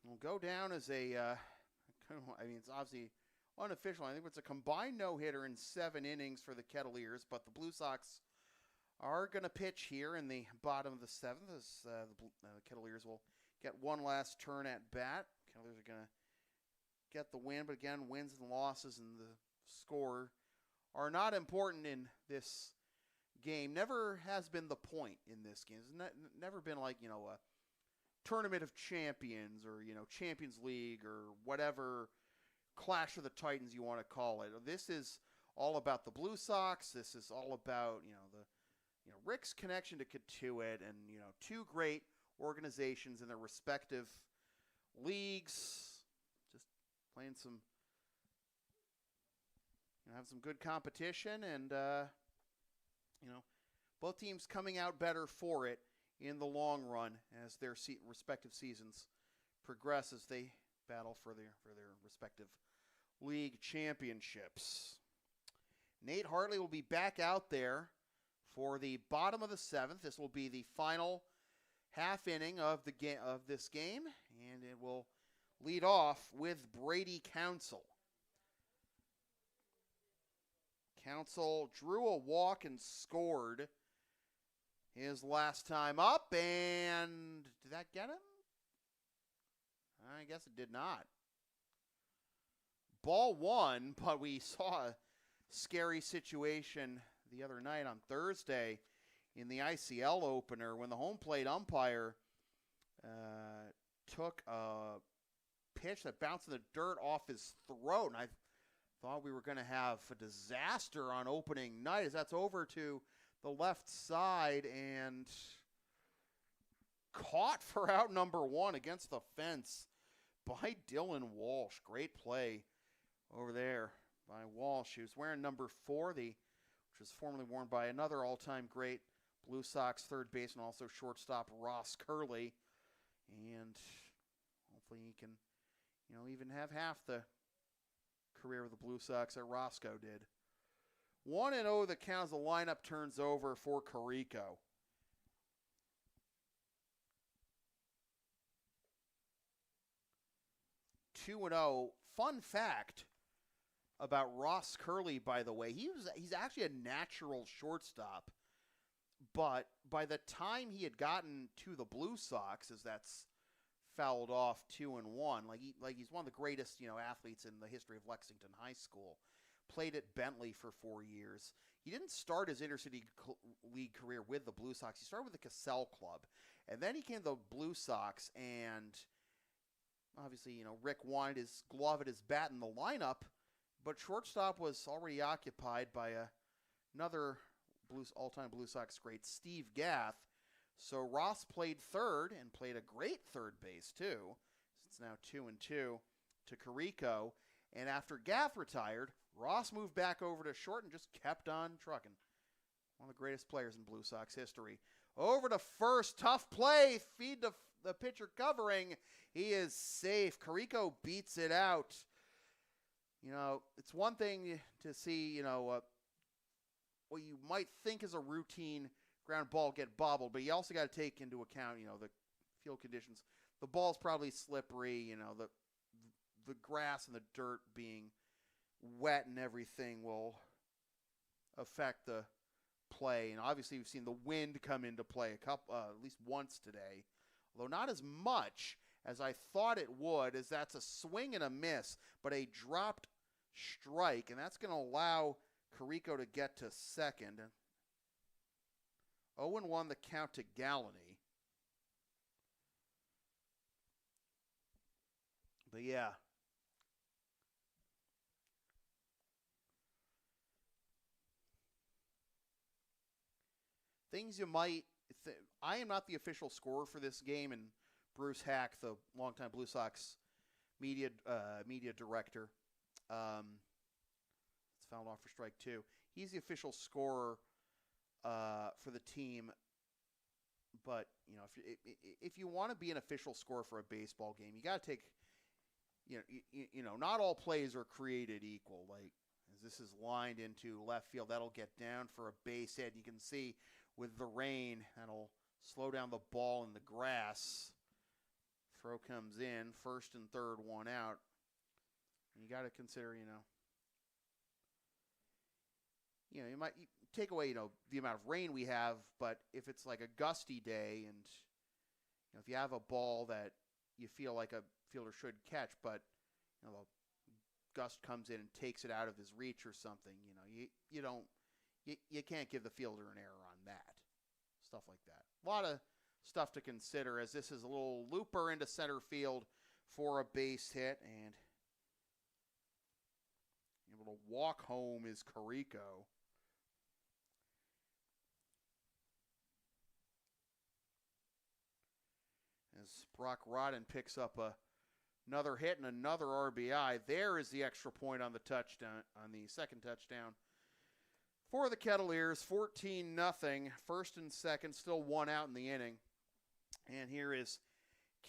will go down as a, it's obviously unofficial. I think it's a combined no-hitter in 7 innings for the Kettleers, but the Blue Sox are going to pitch here in the bottom of the 7th as the Kettleers will get one last turn at bat. Kettleers are going to get the win, but again, wins and losses and the score are not important in this game. Never has been the point in this game. It's never been like, a tournament of champions or, Champions League or whatever Clash of the Titans you want to call it. This is all about the Blue Sox. This is all about, Rick's connection to Cotuit and, 2 great organizations in their respective leagues. Just playing some, have some good competition and, both teams coming out better for it in the long run as their respective seasons progress as they battle for their respective league championships. Nate Hartley will be back out there for the bottom of the 7th. This will be the final half inning of this game, and it will lead off with Brady Council. Council drew a walk and scored his last time up, and did that get him? I guess it did not. Ball one, but we saw a scary situation the other night on Thursday in the ICL opener when the home plate umpire took a pitch that bounced in the dirt off his throat, and I thought we were going to have a disaster on opening night as that's over to the left side and caught for out number one against the fence by Dylan Walsh. Great play over there by Walsh. He was wearing number 4, which was formerly worn by another all-time great Blue Sox third baseman, also shortstop Ross Curley. And hopefully he can, even have half the career of the Blue Sox that Roscoe did. 1-0 the count as the lineup turns over for Carrico. 2-0. Fun fact about Ross Curley, by the way, he's actually a natural shortstop, but by the time he had gotten to the Blue Sox, as that's fouled off 2-1, like he's one of the greatest athletes in the history of Lexington High School. Played at Bentley for 4 years. He didn't start his intercity league career with the Blue Sox. He started with the Cassell Club, and then he came to the Blue Sox, and obviously, Rick wanted his glove at his bat in the lineup, but shortstop was already occupied by another all-time Blue Sox great, Steve Gath. So Ross played third and played a great third base, too. It's now 2-2 to Carrico. And after Gath retired, Ross moved back over to short and just kept on trucking. One of the greatest players in Blue Sox history. Over to first, tough play, feed to the pitcher covering. He is safe. Carrico beats it out. It's one thing to see, what you might think is a routine ground ball get bobbled, but you also got to take into account, the field conditions. The ball's probably slippery, the grass and the dirt being wet and everything will affect the play. And obviously we've seen the wind come into play at least once today, although not as much as I thought it would, as that's a swing and a miss, but a dropped strike, and that's going to allow Carrico to get to second. 0-1 the count to Gallany. But yeah. Things you might... I am not the official scorer for this game, and Bruce Hack, the longtime Blue Sox media director, it's fouled off for strike 2. He's the official scorer for the team. But if you want to be an official scorer for a baseball game, you got to take not all plays are created equal. Like as this is lined into left field, that'll get down for a base hit. You can see with the rain, that'll slow down the ball in the grass. Throw comes in, first and third, one out. You got to consider, you might take away, the amount of rain we have, but if it's like a gusty day and if you have a ball that you feel like a fielder should catch, but the gust comes in and takes it out of his reach or something, you can't give the fielder an error on that. Stuff like that. A lot of stuff to consider as this is a little looper into center field for a base hit, and able to walk home is Carrico. As Brock Rodden picks up another hit and another RBI. There is the extra point on the touchdown, on the second touchdown for the Kettleers. 14-0. First and second, still one out in the inning. And here is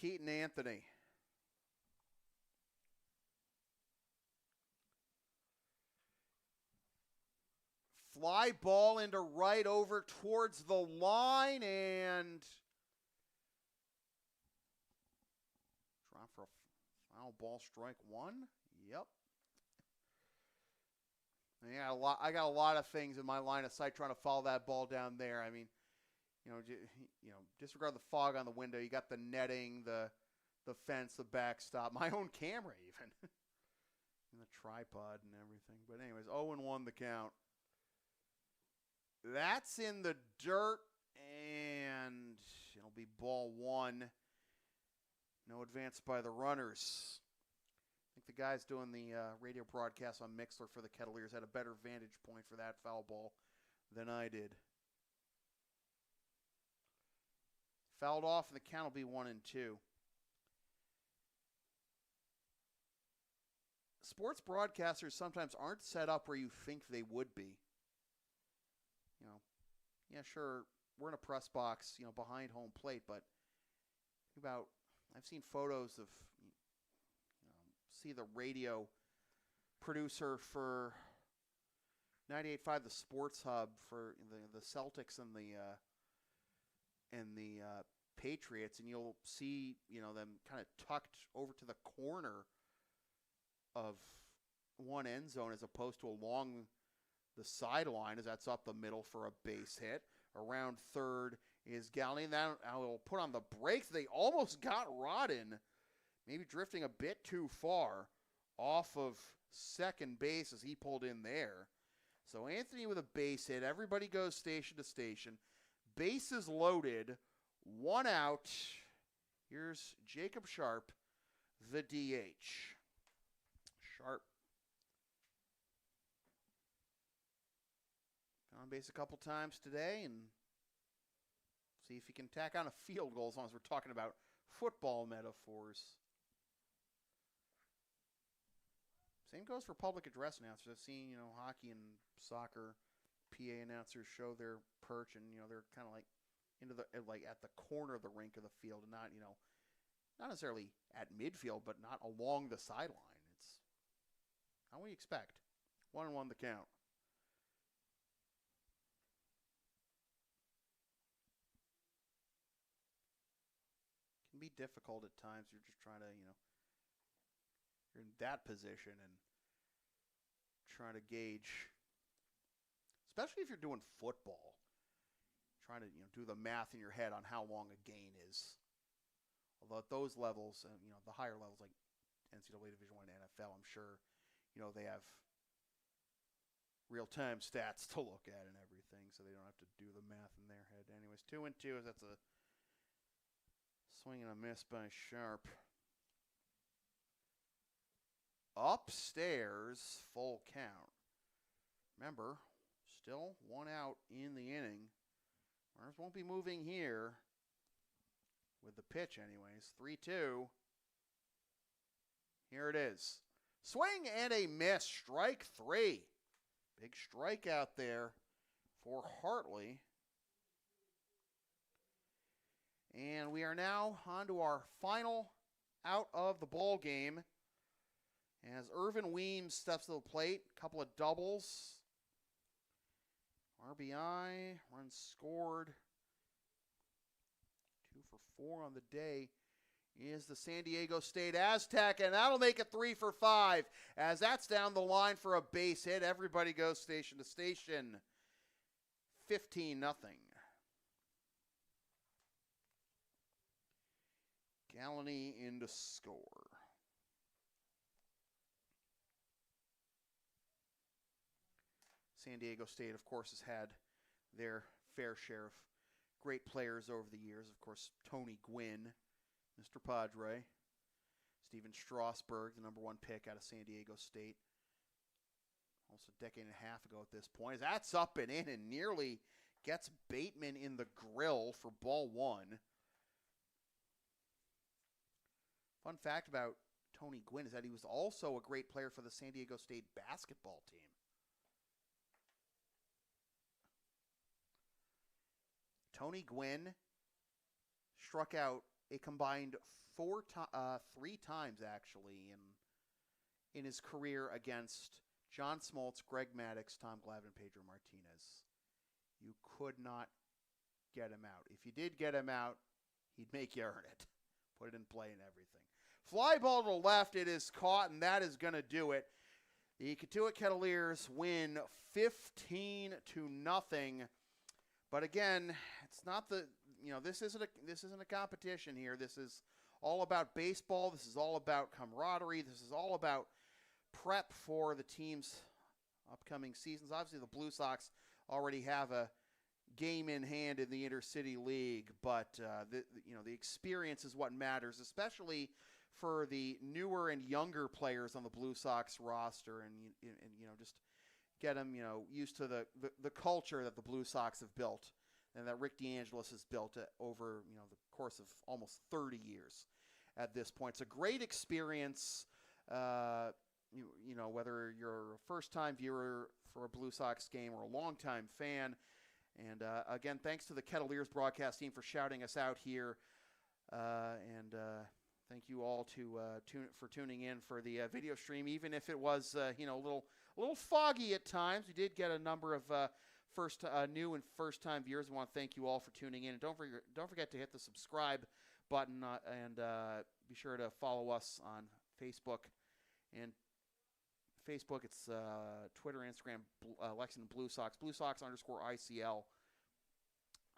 Keaton Anthony. Fly ball into right over towards the line and drop for a Foul ball, strike one. Yep. And I got a lot of things in my line of sight trying to follow that ball down there. I mean, disregard the fog on the window. You got the netting, the fence, the backstop, my own camera even, and the tripod and everything. But anyways, 0-1 the count. That's in the dirt, and it'll be ball one. No advance by the runners. I think the guys doing the radio broadcast on Mixler for the Kettleers had a better vantage point for that foul ball than I did. Fouled off, and the count will be 1-2. Sports broadcasters sometimes aren't set up where you think they would be. Yeah, sure, we're in a press box, behind home plate, but I've seen photos of, see the radio producer for 98.5, the Sports Hub for the Celtics and the Patriots, and you'll see, them kind of tucked over to the corner of one end zone as opposed to along the sideline, as that's up the middle for a base hit. Around third is Galney. And that will put on the brakes. They almost got Rodden, maybe drifting a bit too far off of second base as he pulled in there. So Anthony with a base hit. Everybody goes station to station. Bases loaded. One out. Here's Jacob Sharp, the DH. Sharp on base a couple times today, and see if he can tack on a field goal as long as we're talking about football metaphors. Same goes for public address announcers. I've seen, hockey and soccer PA announcers show their perch, and, they're kind of like at the corner of the rink or the field, and not, not necessarily at midfield, but not along the sideline. It's how we expect. 1-1 the count. Can be difficult at times. You're just trying to, you're in that position and trying to gauge, especially if you're doing football, trying to, do the math in your head on how long a gain is. Although at those levels, the higher levels like NCAA Division I and NFL, I'm sure, they have real-time stats to look at and everything, so they don't have to do the math in their head. Anyways, 2-2, that's a swing and a miss by Sharp. Upstairs, full count. Remember, still one out in the inning. Runners won't be moving here with the pitch anyways. 3-2. Here it is. Swing and a miss. Strike three. Big strikeout there for Hartley. And we are now on to our final out of the ball game as Irvin Weems steps to the plate. A couple of doubles. RBI, runs scored. 2 for 4 on the day is the San Diego State Aztec, and that'll make it 3 for 5 as that's down the line for a base hit. Everybody goes station to station. 15-0. Galani in to score. San Diego State, of course, has had their fair share of great players over the years. Of course, Tony Gwynn, Mr. Padre, Steven Strasburg, the number 1 pick out of San Diego State, almost a decade and a half ago at this point. That's up and in and nearly gets Bateman in the grill for ball 1. Fun fact about Tony Gwynn is that he was also a great player for the San Diego State basketball team. Tony Gwynn struck out a combined 3 times actually in his career against John Smoltz, Greg Maddux, Tom Glavine, Pedro Martinez. You could not get him out. If you did get him out, he'd make you earn it. Put it in play and everything. Fly ball to the left. It is caught, and that is going to do it. The Cotuit Kettleers win 15-0. But again, it's not the, this isn't a competition here. This is all about baseball. This is all about camaraderie. This is all about prep for the team's upcoming seasons. Obviously, the Blue Sox already have a game in hand in the Intercity League, but the experience is what matters, especially for the newer and younger players on the Blue Sox roster, and just get them used to the culture that the Blue Sox have built and that Rick DeAngelis has built over the course of almost 30 years at this point. It's a great experience. Whether you're a first-time viewer for a Blue Sox game or a longtime fan. And again, thanks to the Kettleers broadcast team for shouting us out here. Thank you all for tuning in for the video stream, even if it was a little foggy at times. We did get a number of new and first-time viewers. I want to thank you all for tuning in. And don't forget to hit the subscribe button and be sure to follow us on Facebook. And Facebook, it's Twitter, Instagram, Lexington Blue Sox, Blue Sox _ICL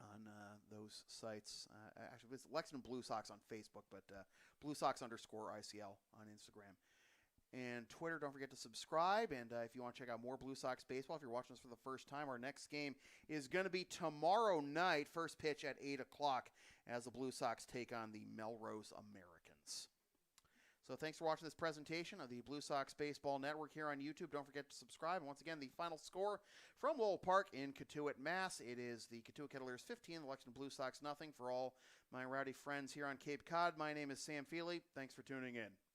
on those sites. Actually, it's Lexington Blue Sox on Facebook, but Blue Sox _ICL on Instagram. And Twitter, don't forget to subscribe. And if you want to check out more Blue Sox baseball, if you're watching this for the first time, our next game is going to be tomorrow night, first pitch at 8 o'clock, as the Blue Sox take on the Melrose Americans. So thanks for watching this presentation of the Blue Sox Baseball Network here on YouTube. Don't forget to subscribe. And once again, the final score from Lowell Park in Cotuit, Mass. It is the Cotuit Kettleers 15, the Lexington Blue Sox nothing. For all my rowdy friends here on Cape Cod, my name is Sam Feely. Thanks for tuning in.